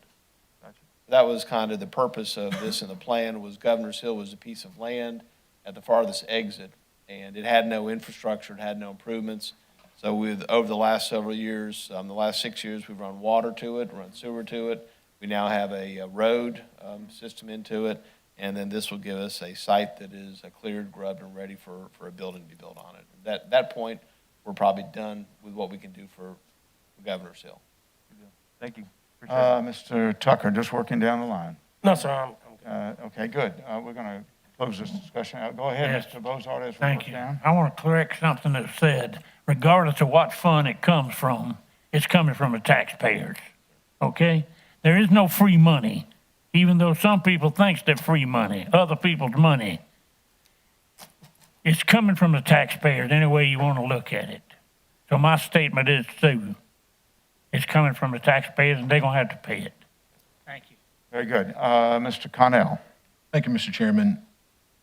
Gotcha. That was kind of the purpose of this, and the plan was Governor's Hill was a piece of land at the farthest exit, and it had no infrastructure, it had no improvements. So over the last several years, the last 6 years, we've run water to it, run sewer to it. We now have a road system into it, and then this will give us a site that is cleared, grubbed, and ready for a building to be built on it. At that point, we're probably done with what we can do for Governor's Hill. Thank you. Appreciate it. Mr. Tucker, just working down the line. No, sir, I'm good. Okay, good. We're going to close this discussion out. Go ahead, Yes. Mr. Bozard, as we Thank work you. down. I want to correct something that said, regardless of what fund it comes from, it's coming from the taxpayers, okay? There is no free money, even though some people think they're free money, other people's money. It's coming from the taxpayers any way you want to look at it. So my statement is, too, it's coming from the taxpayers, and they're going to have to pay it. Thank you. Very good. Mr. Connell. Thank you, Mr. Chairman.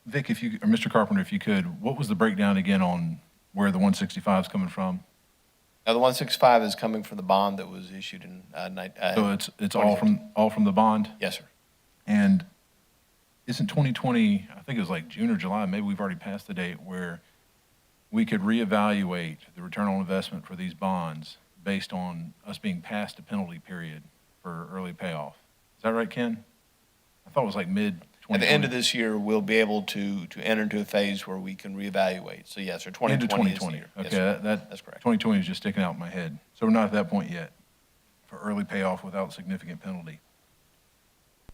Vic, or Mr. Carpenter, if you could, what was the breakdown again on where the 165 is coming from? Now, the 165 is coming from the bond that was issued in So it's all from the bond? Yes, sir. And isn't 2020, I think it was like June or July, maybe we've already passed the date where we could reevaluate the return on investment for these bonds based on us being past a penalty period for early payoff. Is that right, Ken? I thought it was like mid-2020. At the end of this year, we'll be able to enter into a phase where we can reevaluate. So yes, sir, 2020 Into is the 2020. year. Yes, Okay, sir. that's correct. 2020 is just sticking out in my head. So we're not at that point yet for early payoff without significant penalty.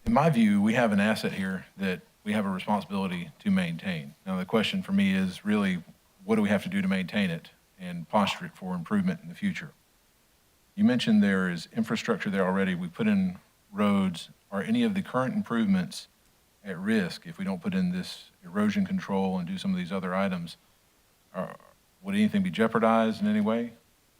In my view, we have an asset here that we have a responsibility to maintain. Now, the question for me is really, what do we have to do to maintain it and posture it for improvement in the future? You mentioned there is infrastructure there already. We put in roads. Are any of the current improvements at risk if we don't put in this erosion control and do some of these other items? Would anything be jeopardized in any way?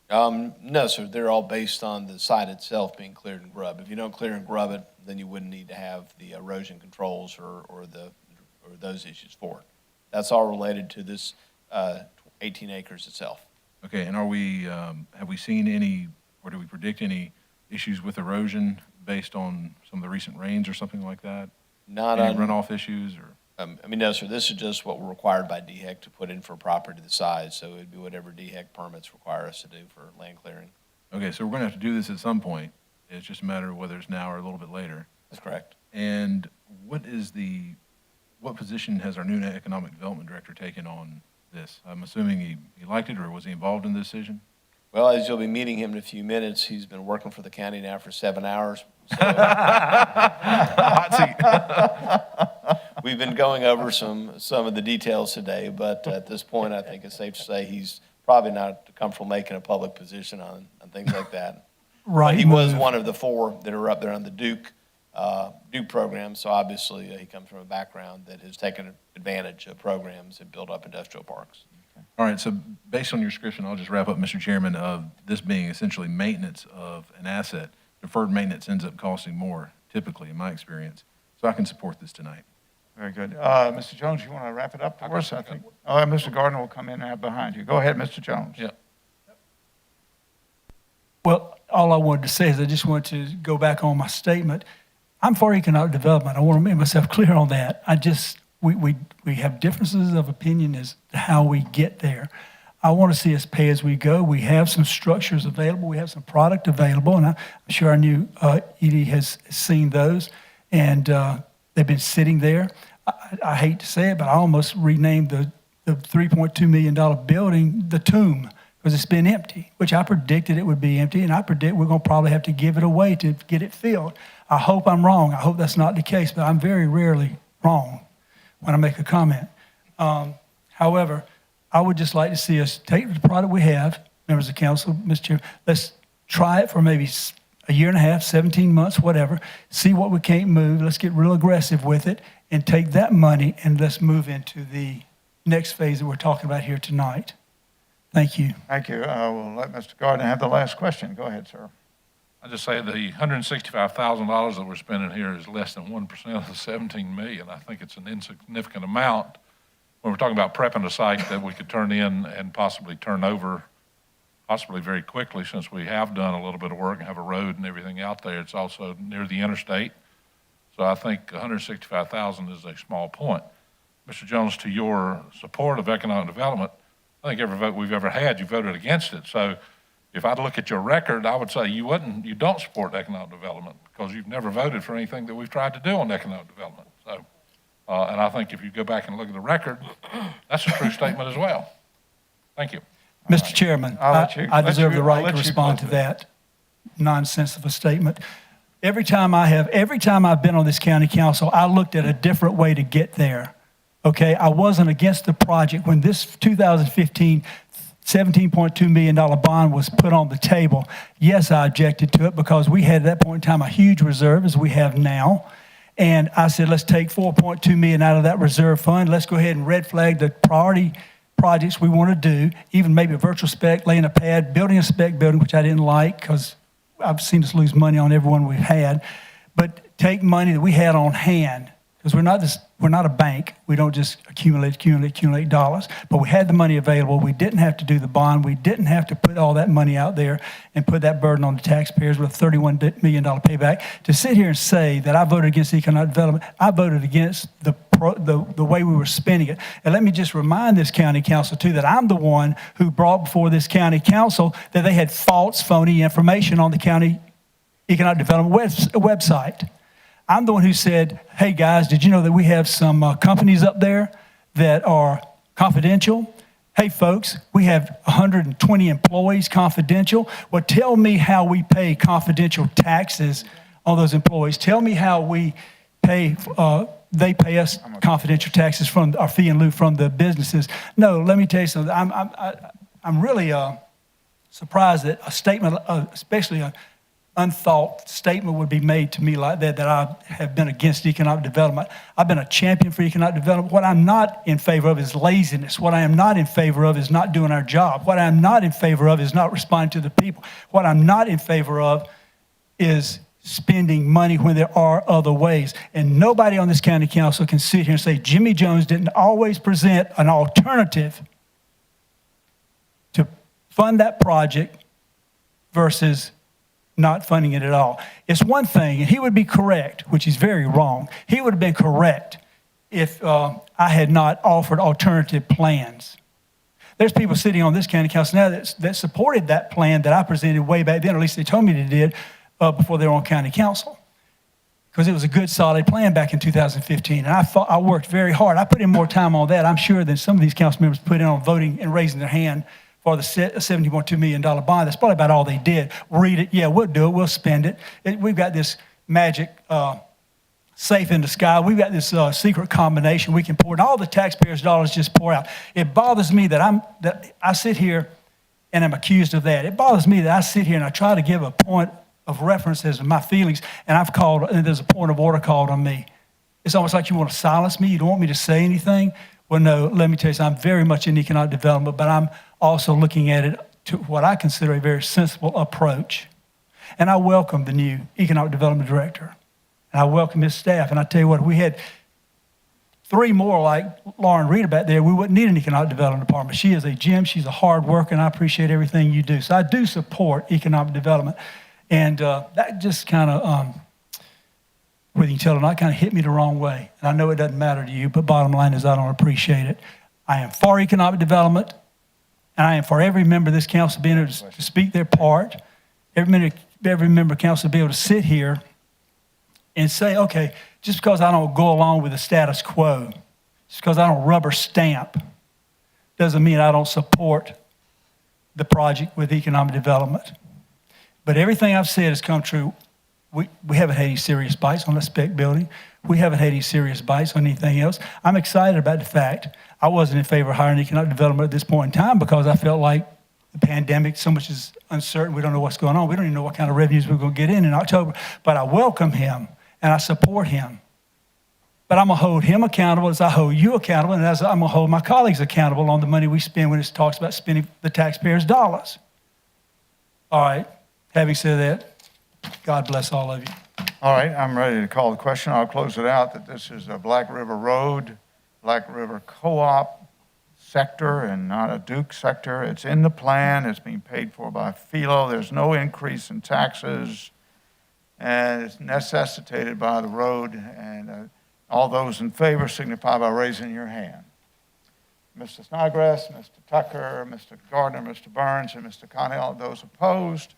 No, sir. They're all based on the site itself being cleared and grubbed. If you don't clear and grub it, then you wouldn't need to have the erosion controls or those issues for it. That's all related to this 18 acres itself. Okay, and have we seen any, or do we predict any issues with erosion based on some of the recent rains or something like that? Any runoff issues or? No, sir. This is just what we're required by DHEC to put in for property the size. So it'd be whatever DHEC permits require us to do for land clearing. Okay, so we're going to have to do this at some point. It's just a matter of whether it's now or a little bit later. That's correct. And what position has our new economic development director taken on this? I'm assuming he liked it, or was he involved in the decision? Well, as you'll be meeting him in a few minutes, he's been working for the county now for 7 hours. So Hot seat. we've been going over some of the details today, but at this point, I think it's safe to say he's probably not comfortable making a public position on things like that. Right. He was one of the 4 that are up there on the Duke program, so obviously he comes from a background that has taken advantage of programs that build up industrial parks. All right, so based on your description, I'll just wrap up, Mr. Chairman, of this being essentially maintenance of an asset. deferred maintenance ends up costing more, typically, in my experience. So I can support this tonight. Very good. Mr. Jones, you want to wrap it up for us? I think. Mr. Gardner will come in and behind you. Go ahead, Mr. Jones. Yeah. Well, all I wanted to say is I just want to go back on my statement. I'm for economic development. I want to make myself clear on that. We have differences of opinion as to how we get there. I want to see us pay as we go. We have some structures available. We have some product available, and I'm sure our new ED has seen those, and they've been sitting there. I hate to say it, but I almost renamed the $3.2 million building the Tomb, because it's been empty, which I predicted it would be empty, and I predict we're going to probably have to give it away to get it filled. I hope I'm wrong. I hope that's not the case, but I'm very rarely wrong when I make a comment. However, I would just like to see us take the product we have, members of council, Mr. Chair, let's try it for maybe a year and a half, 17 months, whatever, see what we can't move, let's get real aggressive with it, and take that money and let's move into the next phase that we're talking about here tonight. Thank you. Thank you. We'll let Mr. Gardner have the last question. Go ahead, sir. I just say the $165,000 that we're spending here is less than 1% of the $17 million. I think it's an insignificant amount when we're talking about prepping a site that we could turn in and possibly turn over, possibly very quickly, since we have done a little bit of work and have a road and everything out there. It's also near the interstate. So I think $165,000 is a small point. Mr. Jones, to your support of economic development, I think every vote we've ever had, you voted against it. So if I'd look at your record, I would say you don't support economic development because you've never voted for anything that we've tried to do on economic development. So, and I think if you go back and look at the record, that's a true statement as well. Thank you. Mr. Chairman, I deserve the right to respond to that nonsensical statement. Every time I've been on this county council, I looked at a different way to get there. Okay, I wasn't against the project. When this 2015 $17.2 million bond was put on the table, yes, I objected to it because we had at that point in time a huge reserve as we have now. And I said, let's take $4.2 million out of that reserve fund. Let's go ahead and red flag the priority projects we want to do, even maybe a virtual spec, laying a pad, building a spec building, which I didn't like because I've seen us lose money on every one we've had. But take money that we had on hand, because we're not a bank. We don't just accumulate dollars. But we had the money available. We didn't have to do the bond. We didn't have to put all that money out there and put that burden on the taxpayers with a $31 million payback. To sit here and say that I voted against economic development, I voted against the way we were spending it. And let me just remind this county council, too, that I'm the one who brought before this county council that they had false, phony information on the county economic development website. I'm the one who said, hey, guys, did you know that we have some companies up there that are confidential? Hey, folks, we have 120 employees confidential. Well, tell me how we pay confidential taxes on those employees. Tell me how we pay, they pay us confidential taxes from our fee in lieu from the businesses. No, let me tell you something. I'm really surprised that a statement, especially a unthought statement would be made to me like that I have been against economic development. I've been a champion for economic development. What I'm not in favor of is laziness. What I am not in favor of is not doing our job. What I'm not in favor of is not responding to the people. What I'm not in favor of is spending money when there are other ways. And nobody on this county council can sit here and say Jimmy Jones didn't always present an alternative to fund that project versus not funding it at all. It's one thing, and he would be correct, which is very wrong. He would have been correct if I had not offered alternative plans. There's people sitting on this county council now that supported that plan that I presented way back then, or at least they told me they did, before they were on county council. Because it was a good, solid plan back in 2015. And I worked very hard. I put in more time on that, I'm sure, than some of these council members put in on voting and raising their hand for the $70.2 million bond. That's probably about all they did. Read it. Yeah, we'll do it. We'll spend it. We've got this magic safe in the sky. We've got this secret combination we can pour, and all the taxpayers' dollars just pour out. It bothers me that I sit here and I'm accused of that. It bothers me that I sit here and I try to give a point of reference as to my feelings, and there's a point of order called on me. It's almost like you want to silence me. You don't want me to say anything. Well, no, let me tell you something. I'm very much in economic development, but I'm also looking at it to what I consider a very sensible approach. And I welcome the new Economic Development Director. And I welcome his staff. And I tell you what, if we had 3 more like Lauren Rita back there, we wouldn't need an Economic Development Department. She is a gem. She's a hard worker, and I appreciate everything you do. So I do support economic development. And that just kind of, whether you can tell or not, kind of hit me the wrong way. And I know it doesn't matter to you, but bottom line is I don't appreciate it. I am for economic development, and I am for every member of this council being able to speak their part, every member of council be able to sit here and say, okay, just because I don't go along with the status quo, just because I don't rubber stamp, doesn't mean I don't support the project with economic development. But everything I've said has come true. We haven't had any serious bites on the spec building. We haven't had any serious bites on anything else. I'm excited about the fact I wasn't in favor of hiring economic development at this point in time because I felt like the pandemic, so much is uncertain. We don't know what's going on. We don't even know what kind of revenues we're going to get in October. But I welcome him and I support him. But I'm going to hold him accountable as I hold you accountable, and as I'm going to hold my colleagues accountable on the money we spend when it talks about spending the taxpayers' dollars. All right. Having said that, God bless all of you. All right, I'm ready to call the question. I'll close it out that this is a Black River Road, Black River Co-op sector and not a Duke sector. It's in the plan. It's being paid for by Philo. There's no increase in taxes, and it's necessitated by the road. And all those in favor signify by raising your hand. Mr. Snodgrass, Mr. Tucker, Mr. Gardner, Mr. Burns, and Mr. Connell. Those opposed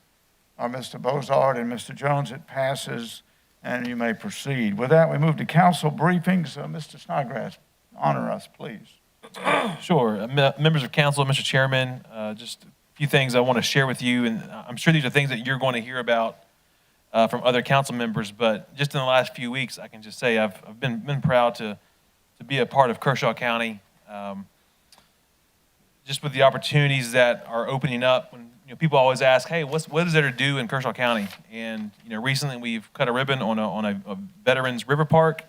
are Mr. Bozard and Mr. Jones. It passes, and you may proceed. With that, we move to council briefings. Mr. Snodgrass, honor us, please. Sure. Members of council, Mr. Chairman, just a few things I want to share with you, and I'm sure these are things that you're going to hear about from other council members, but just in the last few weeks, I can just say I've been proud to be a part of Kershaw County, just with the opportunities that are opening up. When people always ask, hey, what is there to do in Kershaw County? And recently we've cut a ribbon on a Veterans River Park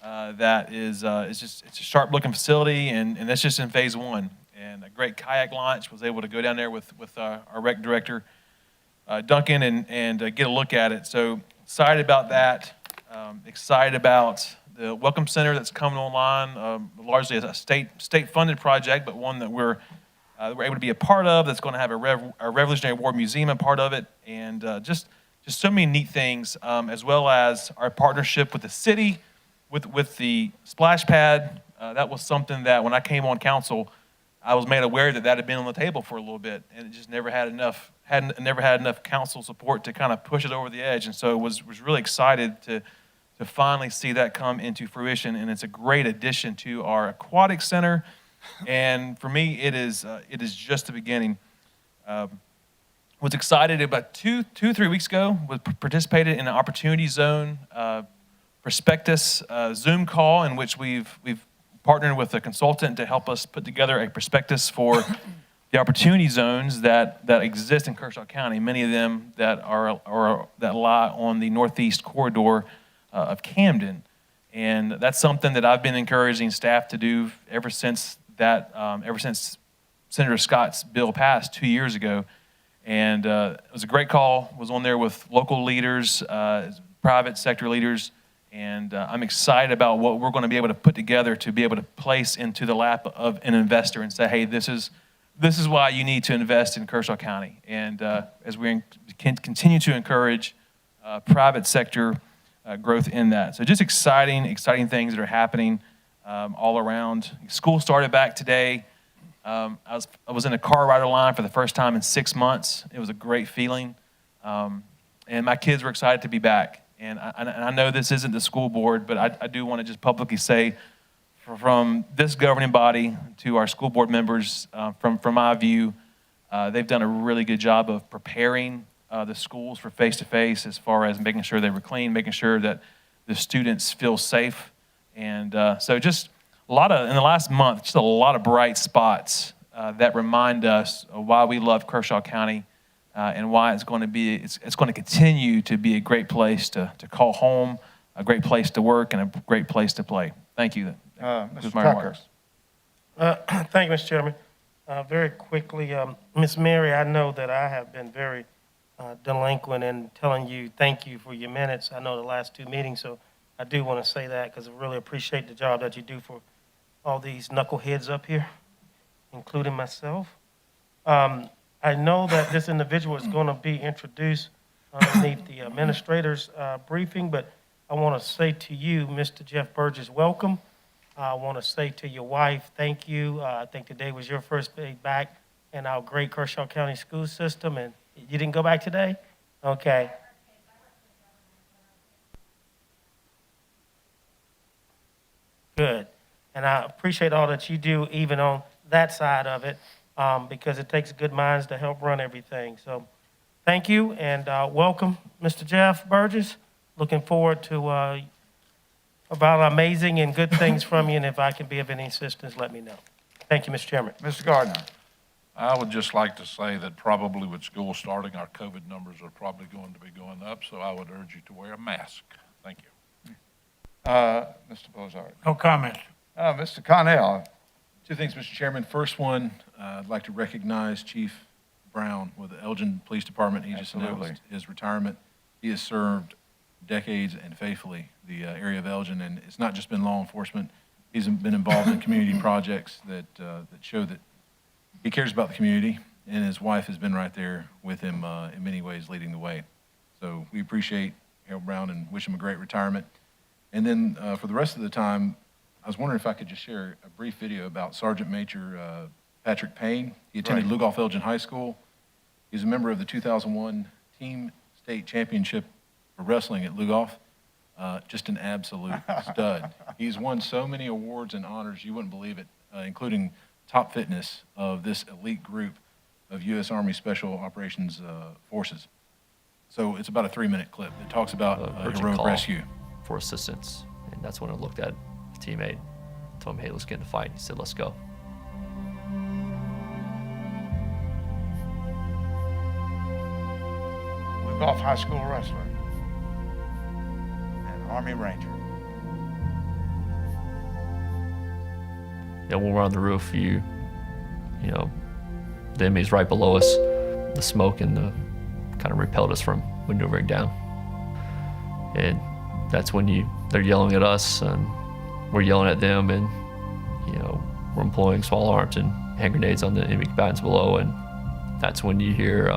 that is it's a sharp looking facility, and that's just in phase 1. And a great kayak launch. Was able to go down there with our rec director Duncan and get a look at it. So excited about that. Excited about the Welcome Center that's coming online, largely as a state funded project, but one that we're able to be a part of. That's going to have a Revolutionary War museum a part of it, and just so many neat things, as well as our partnership with the city, with the splash pad. That was something that when I came on council, I was made aware that had been on the table for a little bit, and it just never had enough council support to kind of push it over the edge. And so was really excited to finally see that come into fruition, and it's a great addition to our aquatic center. And for me, it is just the beginning. Was excited about 3 weeks ago. Participated in an Opportunity Zone prospectus Zoom call in which we've partnered with a consultant to help us put together a prospectus for the opportunity zones that exist in Kershaw County. Many of them that lie on the northeast corridor of Camden, and that's something that I've been encouraging staff to do ever since Senator Scott's bill passed 2 years ago. And it was a great call. Was on there with local leaders, private sector leaders, and I'm excited about what we're going to be able to put together to be able to place into the lap of an investor and say, hey, this is why you need to invest in Kershaw County. And as we continue to encourage private sector growth in that. So just exciting things that are happening all around. School started back today. I was in a car rider line for the first time in 6 months. It was a great feeling. And my kids were excited to be back. And I know this isn't the school board, but I do want to just publicly say, from this governing body to our school board members, from my view, they've done a really good job of preparing the schools for face-to-face, as far as making sure they were clean, making sure that the students feel safe. And so just in the last month, just a lot of bright spots that remind us of why we love Kershaw County and why it's going to continue to be a great place to call home, a great place to work, and a great place to play. Thank you. Mr. Tucker. Thank you, Mr. Chairman. Very quickly, Ms. Mary, I know that I have been very delinquent and telling you thank you for your minutes. I know the last 2 meetings, so I do want to say that because I really appreciate the job that you do for all these knuckleheads up here, including myself. I know that this individual is going to be introduced underneath the administrator's briefing, but I want to say to you, Mr. Jeff Burgess, welcome. I want to say to your wife, thank you. I think today was your first day back in our great Kershaw County school system, and you didn't go back today? Okay. Good. And I appreciate all that you do, even on that side of it, because it takes good minds to help run everything. So thank you, and welcome, Mr. Jeff Burgess. Looking forward to about amazing and good things from you, and if I can be of any assistance, let me know. Thank you, Mr. Chairman. Mr. Gardner. I would just like to say that probably with school starting, our COVID numbers are probably going to be going up, so I would urge you to wear a mask. Thank you. Mr. Bozard. No comment. Mr. Connell. Two things, Mr. Chairman. First one, I'd like to recognize Chief Brown with the Elgin Police Department. He just announced his retirement. He has served decades and faithfully the area of Elgin, and it's not just been law enforcement. He's been involved in community projects that show that he cares about the community, and his wife has been right there with him in many ways, leading the way. So we appreciate Harold Brown and wish him a great retirement. And then for the rest of the time, I was wondering if I could just share a brief video about Sergeant Major Patrick Payne. He attended Lugoff Elgin High School. He's a member of the 2001 Team State Championship for wrestling at Lugoff. Just an absolute stud. He's won so many awards and honors, you wouldn't believe it, including top fitness of this elite group of U.S. Army Special Operations Forces. So it's about a 3-minute clip. It talks about heroic rescue. For assistance, and that's when I looked at a teammate, told him, hey, let's get in the fight. He said, let's go. Lugoff High School wrestler and Army Ranger. Yeah, when we're on the roof, you know, the enemy's right below us. The smoke and the kind of repelled us from maneuvering down. And that's when they're yelling at us and we're yelling at them, and we're employing small arms and hand grenades on the enemy combatants below, and that's when you hear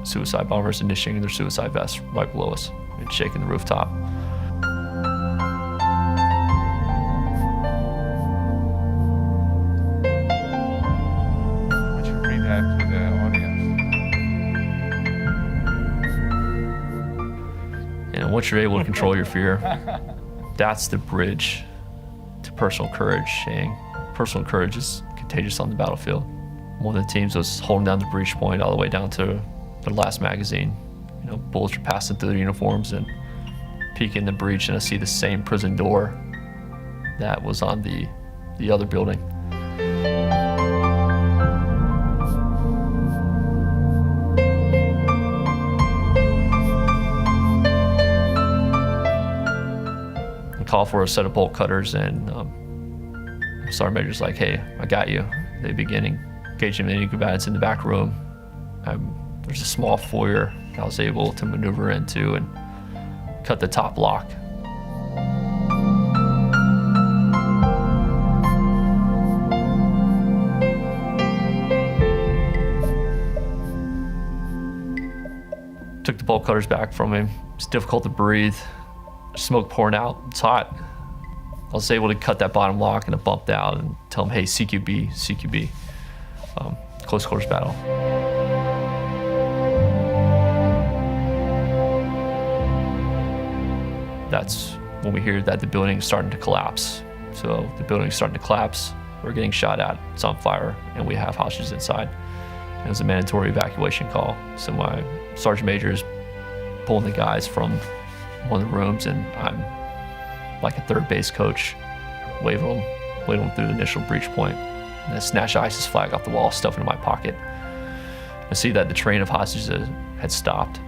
suicide bombers initiating their suicide vests right below us and shaking the rooftop. Why don't you read that to the audience? And once you're able to control your fear, that's the bridge to personal courage. And personal courage is contagious on the battlefield. One of the teams was holding down the breach point all the way down to their last magazine. Bullets were passing through their uniforms and peeking the breach, and I see the same prison door that was on the other building. Call for a set of bolt cutters, and Sergeant Major's like, hey, I got you. They begin engaging the enemy combatants in the back room. There's a small foyer I was able to maneuver into and cut the top lock. Took the bolt cutters back from him. It's difficult to breathe. Smoke pouring out, it's hot. I was able to cut that bottom lock and it bumped out and tell him, hey, CQB, CQB. Close quarters battle. That's when we hear that the building is starting to collapse. So the building is starting to collapse, we're getting shot at, it's on fire, and we have hostages inside. It was a mandatory evacuation call. So my Sergeant Major is pulling the guys from one of the rooms, and I'm like a third base coach, waving them through the initial breach point. And I snatch ISIS flag off the wall, stuff it in my pocket. I see that the train of hostages had stopped.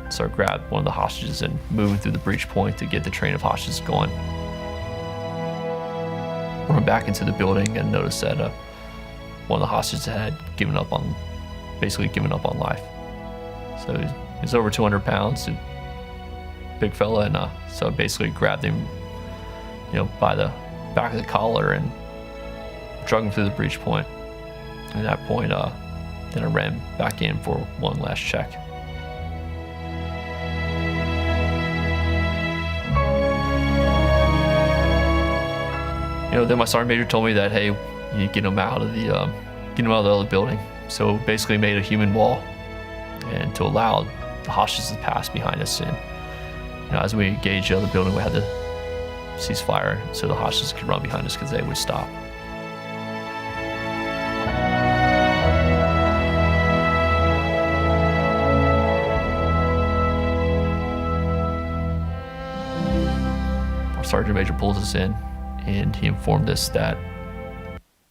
So I grabbed one of the hostages and moved through the breach point to get the train of hostages going. Run back into the building and noticed that one of the hostages had basically given up on life. So he's over 200 pounds, a big fella, and so I basically grabbed him, by the back of the collar and drug him through the breach point. At that point, then I ran back in for one last check. Then my sergeant major told me that, hey, you get him out of the other building. So basically made a human wall and to allow the hostages to pass behind us. And as we engaged the other building, we had to cease fire so the hostages could run behind us because they would stop. Our sergeant major pulls us in, and he informed us that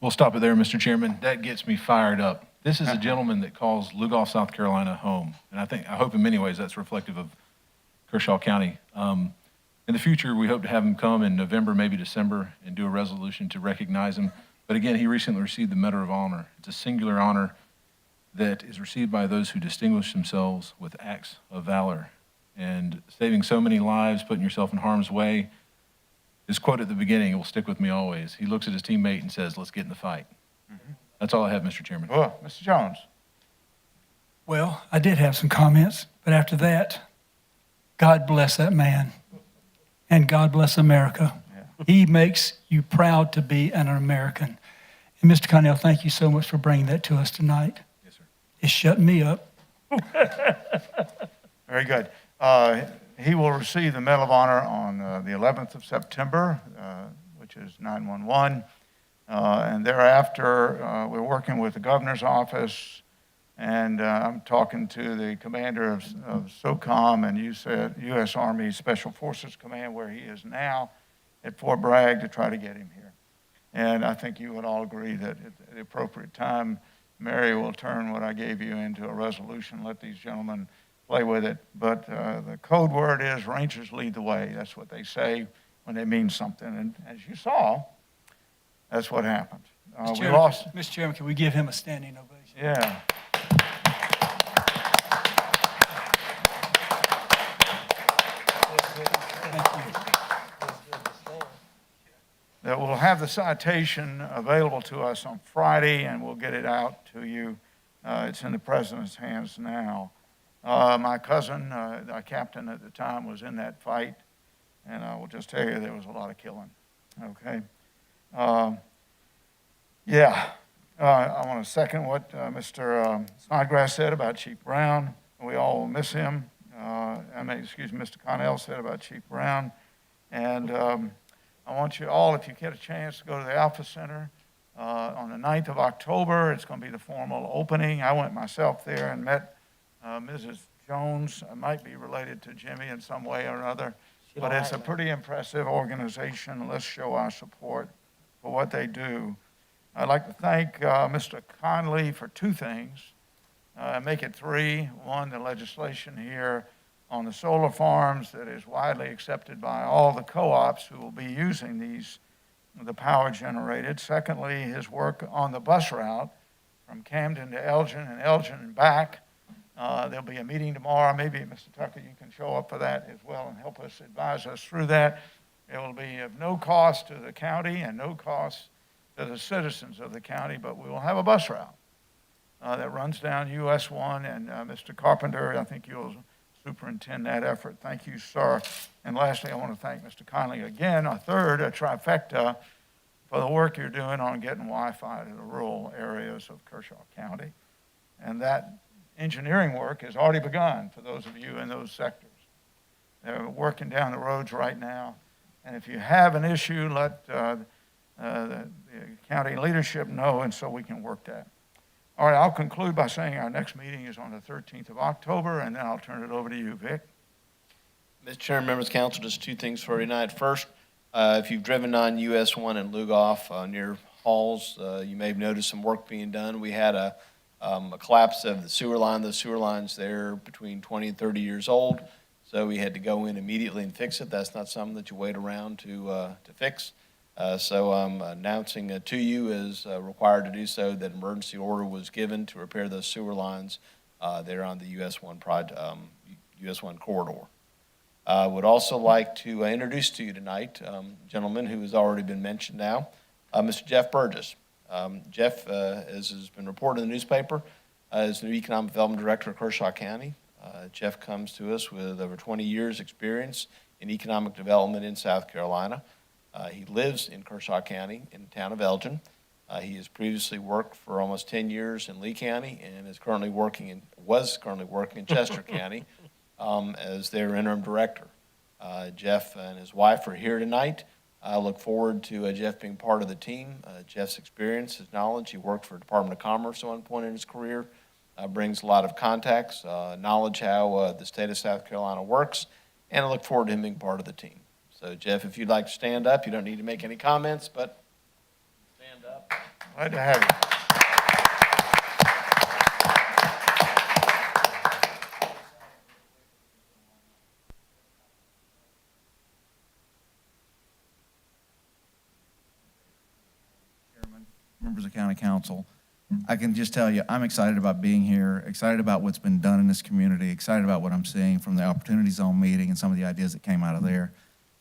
We'll stop it there, Mr. Chairman. That gets me fired up. This is a gentleman that calls Lugoff, South Carolina home. And I hope in many ways that's reflective of Kershaw County. In the future, we hope to have him come in November, maybe December, and do a resolution to recognize him. But again, he recently received the Medal of Honor. It's a singular honor that is received by those who distinguish themselves with acts of valor. And saving so many lives, putting yourself in harm's way, his quote at the beginning will stick with me always. He looks at his teammate and says, let's get in the fight. That's all I have, Mr. Chairman. Well, Mr. Jones. Well, I did have some comments, but after that, God bless that man, and God bless America. He makes you proud to be an American. And Mr. Connell, thank you so much for bringing that to us tonight. Yes, sir. It's shutting me up. Very good. He will receive the Medal of Honor on the 11th of September, which is 9/11. And thereafter, we're working with the governor's office, and I'm talking to the commander of SOCOM and U.S. Army Special Forces Command, where he is now at Fort Bragg, to try to get him here. And I think you would all agree that at the appropriate time, Mary will turn what I gave you into a resolution, let these gentlemen play with it. But the code word is Rangers lead the way. That's what they say when they mean something. And as you saw, that's what happened. We lost. Mr. Chairman, can we give him a standing ovation? Yeah. That we'll have the citation available to us on Friday, and we'll get it out to you. It's in the president's hands now. My cousin, our captain at the time, was in that fight, and I will just tell you there was a lot of killing. Okay. I want to second what Mr. Snodgrass said about Chief Brown. We all will miss him. Mr. Connell said about Chief Brown. And I want you all, if you get a chance, to go to the Alpha Center on the 9th of October. It's going to be the formal opening. I went myself there and met Mrs. Jones. Might be related to Jimmy in some way or another. But it's a pretty impressive organization. Let's show our support for what they do. I'd like to thank Mr. Conley for two things. Make it three. One, the legislation here on the solar farms that is widely accepted by all the co-ops who will be using the power generated. Secondly, his work on the bus route from Camden to Elgin and Elgin and back. There'll be a meeting tomorrow. Maybe, Mr. Tucker, you can show up for that as well and help us, advise us through that. It will be of no cost to the county and no cost to the citizens of the county, but we will have a bus route that runs down US 1, and Mr. Carpenter, I think you'll superintend that effort. Thank you, sir. And lastly, I want to thank Mr. Conley again, a trifecta, for the work you're doing on getting Wi-Fi to the rural areas of Kershaw County. And that engineering work has already begun for those of you in those sectors. They're working down the roads right now. And if you have an issue, let the county leadership know, and so we can work that. All right, I'll conclude by saying our next meeting is on the 13th of October, and then I'll turn it over to you, Vic. Mr. Chairman, members of council, just two things for tonight. First, if you've driven on US 1 in Lugoff near Halls, you may have noticed some work being done. We had a collapse of the sewer line. The sewer line's there between 20 and 30 years old, so we had to go in immediately and fix it. That's not something that you wait around to fix. So I'm announcing to you, as required to do so, that emergency order was given to repair those sewer lines there on the US 1 corridor. I would also like to introduce to you tonight a gentleman who has already been mentioned now, Mr. Jeff Burgess. Jeff, as has been reported in the newspaper, is the new Economic Development Director of Kershaw County. Jeff comes to us with over 20 years' experience in economic development in South Carolina. He lives in Kershaw County in the town of Elgin. He has previously worked for almost 10 years in Lee County and was currently working in Chester County as their interim director. Jeff and his wife are here tonight. I look forward to Jeff being part of the team. Jeff's experience, his knowledge, he worked for the Department of Commerce at one point in his career, brings a lot of contacts, knowledge how the state of South Carolina works, and I look forward to him being part of the team. So, Jeff, if you'd like to stand up, you don't need to make any comments, but stand up. Glad to have you. Members of County Council, I can just tell you, I'm excited about being here, excited about what's been done in this community, excited about what I'm seeing from the Opportunity Zone meeting and some of the ideas that came out of there.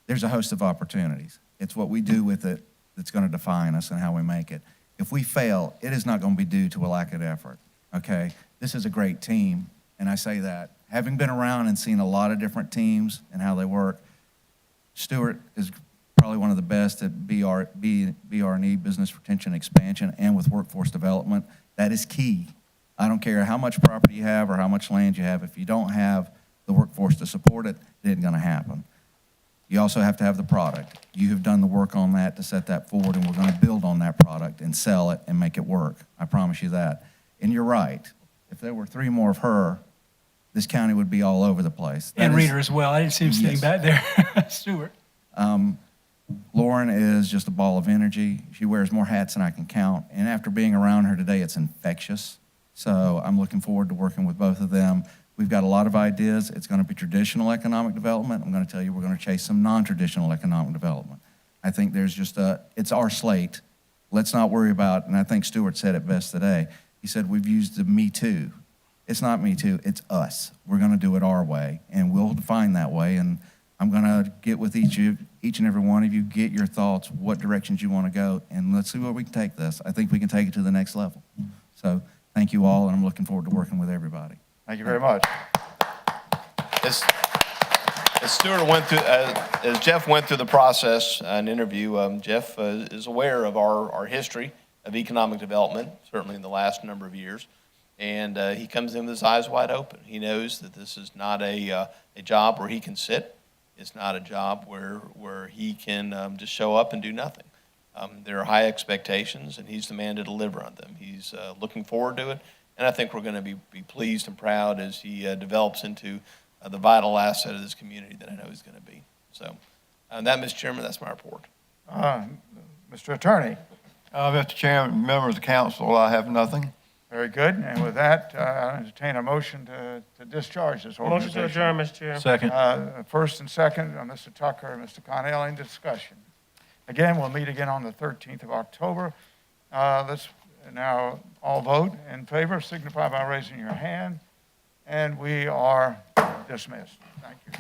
There's a host of opportunities. It's what we do with it that's going to define us and how we make it. If we fail, it is not going to be due to a lack of effort, okay? This is a great team, and I say that. Having been around and seen a lot of different teams and how they work, Stuart is probably one of the best at BR&E, business retention expansion, and with workforce development. That is key. I don't care how much property you have or how much land you have. If you don't have the workforce to support it, it ain't going to happen. You also have to have the product. You have done the work on that to set that forward, and we're going to build on that product and sell it and make it work. I promise you that. And you're right. If there were 3 more of her, this county would be all over the place. And Rita as well. I didn't see him sitting back there. Stuart. Lauren is just a ball of energy. She wears more hats than I can count. And after being around her today, it's infectious. So I'm looking forward to working with both of them. We've got a lot of ideas. It's going to be traditional economic development. I'm going to tell you we're going to chase some non-traditional economic development. I think there's just it's our slate. Let's not worry about, and I think Stuart said it best today. He said we've used the Me Too. It's not Me Too, it's us. We're going to do it our way, and we'll define that way. And I'm going to get with each and every one of you, get your thoughts, what directions you want to go, and let's see where we can take this. I think we can take it to the next level. So thank you all, and I'm looking forward to working with everybody. Thank you very much. As Jeff went through the process, an interview, Jeff is aware of our history of economic development, certainly in the last number of years, and he comes in with his eyes wide open. He knows that this is not a job where he can sit. It's not a job where he can just show up and do nothing. There are high expectations, and he's the man to deliver on them. He's looking forward to it, and I think we're going to be pleased and proud as he develops into the vital asset of this community that I know he's going to be. So, that, Mr. Chairman, that's my report. Mr. Attorney. Mr. Chairman, members of council, I have nothing. Very good. And with that, I entertain a motion to discharge this organization. Motion to adjourn, Mr. Chairman. Second. First and second, Mr. Tucker and Mr. Connell in discussion. Again, we'll meet again on the 13th of October. Let's now all vote in favor, signify by raising your hand. And we are dismissed. Thank you.